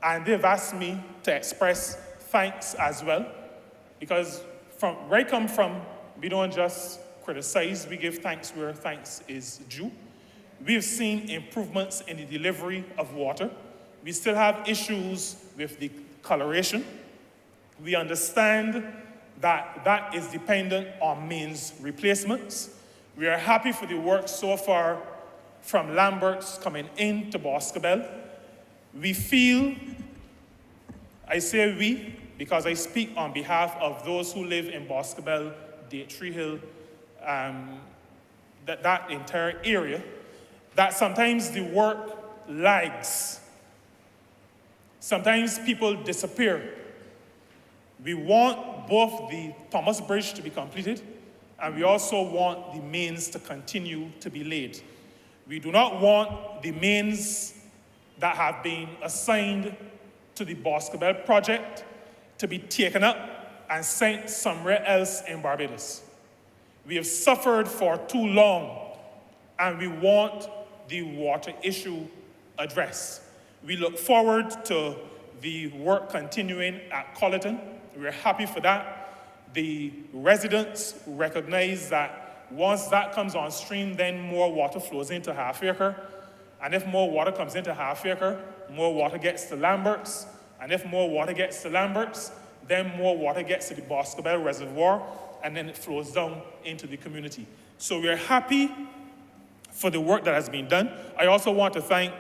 and they've asked me to express thanks as well, because from where I come from, we don't just criticize, we give thanks where thanks is due. We've seen improvements in the delivery of water. We still have issues with the coloration. We understand that that is dependent on mains replacements. We are happy for the work so far from Lambert's coming into Boscobel. We feel, I say we, because I speak on behalf of those who live in Boscobel, Tree Hill, that entire area, that sometimes the work lags. Sometimes people disappear. We want both the Thomas Bridge to be completed, and we also want the mains to continue to be laid. We do not want the mains that have been assigned to the Boscobel project to be taken up and sent somewhere else in Barbados. We have suffered for too long, and we want the water issue addressed. We look forward to the work continuing at Colleton. We're happy for that. The residents recognize that once that comes on stream, then more water flows into Half Acre. And if more water comes into Half Acre, more water gets to Lambert's. And if more water gets to Lambert's, then more water gets to the Boscobel Reservoir, and then it flows down into the community. So we're happy for the work that has been done. I also want to thank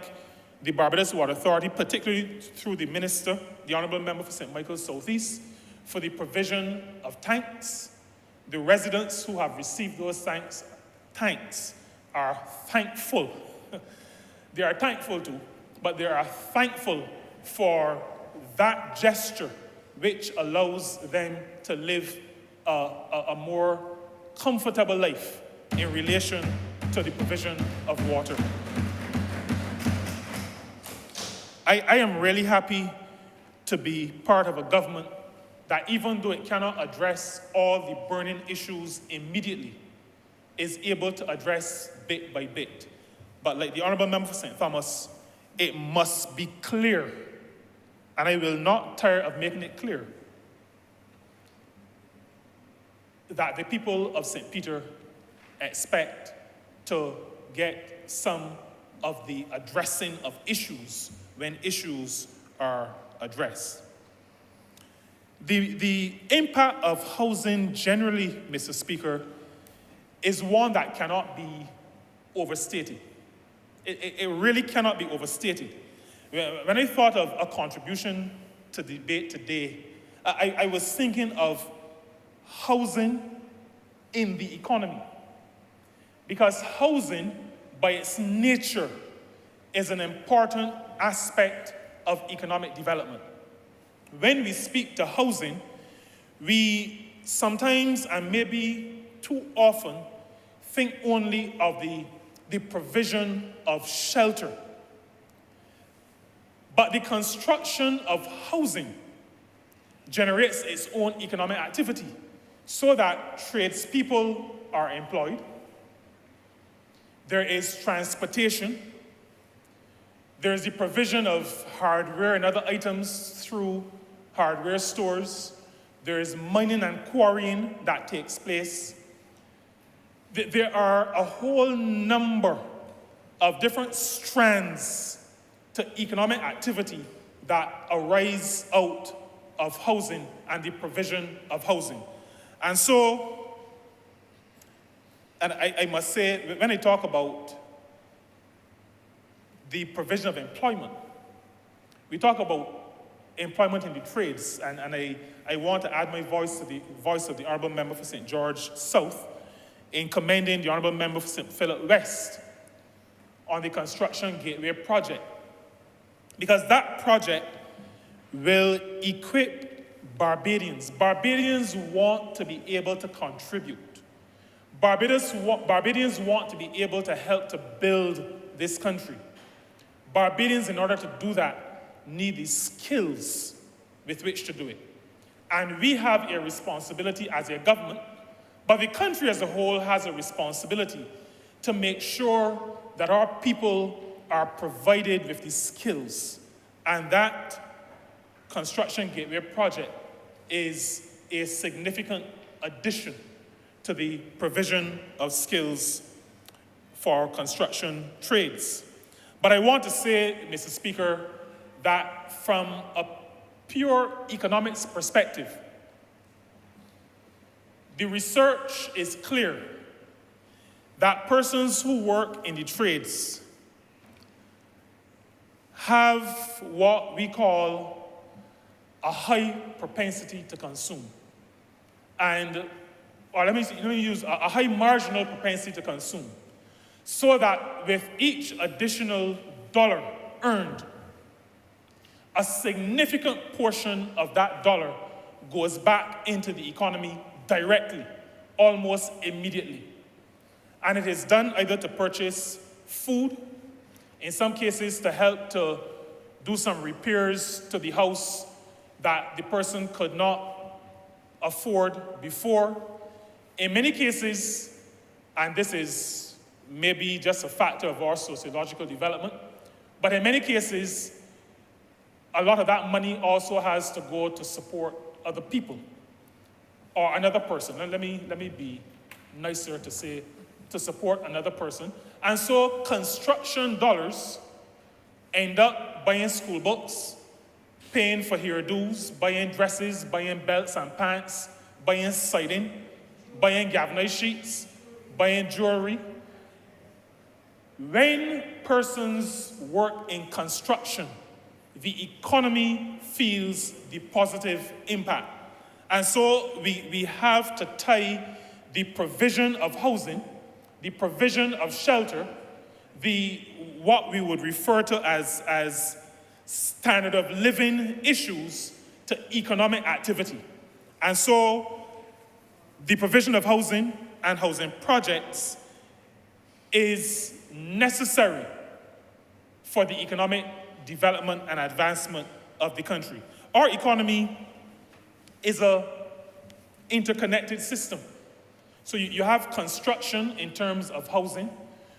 the Barbados Water Authority, particularly through the Minister, the Honourable Member for St. Michael's Southeast, for the provision of tanks. The residents who have received those tanks are thankful. They are thankful too, but they are thankful for that gesture which allows them to live a more comfortable life in relation to the provision of water. I am really happy to be part of a government that, even though it cannot address all the burning issues immediately, is able to address bit by bit. But like the Honourable Member for St. Thomas, it must be clear and I will not tire of making it clear that the people of St. Peter expect to get some of the addressing of issues when issues are addressed. The impact of housing generally, Mr. Speaker, is one that cannot be overstated. It really cannot be overstated. When I thought of a contribution to the debate today, I was thinking of housing in the economy. Because housing, by its nature, is an important aspect of economic development. When we speak to housing, we sometimes, and maybe too often, think only of the provision of shelter. But the construction of housing generates its own economic activity so that tradespeople are employed. There is transportation. There is the provision of hardware and other items through hardware stores. There is mining and quarrying that takes place. There are a whole number of different strands to economic activity that arise out of housing and the provision of housing. And so, and I must say, when I talk about the provision of employment, we talk about employment in the trades, and I want to add my voice to the voice of the Honourable Member for St. George South in commending the Honourable Member for St. Philip West on the Construction Gateway project, because that project will equip Barbadians. Barbadians want to be able to contribute. Barbadians want to be able to help to build this country. Barbadians, in order to do that, need the skills with which to do it. And we have a responsibility as a government, but the country as a whole has a responsibility to make sure that our people are provided with the skills. And that Construction Gateway project is a significant addition to the provision of skills for construction trades. But I want to say, Mr. Speaker, that from a pure economics perspective, the research is clear that persons who work in the trades have what we call a high propensity to consume. Or let me use a high marginal propensity to consume, so that with each additional dollar earned, a significant portion of that dollar goes back into the economy directly, almost immediately. And it is done either to purchase food, in some cases to help to do some repairs to the house that the person could not afford before. In many cases, and this is maybe just a factor of our sociological development, but in many cases, a lot of that money also has to go to support other people or another person. And let me be nicer to say to support another person. And so construction dollars end up buying school books, paying for hairdos, buying dresses, buying belts and pants, buying siding, buying galvanized sheets, buying jewelry. When persons work in construction, the economy feels the positive impact. And so we have to tie the provision of housing, the provision of shelter, what we would refer to as standard of living issues to economic activity. And so the provision of housing and housing projects is necessary for the economic development and advancement of the country. Our economy is an interconnected system. So you have construction in terms of housing.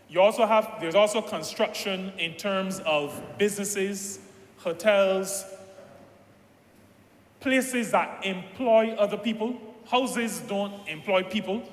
There's also construction in terms of businesses, hotels, places that employ other people. Houses don't employ people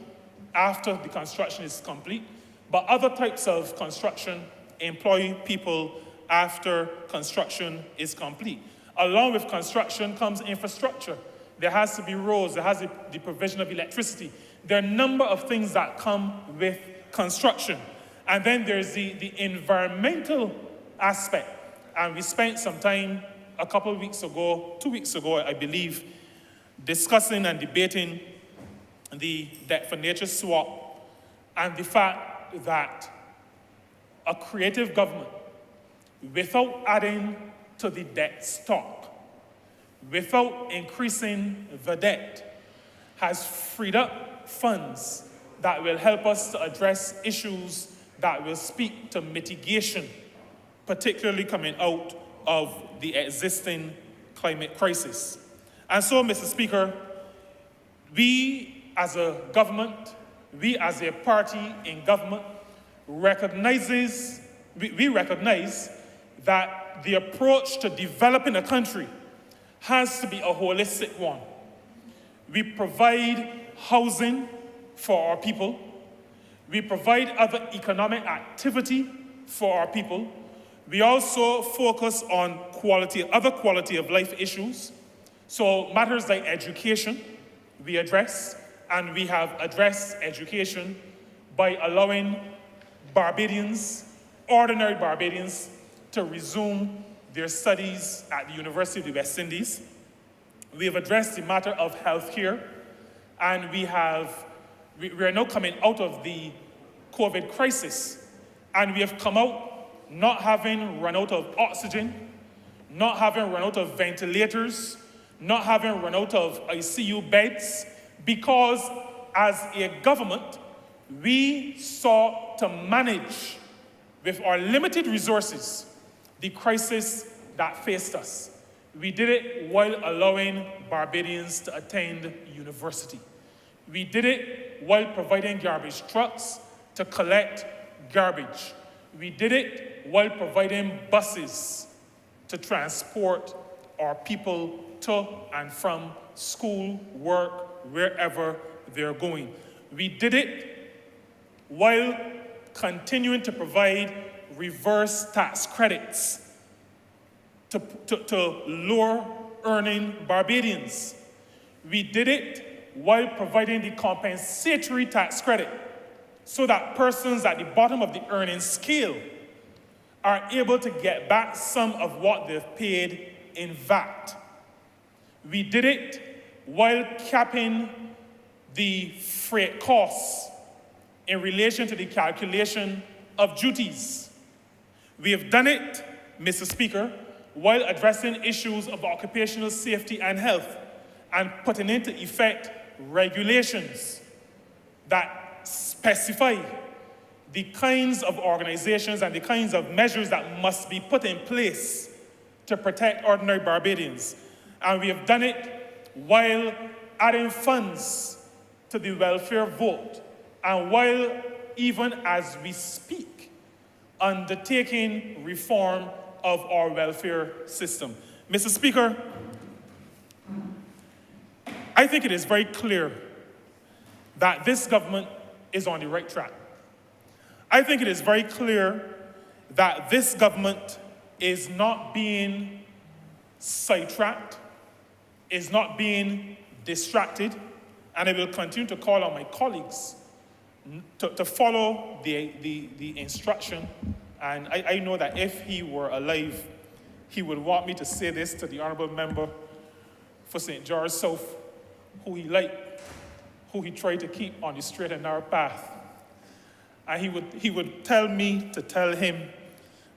after the construction is complete, but other types of construction employ people after construction is complete. Along with construction comes infrastructure. There has to be roads, there has to be the provision of electricity. There are a number of things that come with construction. And then there's the environmental aspect. And we spent some time a couple of weeks ago, 2 weeks ago, I believe, discussing and debating the debt for nature swap and the fact that a creative government, without adding to the debt stock, without increasing the debt, has freed up funds that will help us to address issues that will speak to mitigation, particularly coming out of the existing climate crisis. And so, Mr. Speaker, we as a government, we as a party in government, recognize that the approach to developing a country has to be a holistic one. We provide housing for our people. We provide other economic activity for our people. We also focus on other quality of life issues. So matters like education, we address, and we have addressed education by allowing Barbadians, ordinary Barbadians, to resume their studies at the University of the West Indies. We have addressed the matter of healthcare, and we are now coming out of the COVID crisis, and we have come out not having run out of oxygen, not having run out of ventilators, not having run out of ICU beds, because as a government, we sought to manage with our limited resources the crisis that faced us. We did it while allowing Barbadians to attend university. We did it while providing garbage trucks to collect garbage. We did it while providing buses to transport our people to and from school, work, wherever they're going. We did it while continuing to provide reverse tax credits to lower earning Barbadians. We did it while providing the compensatory tax credit so that persons at the bottom of the earning scale are able to get back some of what they've paid in VAT. We did it while capping the freight costs in relation to the calculation of duties. We have done it, Mr. Speaker, while addressing issues of occupational safety and health and putting into effect regulations that specify the kinds of organizations and the kinds of measures that must be put in place to protect ordinary Barbadians. And we have done it while adding funds to the welfare vote, and while, even as we speak, undertaking reform of our welfare system. Mr. Speaker, I think it is very clear that this government is on the right track. I think it is very clear that this government is not being sidetracked, is not being distracted, and I will continue to call on my colleagues to follow the instruction. And I know that if he were alive, he would want me to say this to the Honourable Member for St. George South, who he tried to keep on the straight and narrow path. And he would tell me to tell him,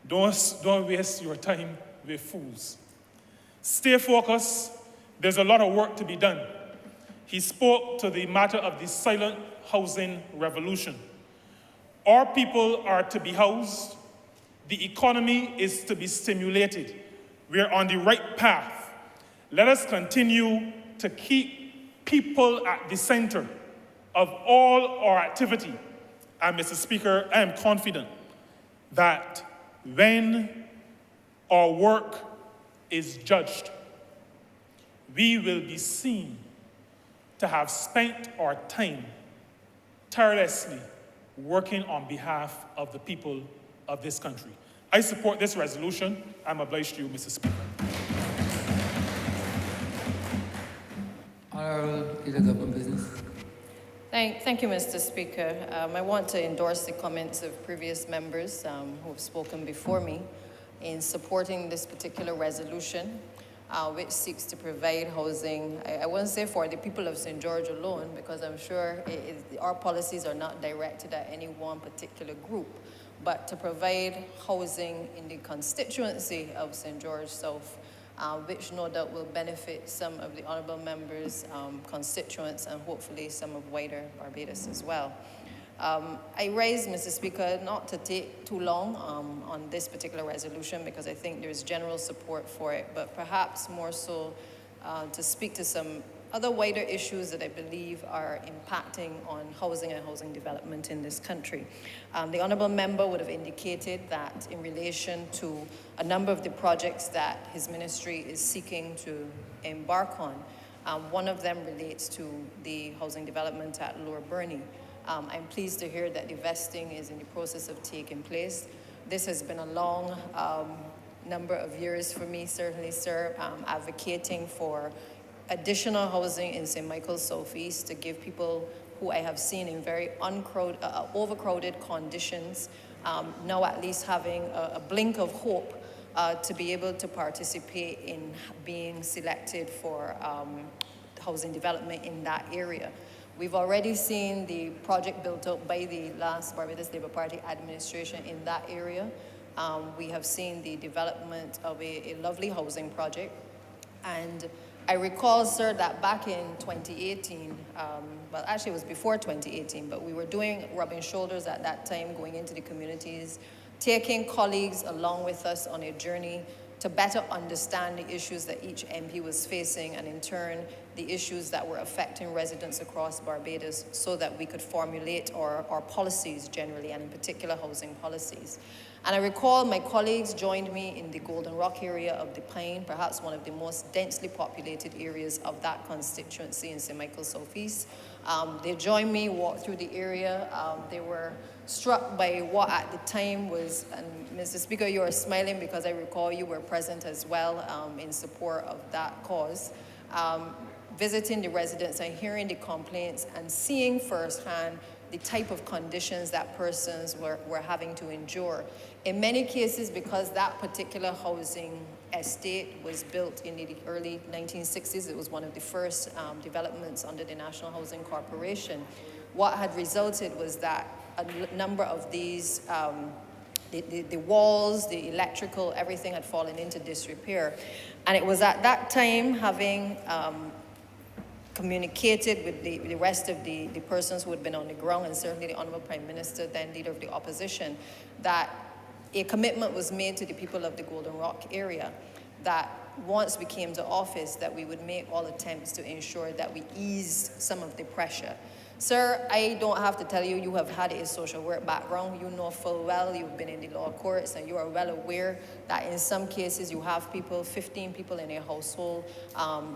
don't waste your time with fools. Stay focused. There's a lot of work to be done. He spoke to the matter of the silent housing revolution. Our people are to be housed. The economy is to be stimulated. We're on the right path. Let us continue to keep people at the center of all our activity. And Mr. Speaker, I am confident that when our work is judged, we will be seen to have spent our time tirelessly working on behalf of the people of this country. I support this resolution. I'm obliged to you, Mr. Speaker. Honourable Leader of Government Business. Thank you, Mr. Speaker. I want to endorse the comments of previous members who have spoken before me in supporting this particular resolution, which seeks to provide housing, I won't say for the people of St. George alone, because I'm sure our policies are not directed at any one particular group, but to provide housing in the constituency of St. George South, which no doubt will benefit some of the honourable members' constituents and hopefully some of wider Barbados as well. I raise, Mr. Speaker, not to take too long on this particular resolution because I think there's general support for it, but perhaps more so to speak to some other wider issues that I believe are impacting on housing and housing development in this country. The honourable member would have indicated that in relation to a number of the projects that his ministry is seeking to embark on, one of them relates to the housing development at Lower Burney. I'm pleased to hear that the vesting is in the process of taking place. This has been a long number of years for me, certainly, sir, advocating for additional housing in St. Michael's Southeast to give people who I have seen in very overcrowded conditions, now at least having a blink of hope to be able to participate in being selected for housing development in that area. We've already seen the project built up by the last Barbados Labour Party administration in that area. We have seen the development of a lovely housing project. And I recall, sir, that back in 2018, well, actually it was before 2018, but we were rubbing shoulders at that time, going into the communities, taking colleagues along with us on a journey to better understand the issues that each MP was facing and in turn the issues that were affecting residents across Barbados so that we could formulate our policies generally and in particular housing policies. And I recall my colleagues joined me in the Golden Rock area of the Pine, perhaps one of the most densely populated areas of that constituency in St. Michael's Southeast. They joined me, walked through the area. They were struck by what at the time was, and Mr. Speaker, you are smiling because I recall you were present as well in support of that cause. Visiting the residents and hearing the complaints and seeing firsthand the type of conditions that persons were having to endure. In many cases, because that particular housing estate was built in the early 1960s, it was one of the first developments under the National Housing Corporation. What had resulted was that a number of these, the walls, the electrical, everything had fallen into disrepair. And it was at that time, having communicated with the rest of the persons who had been on the ground, and certainly the Honourable Prime Minister, then Leader of the Opposition, that a commitment was made to the people of the Golden Rock area that once we came to office that we would make all attempts to ensure that we ease some of the pressure. Sir, I don't have to tell you, you have had a social work background. You know full well, you've been in the law courts, and you are well aware that in some cases you have people, 15 people in a household,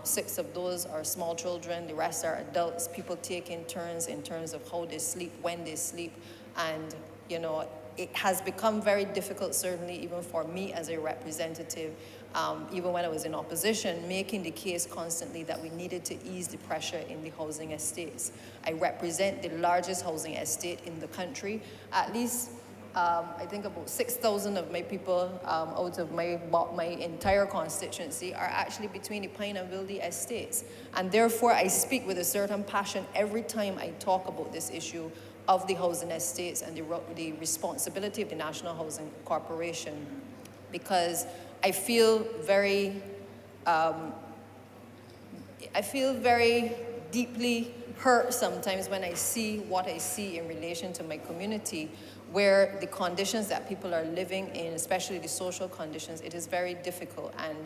6 of those are small children, the rest are adults, people taking turns in terms of how they sleep, when they sleep, and you know, it has become very difficult, certainly even for me as a representative, even when I was in opposition, making the case constantly that we needed to ease the pressure in the housing estates. I represent the largest housing estate in the country. At least, I think about 6,000 of my people out of my entire constituency are actually between the Pine and Wilde estates. And therefore, I speak with a certain passion every time I talk about this issue of the housing estates and the responsibility of the National Housing Corporation, because I feel very deeply hurt sometimes when I see what I see in relation to my community, where the conditions that people are living in, especially the social conditions, it is very difficult. And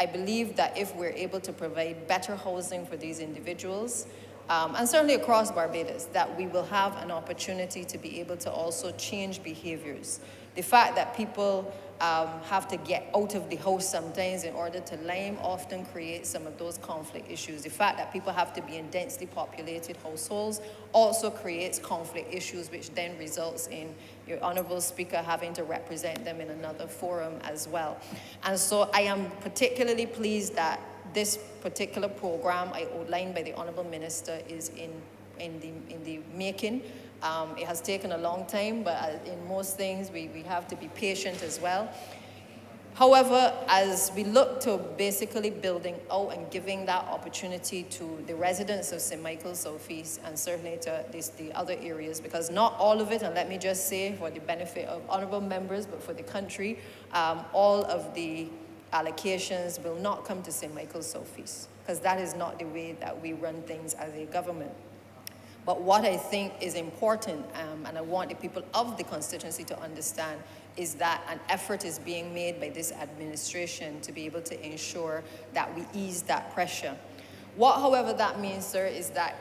I believe that if we're able to provide better housing for these individuals, and certainly across Barbados, that we will have an opportunity to be able to also change behaviors. The fact that people have to get out of the house sometimes in order to lime often creates some of those conflict issues. The fact that people have to be in densely populated households also creates conflict issues, which then results in your Honourable Speaker having to represent them in another forum as well. And so I am particularly pleased that this particular program I outlined by the Honourable Minister is in the making. It has taken a long time, but in most things we have to be patient as well. However, as we look to basically building out and giving that opportunity to the residents of St. Michael's Southeast and certainly to the other areas, because not all of it, and let me just say for the benefit of honourable members, but for the country, all of the allocations will not come to St. Michael's Southeast, because that is not the way that we run things as a government. But what I think is important, and I want the people of the constituency to understand, is that an effort is being made by this administration to be able to ensure that we ease that pressure. What, however, that means, sir, is that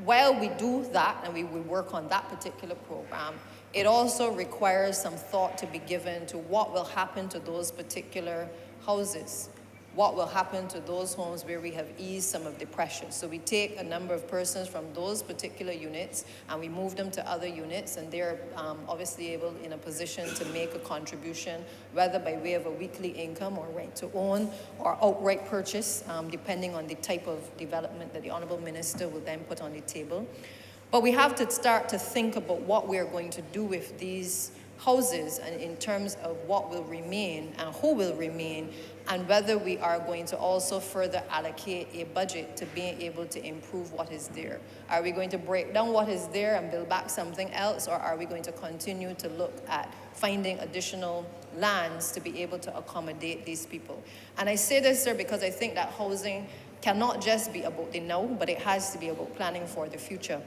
while we do that and we work on that particular program, it also requires some thought to be given to what will happen to those particular houses. What will happen to those homes where we have eased some of the pressure. So we take a number of persons from those particular units and we move them to other units, and they're obviously able in a position to make a contribution, whether by way of a weekly income or rent to own or outright purchase, depending on the type of development that the Honourable Minister will then put on the table. But we have to start to think about what we're going to do with these houses and in terms of what will remain and who will remain, and whether we are going to also further allocate a budget to being able to improve what is there. Are we going to break down what is there and build back something else, or are we going to continue to look at finding additional lands to be able to accommodate these people? And I say this, sir, because I think that housing cannot just be about the now, but it has to be about planning for the future.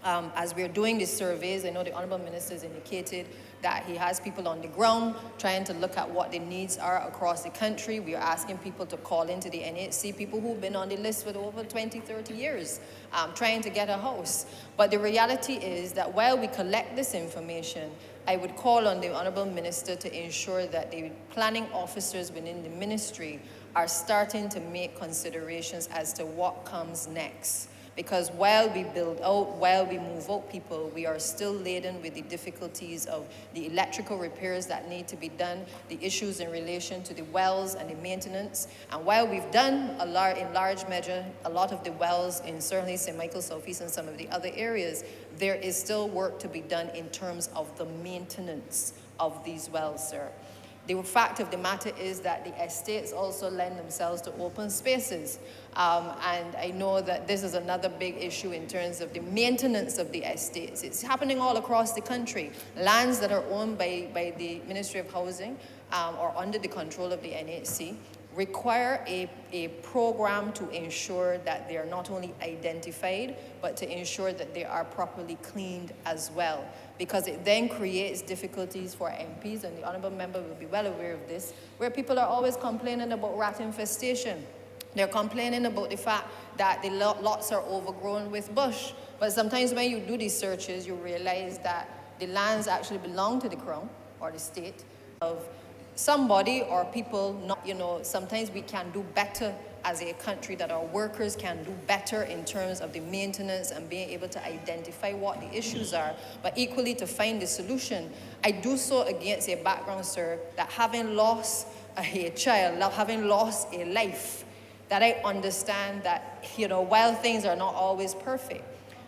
As we're doing these surveys, I know the Honourable Minister has indicated that he has people on the ground trying to look at what the needs are across the country. We are asking people to call into the NHC, people who've been on the list for over 20, 30 years, trying to get a house. But the reality is that while we collect this information, I would call on the Honourable Minister to ensure that the planning officers within the ministry are starting to make considerations as to what comes next. Because while we build out, while we move out people, we are still laden with the difficulties of the electrical repairs that need to be done, the issues in relation to the wells and the maintenance. And while we've done in large measure a lot of the wells in certainly St. Michael's Southeast and some of the other areas, there is still work to be done in terms of the maintenance of these wells, sir. The fact of the matter is that the estates also lend themselves to open spaces. And I know that this is another big issue in terms of the maintenance of the estates. It's happening all across the country. Lands that are owned by the Ministry of Housing or under the control of the NHC require a program to ensure that they are not only identified, but to ensure that they are properly cleaned as well. Because it then creates difficulties for MPs, and the Honourable Member will be well aware of this, where people are always complaining about rat infestation. They're complaining about the fact that the lots are overgrown with bush. But sometimes when you do these searches, you realize that the lands actually belong to the Crown or the state of somebody or people. Not, sometimes we can do better as a country, that our workers can do better in terms of the maintenance and being able to identify what the issues are, but equally to find the solution. I do so against a background, sir, that having lost a child, having lost a life, that I understand that, while things are not always perfect,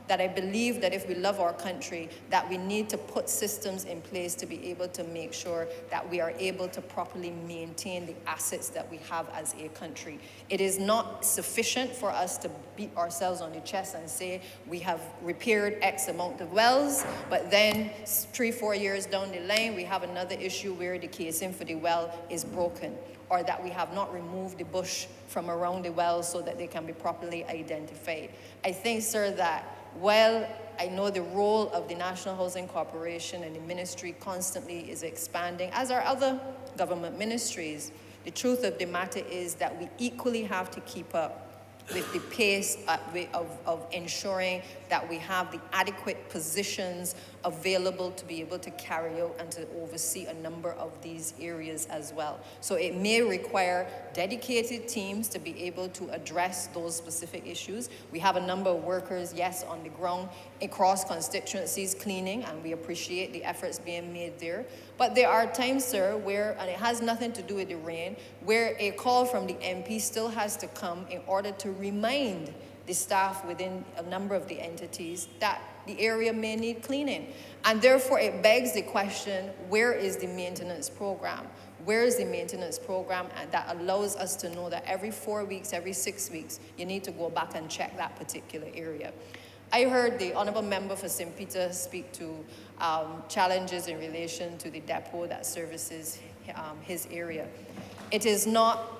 that I believe that if we love our country, that we need to put systems in place to be able to make sure that we are able to properly maintain the assets that we have as a country. It is not sufficient for us to beat ourselves on the chest and say we have repaired X amount of wells, but then 3-4 years down the line, we have another issue where the casing for the well is broken, or that we have not removed the bush from around the wells so that they can be properly identified. I think, sir, that while I know the role of the National Housing Corporation and the ministry constantly is expanding, as are other government ministries, the truth of the matter is that we equally have to keep up with the pace of ensuring that we have the adequate positions available to be able to carry out and to oversee a number of these areas as well. So it may require dedicated teams to be able to address those specific issues. We have a number of workers, yes, on the ground across constituencies cleaning, and we appreciate the efforts being made there. But there are times, sir, where, and it has nothing to do with the rain, where a call from the MP still has to come in order to remind the staff within a number of the entities that the area may need cleaning. And therefore, it begs the question, where is the maintenance program? Where is the maintenance program that allows us to know that every 4 weeks, every 6 weeks, you need to go back and check that particular area? I heard the Honourable Member for St. Peter speak to challenges in relation to the depot that services his area. It is not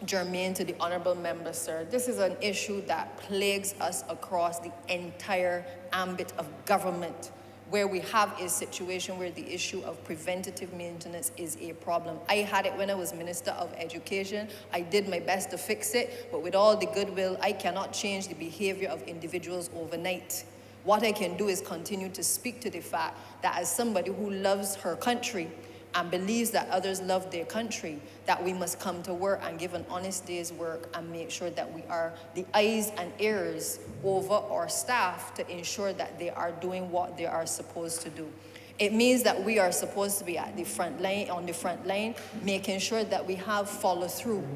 germane to the Honourable Member, sir. This is an issue that plagues us across the entire ambit of government, where we have a situation where the issue of preventative maintenance is a problem. I had it when I was Minister of Education. I did my best to fix it, but with all the goodwill, I cannot change the behavior of individuals overnight. What I can do is continue to speak to the fact that as somebody who loves her country and believes that others love their country, that we must come to work and give an honest day's work and make sure that we are the eyes and ears over our staff to ensure that they are doing what they are supposed to do. It means that we are supposed to be at the front line, on the front line, making sure that we have follow through,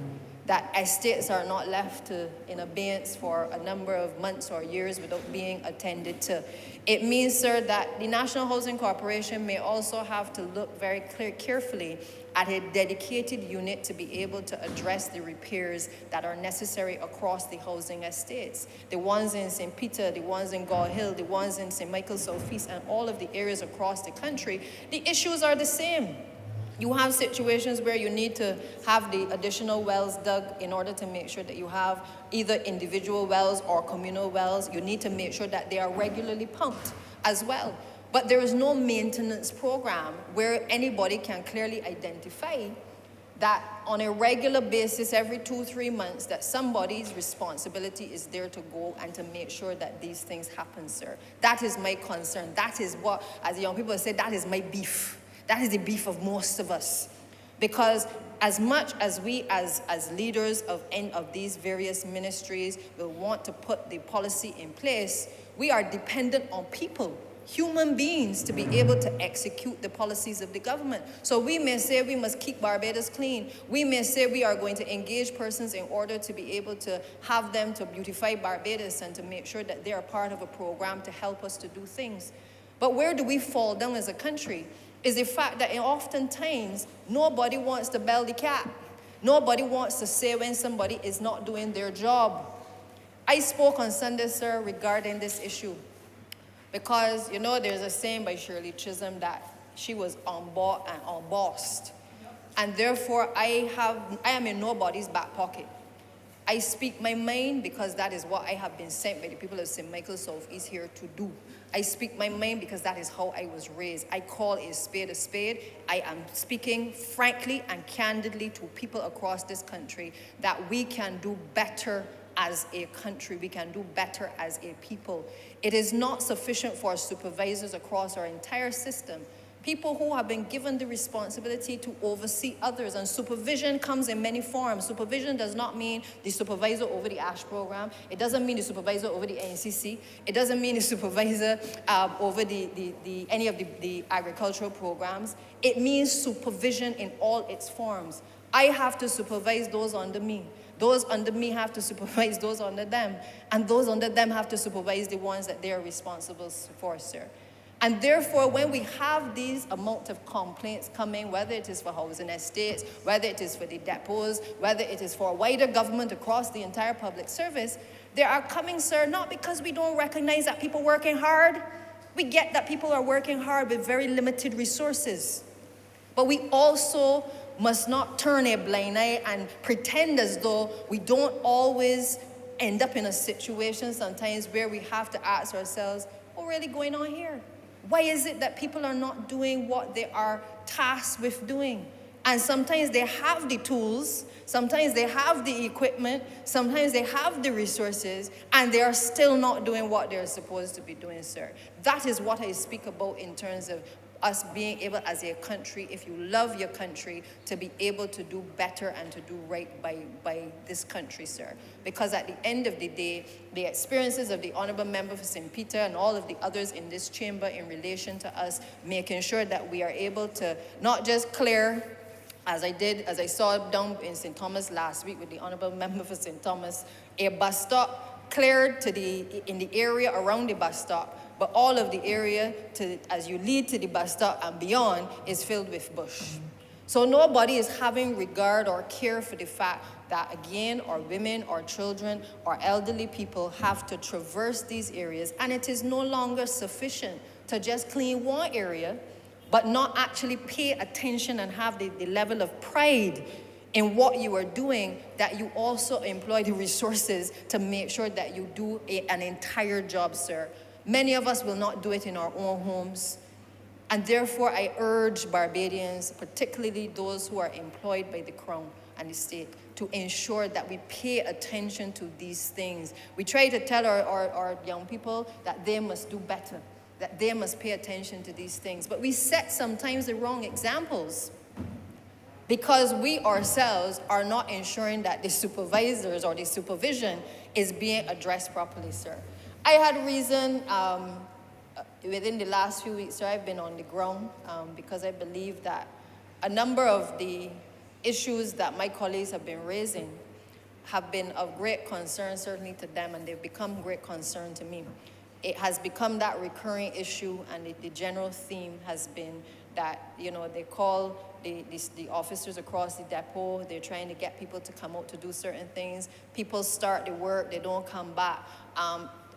that estates are not left in abeyance for a number of months or years without being attended to. It means, sir, that the National Housing Corporation may also have to look very carefully at a dedicated unit to be able to address the repairs that are necessary across the housing estates. The ones in St. Peter, the ones in Gaw Hill, the ones in St. Michael Southeast, and all of the areas across the country, the issues are the same. You have situations where you need to have the additional wells dug in order to make sure that you have either individual wells or communal wells. You need to make sure that they are regularly pumped as well. But there is no maintenance program where anybody can clearly identify that on a regular basis, every 2-3 months, that somebody's responsibility is there to go and to make sure that these things happen, sir. That is my concern. That is what, as young people say, that is my beef. That is the beef of most of us. Because as much as we as leaders of these various ministries will want to put the policy in place, we are dependent on people, human beings, to be able to execute the policies of the government. So we may say we must keep Barbados clean. We may say we are going to engage persons in order to be able to have them to beautify Barbados and to make sure that they are part of a program to help us to do things. But where do we fall down as a country? Is the fact that oftentimes nobody wants to bell the cat. Nobody wants to say when somebody is not doing their job. I spoke on Sunday, sir, regarding this issue. Because, you know, there's a saying by Shirley Chisholm that she was unbought and unbossed. And therefore, I am in nobody's back pocket. I speak my mind because that is what I have been sent by the people of St. Michael Southeast here to do. I speak my mind because that is how I was raised. I call a spade a spade. I am speaking frankly and candidly to people across this country that we can do better as a country. We can do better as a people. It is not sufficient for supervisors across our entire system, people who have been given the responsibility to oversee others. And supervision comes in many forms. Supervision does not mean the supervisor over the ASH program. It doesn't mean the supervisor over the NCC. It doesn't mean the supervisor over any of the agricultural programs. It means supervision in all its forms. I have to supervise those under me. Those under me have to supervise those under them. And those under them have to supervise the ones that they are responsible for, sir. And therefore, when we have these amount of complaints coming, whether it is for housing estates, whether it is for the depots, whether it is for wider government across the entire public service, they are coming, sir, not because we don't recognize that people are working hard. We get that people are working hard with very limited resources. But we also must not turn a blind eye and pretend as though we don't always end up in a situation sometimes where we have to ask ourselves, what's really going on here? Why is it that people are not doing what they are tasked with doing? And sometimes they have the tools, sometimes they have the equipment, sometimes they have the resources, and they are still not doing what they're supposed to be doing, sir. That is what I speak about in terms of us being able as a country, if you love your country, to be able to do better and to do right by this country, sir. Because at the end of the day, the experiences of the Honourable Member for St. Peter and all of the others in this chamber in relation to us, making sure that we are able to not just clear, as I saw down in St. Thomas last week with the Honourable Member for St. Thomas, a bus stop cleared in the area around the bus stop, but all of the area as you lead to the bus stop and beyond is filled with bush. So nobody is having regard or care for the fact that, again, our women, our children, our elderly people have to traverse these areas, and it is no longer sufficient to just clean one area, but not actually pay attention and have the level of pride in what you are doing, that you also employ the resources to make sure that you do an entire job, sir. Many of us will not do it in our own homes. And therefore, I urge Barbadians, particularly those who are employed by the Crown and the state, to ensure that we pay attention to these things. We try to tell our young people that they must do better, that they must pay attention to these things. But we set sometimes the wrong examples, because we ourselves are not ensuring that the supervisors or the supervision is being addressed properly, sir. I had reason within the last few weeks, sir, I've been on the ground because I believe that a number of the issues that my colleagues have been raising have been of great concern, certainly to them, and they've become great concern to me. It has become that recurring issue, and the general theme has been that, you know, they call the officers across the depot, they're trying to get people to come out to do certain things. People start the work, they don't come back.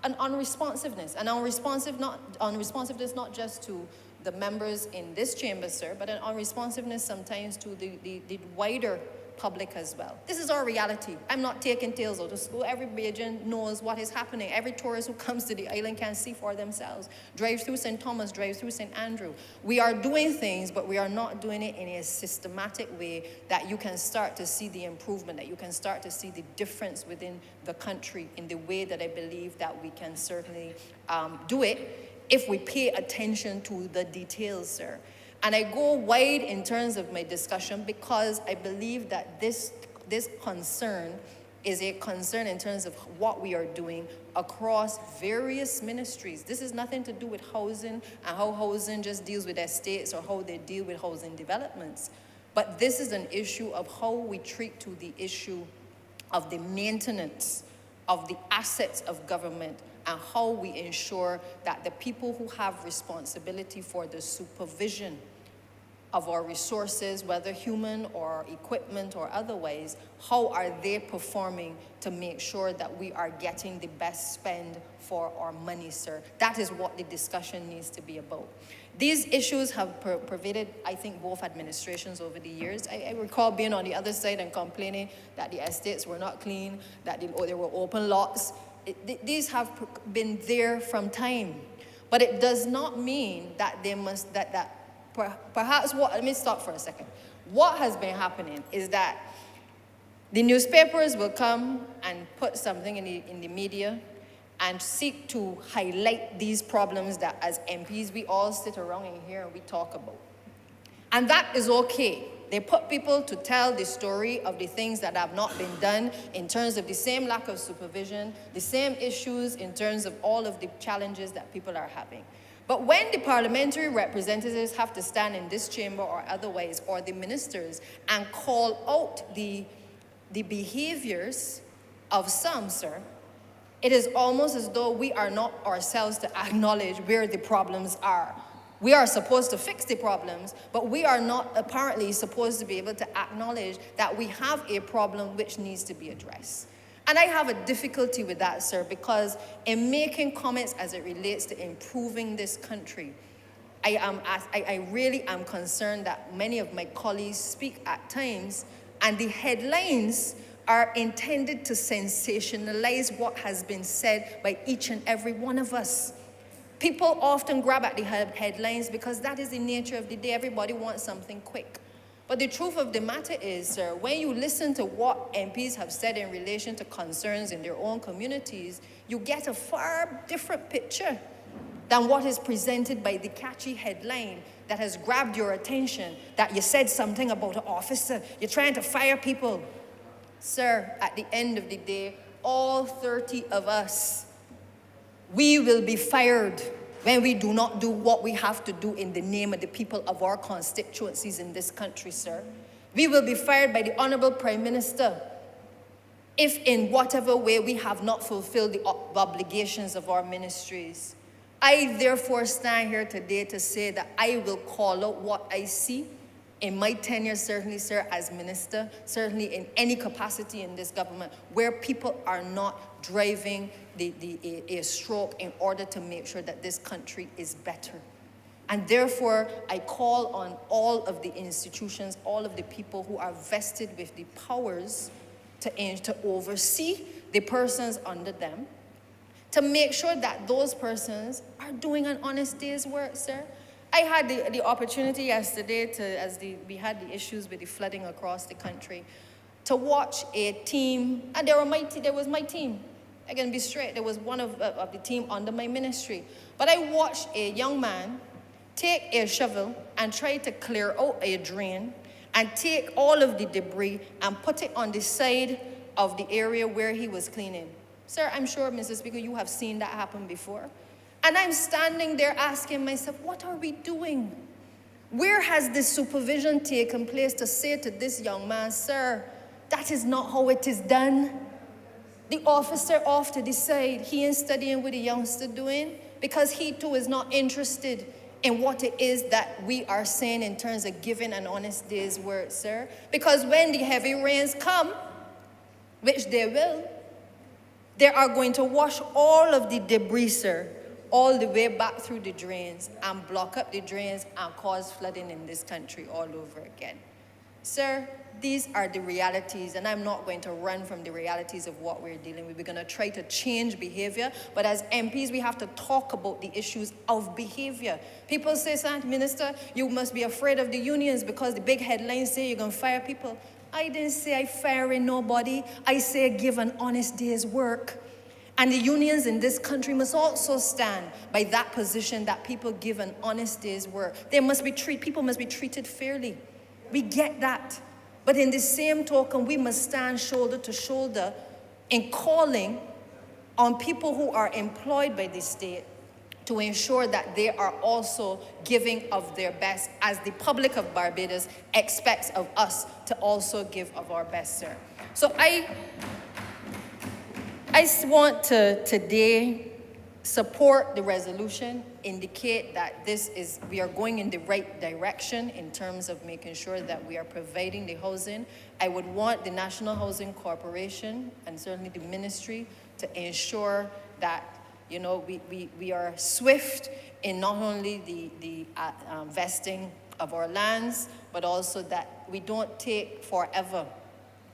And unresponsiveness, unresponsiveness not just to the members in this chamber, sir, but an unresponsiveness sometimes to the wider public as well. This is our reality. I'm not taking tales out of school. Every Bajan knows what is happening. Every tourist who comes to the island can see for themselves. Drive through St. Thomas, drive through St. Andrew. We are doing things, but we are not doing it in a systematic way that you can start to see the improvement, that you can start to see the difference within the country in the way that I believe that we can certainly do it if we pay attention to the details, sir. And I go wide in terms of my discussion because I believe that this concern is a concern in terms of what we are doing across various ministries. This is nothing to do with housing and how housing just deals with estates or how they deal with housing developments. But this is an issue of how we treat to the issue of the maintenance of the assets of government and how we ensure that the people who have responsibility for the supervision of our resources, whether human or equipment or otherwise, how are they performing to make sure that we are getting the best spend for our money, sir? That is what the discussion needs to be about. These issues have pervaded, I think, both administrations over the years. I recall being on the other side and complaining that the estates were not clean, that there were open lots. These have been there from time, but it does not mean that they must, perhaps let me stop for a second. What has been happening is that the newspapers will come and put something in the media and seek to highlight these problems that as MPs we all sit around in here and we talk about. And that is okay. They put people to tell the story of the things that have not been done in terms of the same lack of supervision, the same issues in terms of all of the challenges that people are having. But when the parliamentary representatives have to stand in this chamber or otherwise, or the ministers, and call out the behaviors of some, sir, it is almost as though we are not ourselves to acknowledge where the problems are. We are supposed to fix the problems, but we are not apparently supposed to be able to acknowledge that we have a problem which needs to be addressed. And I have a difficulty with that, sir, because in making comments as it relates to improving this country, I really am concerned that many of my colleagues speak at times, and the headlines are intended to sensationalize what has been said by each and every one of us. People often grab at the headlines because that is the nature of the day. Everybody wants something quick. But the truth of the matter is, sir, when you listen to what MPs have said in relation to concerns in their own communities, you get a far different picture than what is presented by the catchy headline that has grabbed your attention, that you said something about an officer, you're trying to fire people. Sir, at the end of the day, all 30 of us, we will be fired when we do not do what we have to do in the name of the people of our constituencies in this country, sir. We will be fired by the Honourable Prime Minister if in whatever way we have not fulfilled the obligations of our ministries. I therefore stand here today to say that I will call out what I see in my tenure, certainly, sir, as minister, certainly in any capacity in this government, where people are not driving a stroke in order to make sure that this country is better. And therefore, I call on all of the institutions, all of the people who are vested with the powers to oversee the persons under them, to make sure that those persons are doing an honest day's work, sir. I had the opportunity yesterday we had the issues with the flooding across the country, to watch a team, and there was my team. I can be straight, there was one of the team under my ministry. But I watched a young man take a shovel and try to clear out a drain and take all of the debris and put it on the side of the area where he was cleaning. Sir, I'm sure, Mr. Speaker, you have seen that happen before. And I'm standing there asking myself, what are we doing? Where has this supervision taken place to say to this young man, sir, that is not how it is done? The officer off to the side, he ain't studying what the youngster doing, because he too is not interested in what it is that we are saying in terms of giving an honest day's work, sir. Because when the heavy rains come, which they will, they are going to wash all of the debris, sir, all the way back through the drains and block up the drains and cause flooding in this country all over again. Sir, these are the realities, and I'm not going to run from the realities of what we're dealing with. We're going to try to change behavior, but as MPs, we have to talk about the issues of behavior. People say, Minister, you must be afraid of the unions because the big headlines say you're going to fire people. I didn't say I firing nobody. I say give an honest day's work. And the unions in this country must also stand by that position that people give an honest day's work. People must be treated fairly. We get that. But in the same token, we must stand shoulder to shoulder in calling on people who are employed by the state to ensure that they are also giving of their best, as the public of Barbados expects of us to also give of our best, sir. So I want to today support the resolution, indicate that we are going in the right direction in terms of making sure that we are providing the housing. I would want the National Housing Corporation and certainly the ministry to ensure that, you know, we are swift in not only the vesting of our lands, but also that we don't take forever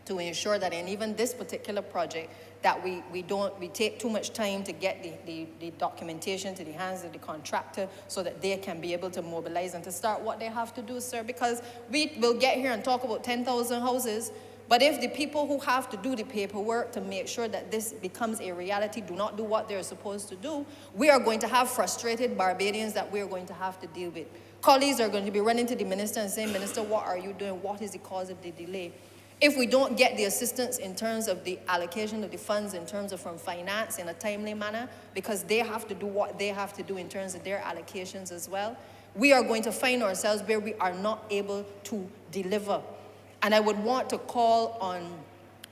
to ensure that in even this particular project, that we take too much time to get the documentation to the hands of the contractor so that they can be able to mobilize and to start what they have to do, sir. Because we will get here and talk about 10,000 houses, but if the people who have to do the paperwork to make sure that this becomes a reality do not do what they're supposed to do, we are going to have frustrated Barbadians that we're going to have to deal with. Colleagues are going to be running to the minister and saying, Minister, what are you doing? What is the cause of the delay? If we don't get the assistance in terms of the allocation of the funds, in terms of from finance in a timely manner, because they have to do what they have to do in terms of their allocations as well, we are going to find ourselves where we are not able to deliver. And I would want to call on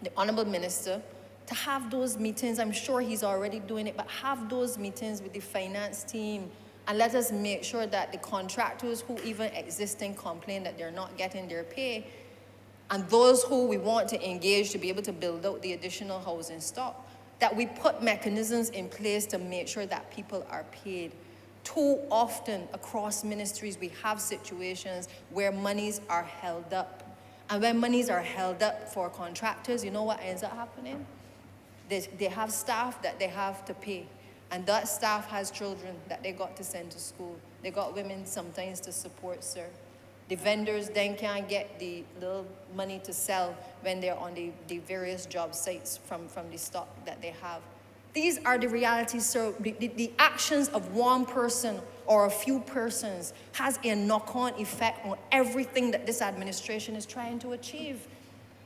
the Honourable Minister to have those meetings. I'm sure he's already doing it, but have those meetings with the finance team and let us make sure that the contractors who even existing complain that they're not getting their pay, and those who we want to engage to be able to build out the additional housing stock, that we put mechanisms in place to make sure that people are paid. Too often across ministries, we have situations where monies are held up. And when monies are held up for contractors, you know what ends up happening? They have staff that they have to pay. And that staff has children that they got to send to school. They got women sometimes to support, sir. The vendors then can't get the little money to sell when they're on the various job sites from the stock that they have. These are the realities, sir. The actions of one person or a few persons has a knock-on effect on everything that this administration is trying to achieve.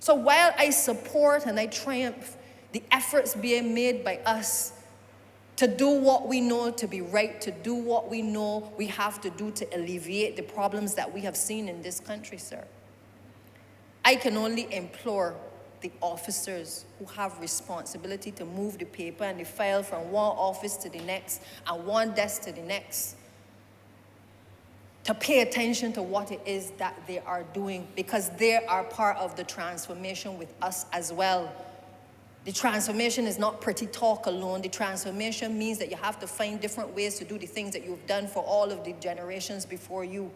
So while I support and I triumph the efforts being made by us to do what we know to be right, to do what we know we have to do to alleviate the problems that we have seen in this country, sir, I can only implore the officers who have responsibility to move the paper and the file from one office to the next and one desk to the next to pay attention to what it is that they are doing, because they are part of the transformation with us as well. The transformation is not pretty talk alone. The transformation means that you have to find different ways to do the things that you've done for all of the generations before you.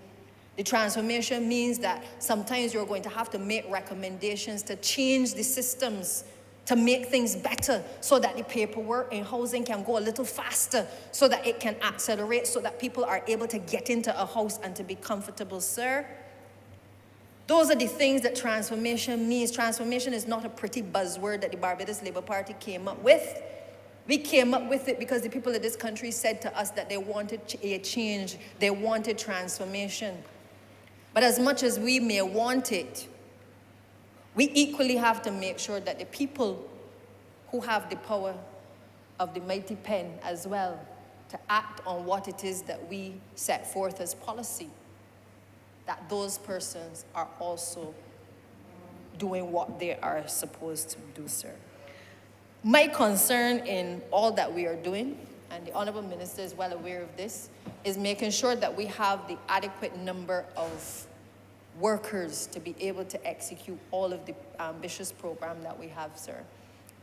The transformation means that sometimes you're going to have to make recommendations to change the systems, to make things better so that the paperwork in housing can go a little faster, so that it can accelerate, so that people are able to get into a house and to be comfortable, sir. Those are the things that transformation means. Transformation is not a pretty buzzword that the Barbados Labour Party came up with. We came up with it because the people of this country said to us that they wanted a change, they wanted transformation. But as much as we may want it, we equally have to make sure that the people who have the power of the mighty pen as well to act on what it is that we set forth as policy, that those persons are also doing what they are supposed to do, sir. My concern in all that we are doing, and the Honourable Minister is well aware of this, is making sure that we have the adequate number of workers to be able to execute all of the ambitious program that we have, sir.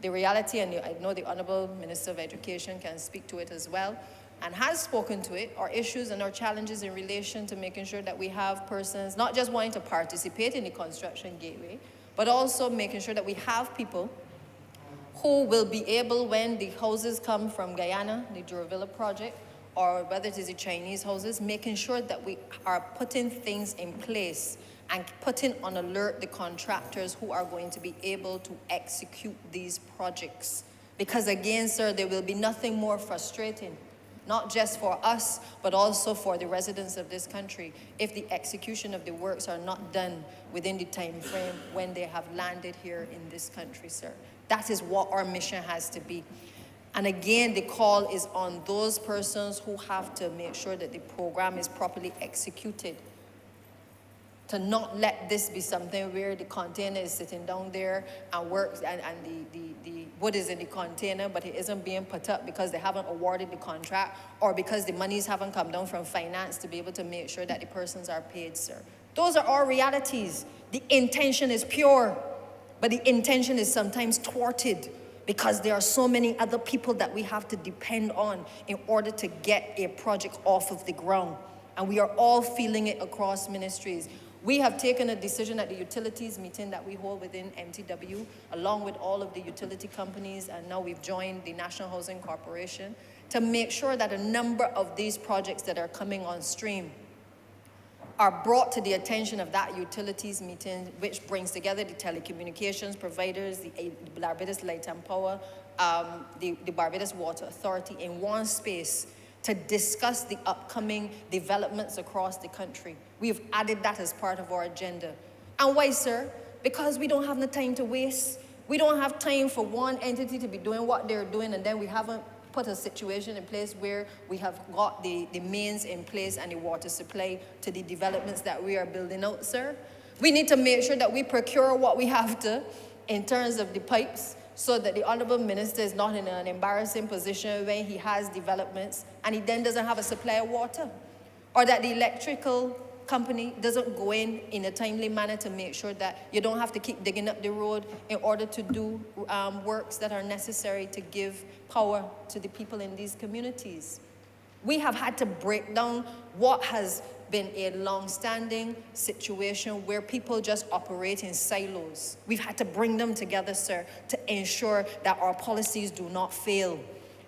The reality, and I know the Honourable Minister of Education can speak to it as well, and has spoken to it, our issues and our challenges in relation to making sure that we have persons not just wanting to participate in the construction gateway, but also making sure that we have people who will be able, when the houses come from Guyana, the Juravilla project, or whether it is the Chinese houses, making sure that we are putting things in place and putting on alert the contractors who are going to be able to execute these projects. Because again, sir, there will be nothing more frustrating, not just for us, but also for the residents of this country, if the execution of the works are not done within the time frame when they have landed here in this country, sir. That is what our mission has to be. And again, the call is on those persons who have to make sure that the program is properly executed, to not let this be something where the container is sitting down there and works, and the wood is in the container, but it isn't being put up because they haven't awarded the contract, or because the monies haven't come down from finance to be able to make sure that the persons are paid, sir. Those are our realities. The intention is pure, but the intention is sometimes thwarted because there are so many other people that we have to depend on in order to get a project off of the ground. And we are all feeling it across ministries. We have taken a decision at the utilities meeting that we hold within MTW, along with all of the utility companies, and now we've joined the National Housing Corporation, to make sure that a number of these projects that are coming on stream are brought to the attention of that utilities meeting, which brings together the telecommunications providers, the Barbados Light and Power, the Barbados Water Authority in one space to discuss the upcoming developments across the country. We've added that as part of our agenda. And why, sir? Because we don't have the time to waste. We don't have time for one entity to be doing what they're doing, and then we haven't put a situation in place where we have got the mains in place and the water supply to the developments that we are building out, sir. We need to make sure that we procure what we have to in terms of the pipes, so that the Honourable Minister is not in an embarrassing position when he has developments and he then doesn't have a supply of water, or that the electrical company doesn't go in a timely manner to make sure that you don't have to keep digging up the road in order to do works that are necessary to give power to the people in these communities. We have had to break down what has been a long-standing situation where people just operate in silos. We've had to bring them together, sir, to ensure that our policies do not fail.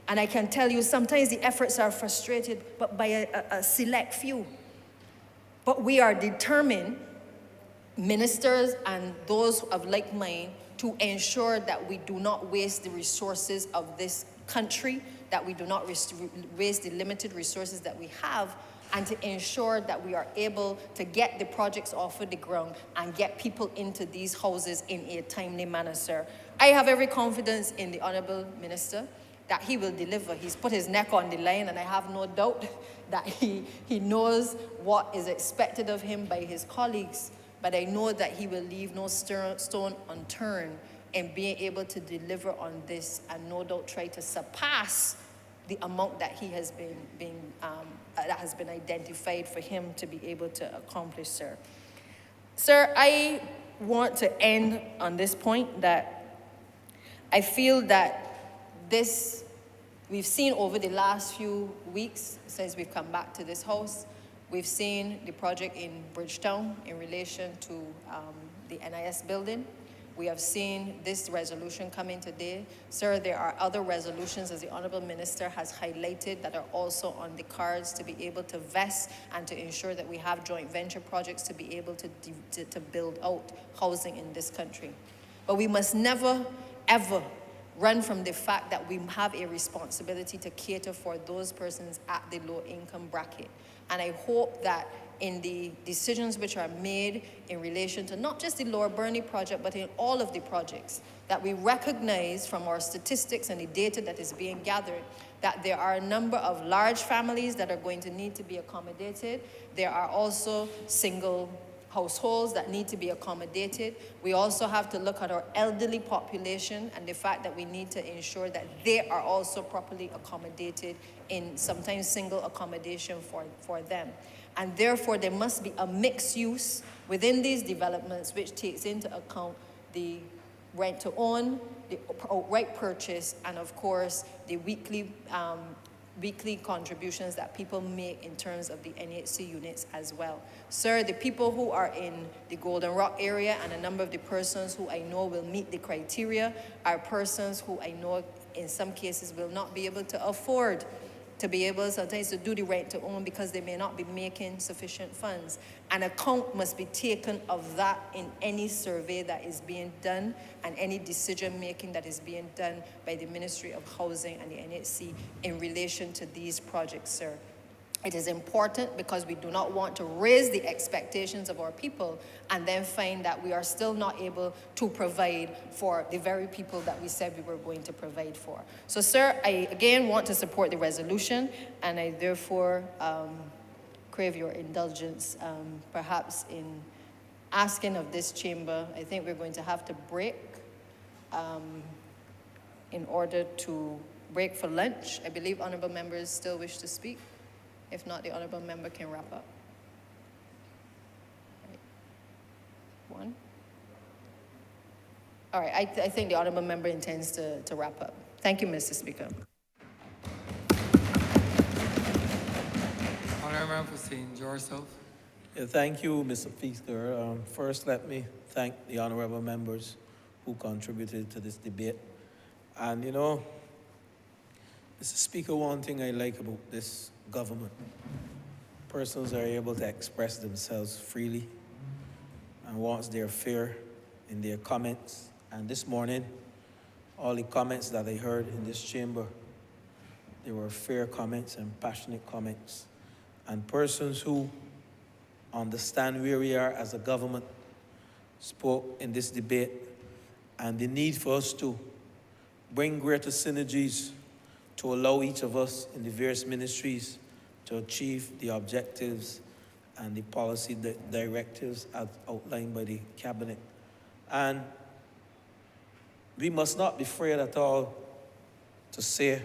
And I can tell you, sometimes the efforts are frustrated, but by a select few. But we are determined, ministers and those of like mind, to ensure that we do not waste the resources of this country, that we do not waste the limited resources that we have, and to ensure that we are able to get the projects off of the ground and get people into these houses in a timely manner, sir. I have every confidence in the Honourable Minister that he will deliver. He's put his neck on the line, and I have no doubt that he knows what is expected of him by his colleagues. But I know that he will leave no stone unturned in being able to deliver on this, and no doubt try to surpass the amount that he has that has been identified for him to be able to accomplish, sir. Sir, I want to end on this point that I feel that we've seen over the last few weeks since we've come back to this house, we've seen the project in Bridgetown in relation to the NIS building. We have seen this resolution come in today. Sir, there are other resolutions, as the Honourable Minister has highlighted, that are also on the cards to be able to vest and to ensure that we have joint venture projects to be able to build out housing in this country. But we must never, ever run from the fact that we have a responsibility to cater for those persons at the low income bracket. And I hope that in the decisions which are made in relation to not just the Lower Burney project, but in all of the projects, that we recognize from our statistics and the data that is being gathered that there are a number of large families that are going to need to be accommodated. There are also single households that need to be accommodated. We also have to look at our elderly population and the fact that we need to ensure that they are also properly accommodated in sometimes single accommodation for them. And therefore, there must be a mixed use within these developments which takes into account the rent to own, the outright purchase, and of course, the weekly contributions that people make in terms of the NHC units as well. Sir, the people who are in the Golden Rock area and a number of the persons who I know will meet the criteria are persons who I know in some cases will not be able to afford to be able sometimes to do the rent to own because they may not be making sufficient funds. An account must be taken of that in any survey that is being done and any decision making that is being done by the Ministry of Housing and the NHC in relation to these projects, sir. It is important because we do not want to raise the expectations of our people and then find that we are still not able to provide for the very people that we said we were going to provide for. So, sir, I again want to support the resolution, and I therefore crave your indulgence, perhaps in asking of this chamber. I think we're going to have to break in order to break for lunch. I believe honourable members still wish to speak. If not, the honourable member can wrap up. Right. One. All right, I think the honourable member intends to wrap up. Thank you, Mr. Speaker. Honourable for St. George South. Yeah, thank you, Mr. Speaker. First, let me thank the honourable members who contributed to this debate. And, you know, Mr. Speaker, one thing I like about this government, persons are able to express themselves freely and once they're fair in their comments. And this morning, all the comments that I heard in this chamber, they were fair comments and passionate comments. And persons who understand where we are as a government spoke in this debate and the need for us to bring greater synergies to allow each of us in the various ministries to achieve the objectives and the policy directives as outlined by the Cabinet. And we must not be afraid at all to say,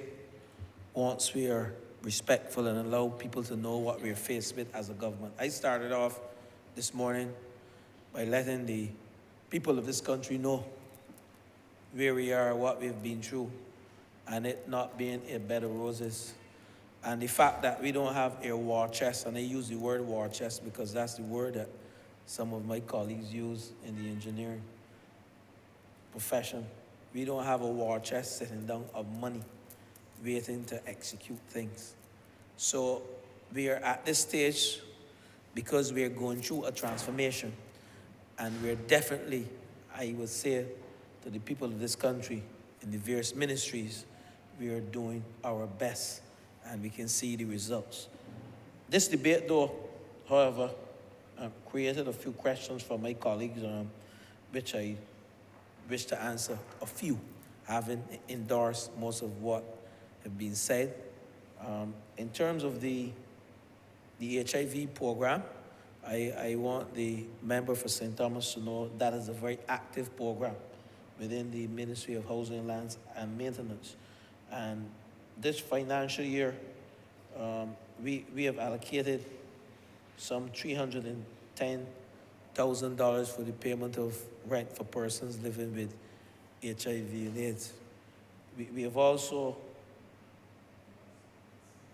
once we are respectful and allow people to know what we're faced with as a government. I started off this morning by letting the people of this country know where we are, what we've been through, and it not being a bed of roses. And the fact that we don't have a war chest, and I use the word war chest because that's the word that some of my colleagues use in the engineering profession. We don't have a war chest sitting down of money waiting to execute things. So we are at this stage because we're going through a transformation. And we're definitely, I would say to the people of this country, in the various ministries, we are doing our best, and we can see the results. This debate, though, however, created a few questions from my colleagues, which I wish to answer a few, having endorsed most of what have been said. In terms of the HIV program, I want the member for St. Thomas to know that is a very active program within the Ministry of Housing, Lands and Maintenance. And this financial year, we have allocated some $310,000 for the payment of rent for persons living with HIV and AIDS. We have also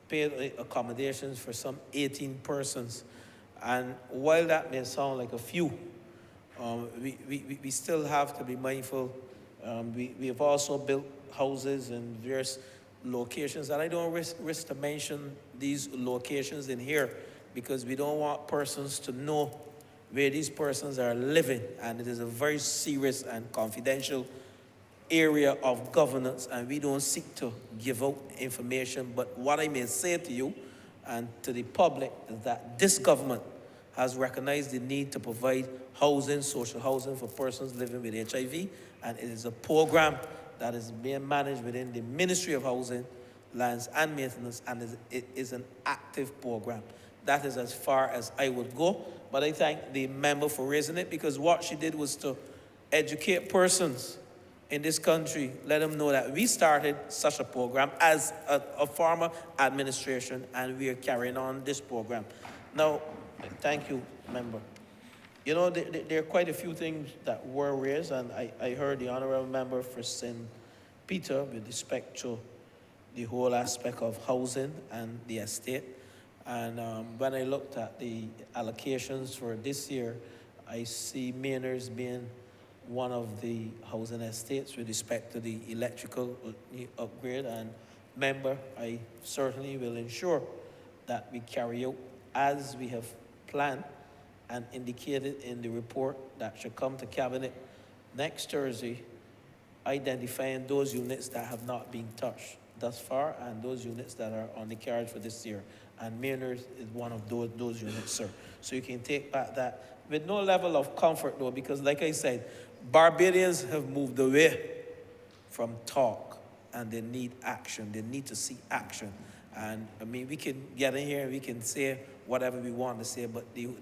paid accommodations for some 18 persons. And while that may sound like a few, we still have to be mindful. We have also built houses in various locations, and I don't risk to mention these locations in here because we don't want persons to know where these persons are living, and it is a very serious and confidential area of governance, and we don't seek to give out information. But what I may say to you and to the public is that this government has recognized the need to provide housing, social housing for persons living with HIV, and it is a program that is being managed within the Ministry of Housing, Lands and Maintenance, and it is an active program. That is as far as I would go, but I thank the member for raising it, because what she did was to educate persons in this country, let them know that we started such a program as a former administration, and we are carrying on this program. Now, thank you, member. You know, there are quite a few things that were raised, and I heard the honorable member for St. Peter with respect to the whole aspect of housing and the estate. And when I looked at the allocations for this year, I see Maynards being one of the housing estates with respect to the electrical upgrade. And member, I certainly will ensure that we carry out as we have planned and indicated in the report that should come to Cabinet next Thursday, identifying those units that have not been touched thus far and those units that are on the carriage for this year. And Maynards is one of those units, sir. So you can take back that with no level of comfort, though, because like I said, Barbadians have moved away from talk, and they need action. They need to see action. And I mean, we can get in here and we can say whatever we want to say, but the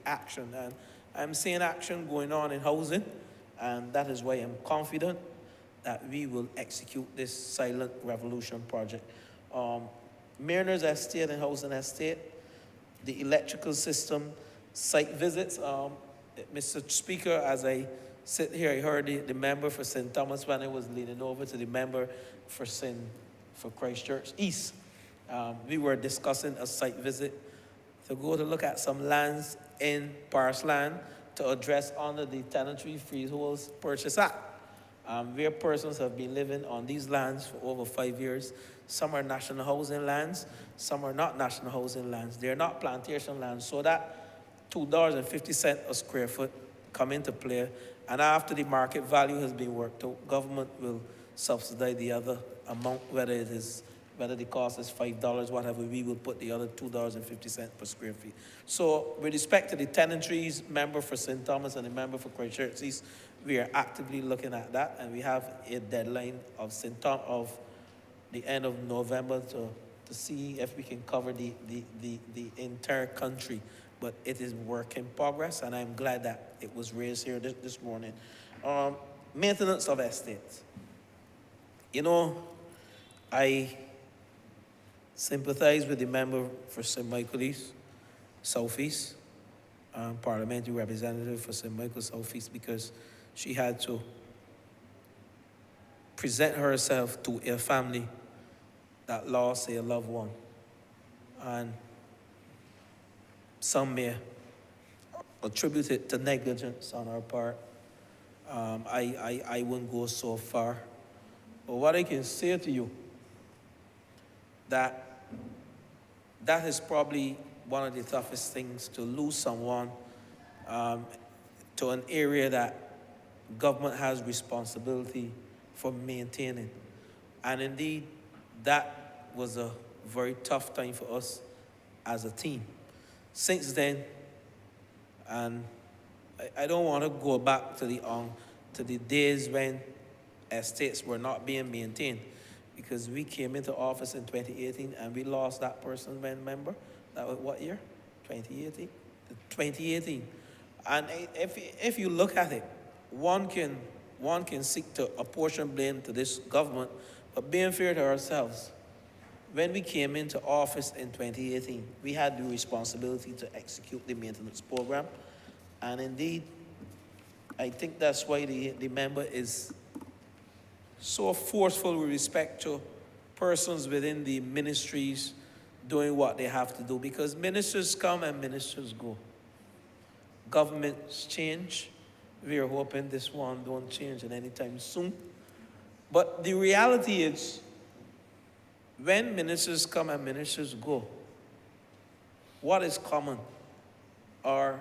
action, and I'm seeing action going on in housing, and that is why I'm confident that we will execute this silent revolution project. Mariners Estate and Housing Estate, the electrical system, site visits. Mr. Speaker, as I sit here, I heard the member for St. Thomas when I was leaning over to the member for Christchurch East. We were discussing a site visit to go to look at some lands in Parsland to address under the Tenantry Freeholds Purchase Act, where persons have been living on these lands for over 5 years. Some are national housing lands, some are not national housing lands. They're not plantation lands, so that $2.50 a square foot come into play, and after the market value has been worked out, government will subsidize the other amount, whether the cost is $5, whatever, we will put the other $2.50 per square feet. So with respect to the tenantries, member for St. Thomas and the member for Christchurch East, we are actively looking at that, and we have a deadline of the end of November to see if we can cover the entire country. But it is work in progress, and I'm glad that it was raised here this morning. Maintenance of estates. You know, I sympathize with the member for St. Michael's Southeast, parliamentary representative for St. Michael's Southeast, because she had to present herself to a family that lost a loved one. And some may attribute it to negligence on our part. I wouldn't go so far. But what I can say to you, that is probably one of the toughest things to lose someone to an area that government has responsibility for maintaining. And indeed, that was a very tough time for us as a team. Since then, and I don't want to go back to the days when estates were not being maintained, because we came into office in 2018 and we lost that person, remember? That was what year? 2018? 2018. And if you look at it, one can seek to apportion blame to this government, but being fair to ourselves, when we came into office in 2018, we had the responsibility to execute the maintenance program. And indeed, I think that's why the member is so forceful with respect to persons within the ministries doing what they have to do, because ministers come and ministers go. Governments change. We are hoping this one don't change at any time soon. But the reality is, when ministers come and ministers go, what is common are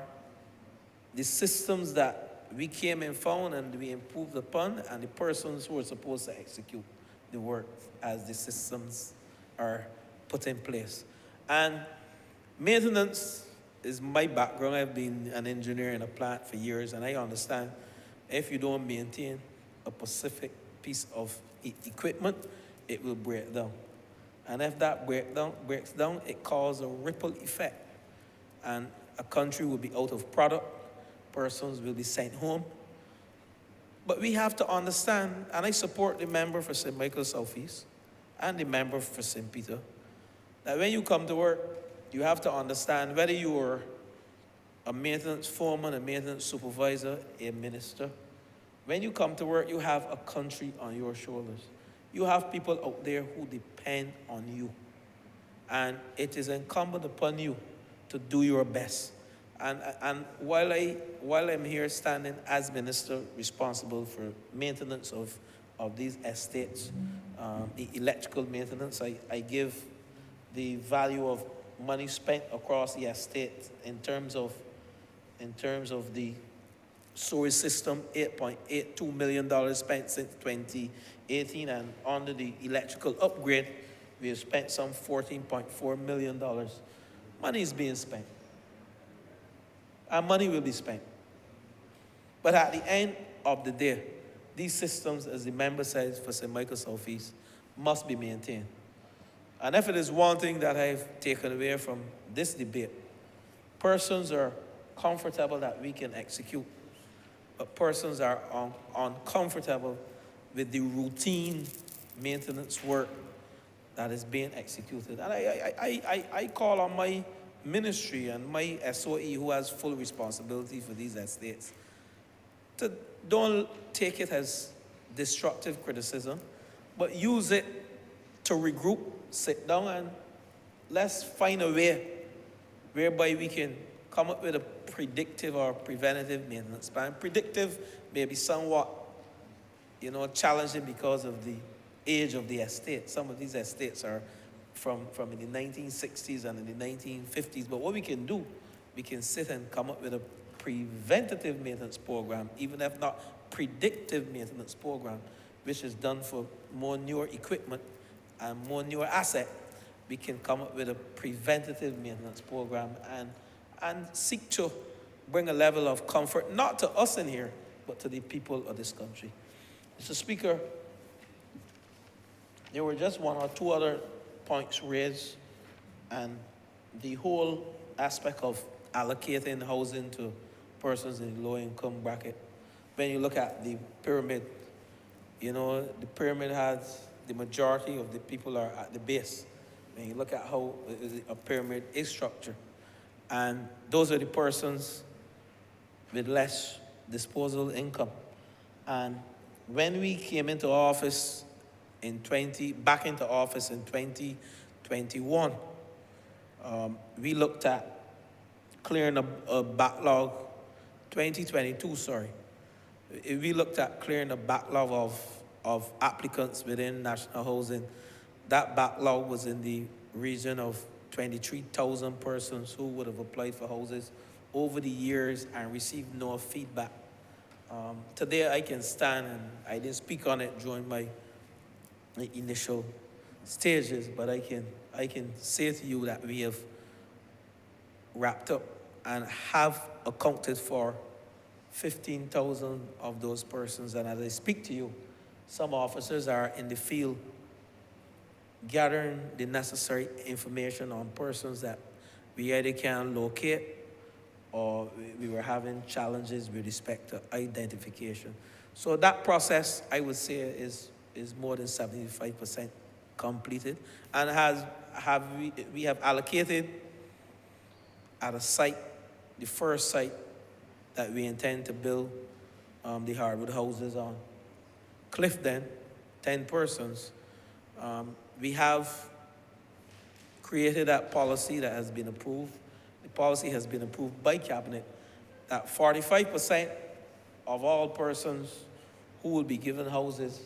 the systems that we came and found and we improved upon, and the persons who are supposed to execute the work as the systems are put in place. And maintenance is my background. I've been an engineer in a plant for years, and I understand if you don't maintain a specific piece of equipment, it will break down. And if that breaks down, it causes a ripple effect. And a country will be out of product, persons will be sent home. But we have to understand, and I support the member for St. Michael Southeast and the member for St. Peter, that when you come to work, you have to understand whether you are a maintenance foreman, a maintenance supervisor, a minister. When you come to work, you have a country on your shoulders. You have people out there who depend on you. And it is incumbent upon you to do your best. And while I'm here standing as minister responsible for maintenance of these estates, the electrical maintenance, I give the value of money spent across the estate in terms of the sewer system, $8.82 million spent since 2018, and under the electrical upgrade, we have spent some $14.4 million. Money is being spent. And money will be spent. But at the end of the day, these systems, as the member says for St. Michael Southeast, must be maintained. And if it is one thing that I've taken away from this debate, persons are comfortable that we can execute, but persons are uncomfortable with the routine maintenance work that is being executed. And I call on my ministry and my SOE, who has full responsibility for these estates, to don't take it as destructive criticism, but use it to regroup, sit down, and let's find a way whereby we can come up with a predictive or preventative maintenance plan. Predictive may be somewhat, challenging because of the age of the estate. Some of these estates are from in the 1960s and in the 1950s. But what we can do, we can sit and come up with a preventative maintenance program, even if not predictive maintenance program, which is done for more newer equipment and more newer asset. We can come up with a preventative maintenance program and seek to bring a level of comfort, not to us in here, but to the people of this country. Mr. Speaker, there were just one or two other points raised, and the whole aspect of allocating housing to persons in the low-income bracket. When you look at the pyramid, the pyramid has the majority of the people are at the base. When you look at how a pyramid is structured, and those are the persons with less disposable income. And when we came into office back into office in 2021, we looked at clearing a backlog, 2022, sorry. We looked at clearing a backlog of applicants within national housing. That backlog was in the region of 23,000 persons who would have applied for houses over the years and received no feedback. Today I can stand, and I didn't speak on it during my initial stages, but I can say to you that we have wrapped up and have accounted for 15,000 of those persons. And as I speak to you, some officers are in the field gathering the necessary information on persons that we either can locate or we were having challenges with respect to identification. So that process, I would say, is more than 75% completed, and we have allocated at a site, the first site that we intend to build the hardwood houses on. Clifton, 10 persons. We have created that policy that has been approved. The policy has been approved by Cabinet that 45% of all persons who will be given houses,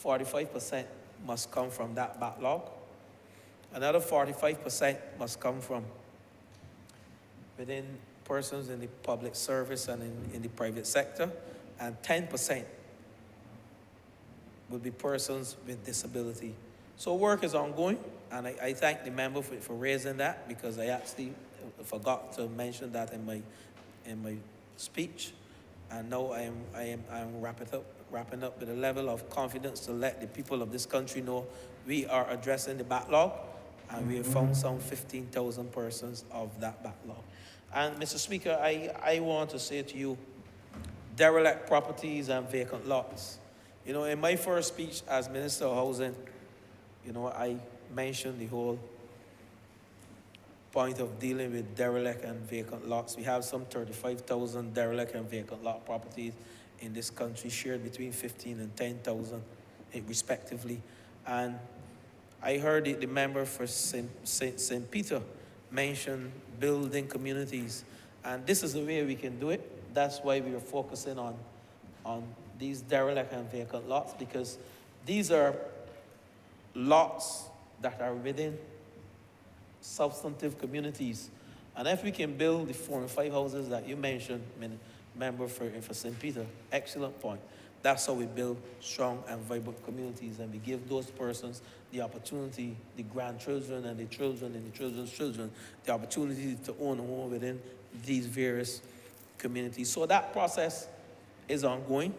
45% must come from that backlog. Another 45% must come from within persons in the public service and in the private sector, and 10% will be persons with disability. So work is ongoing, and I thank the member for raising that, because I actually forgot to mention that in my speech. And now I'm wrapping up with a level of confidence to let the people of this country know we are addressing the backlog, and we have found some 15,000 persons of that backlog. And Mr. Speaker, I want to say to you, derelict properties and vacant lots. You know, in my first speech as Minister of Housing, you know, I mentioned the whole point of dealing with derelict and vacant lots. We have some 35,000 derelict and vacant lot properties in this country, shared between 15 and 10,000 respectively. And I heard the member for St. Peter mention building communities. And this is the way we can do it. That's why we are focusing on these derelict and vacant lots, because these are lots that are within substantive communities. And if we can build the 4 and 5 houses that you mentioned, member for St. Peter, excellent point. That's how we build strong and vibrant communities, and we give those persons the opportunity, the grandchildren and the children and the children's children, the opportunity to own a home within these various communities. So that process is ongoing.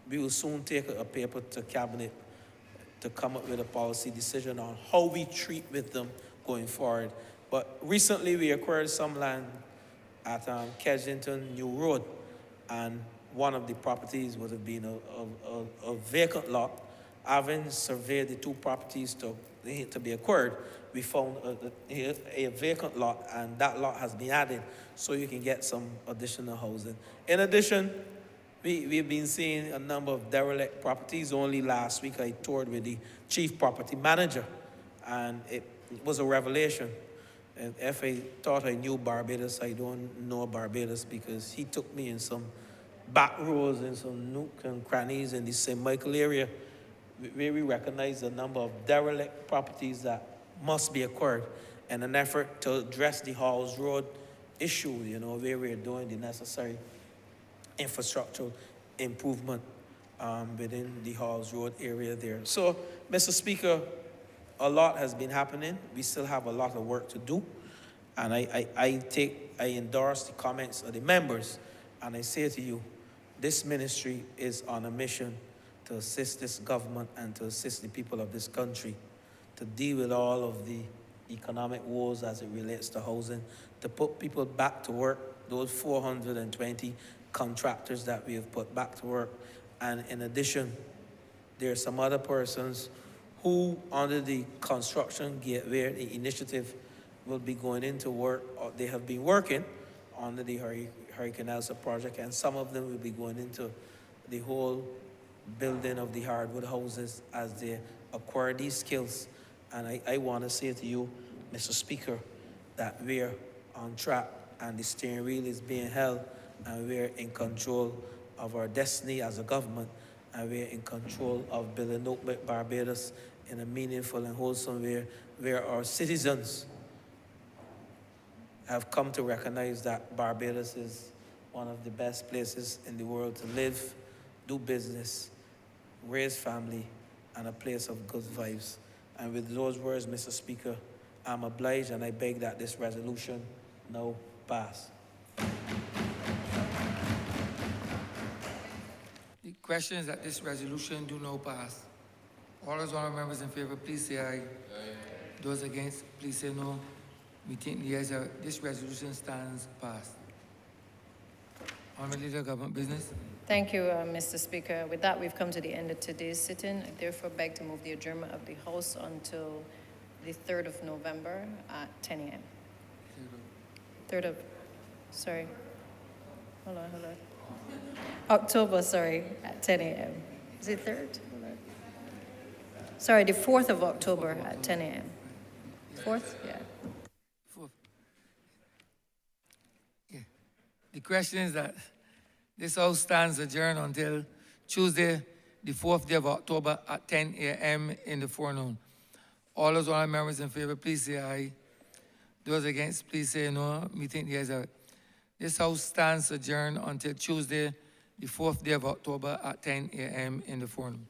We will soon take a paper to Cabinet to come up with a policy decision on how we treat with them going forward. But recently we acquired some land at Kensington New Road, and one of the properties would have been a vacant lot. Having surveyed the 2 properties to be acquired, we found a vacant lot, and that lot has been added so you can get some additional housing. In addition, we've been seeing a number of derelict properties. Only last week I toured with the chief property manager, and it was a revelation. And if I thought I knew Barbados, I don't know Barbados, because he took me in some back roads and some nook and crannies in the St. Michael area, where we recognize the number of derelict properties that must be acquired in an effort to address the Halls Road issue, you know, where we're doing the necessary infrastructural improvement within the Halls Road area there. So, Mr. Speaker, a lot has been happening. We still have a lot of work to do. And I endorse the comments of the members, and I say to you, this ministry is on a mission to assist this government and to assist the people of this country to deal with all of the economic woes as it relates to housing, to put people back to work, those 420 contractors that we have put back to work. And in addition, there are some other persons who, under the Construction Gateway initiative, will be going into work, or they have been working under the Hurricane Elsa project, and some of them will be going into the whole building of the hardwood houses as they acquire these skills. And I want to say to you, Mr. Speaker, that we're on track, and the steering wheel is being held, and we're in control of our destiny as a government, and we're in control of building up Barbados in a meaningful and wholesome way where our citizens have come to recognize that Barbados is one of the best places in the world to live, do business, raise family, and a place of good vibes. And with those words, Mr. Speaker, I'm obliged and I beg that this resolution now pass. The question is that this resolution do now pass. All those honourable members in favour, please say aye. Those against, please say no. We think the ayes have it. This resolution stands passed. Honourable Leader of Government Business. Thank you, Mr. Speaker. With that, we've come to the end of today's sitting. I therefore beg to move the adjournment of the House until the 3rd of November at 10 a.m. 3rd of, sorry. Hold on. October, sorry, at 10 a.m. Is it 3rd? Hold on. Sorry, the 4th of October at 10 a.m. 4th? Yeah. Fourth. Yeah. The question is that this House stands adjourned until Tuesday, the 4th day of October at 10 a.m. in the forenoon. All those honourable members in favour, please say aye. Those against, please say no. Me think the ayes have it. This House stands adjourned until Tuesday, the 4th day of October at 10 a.m. in the forenoon.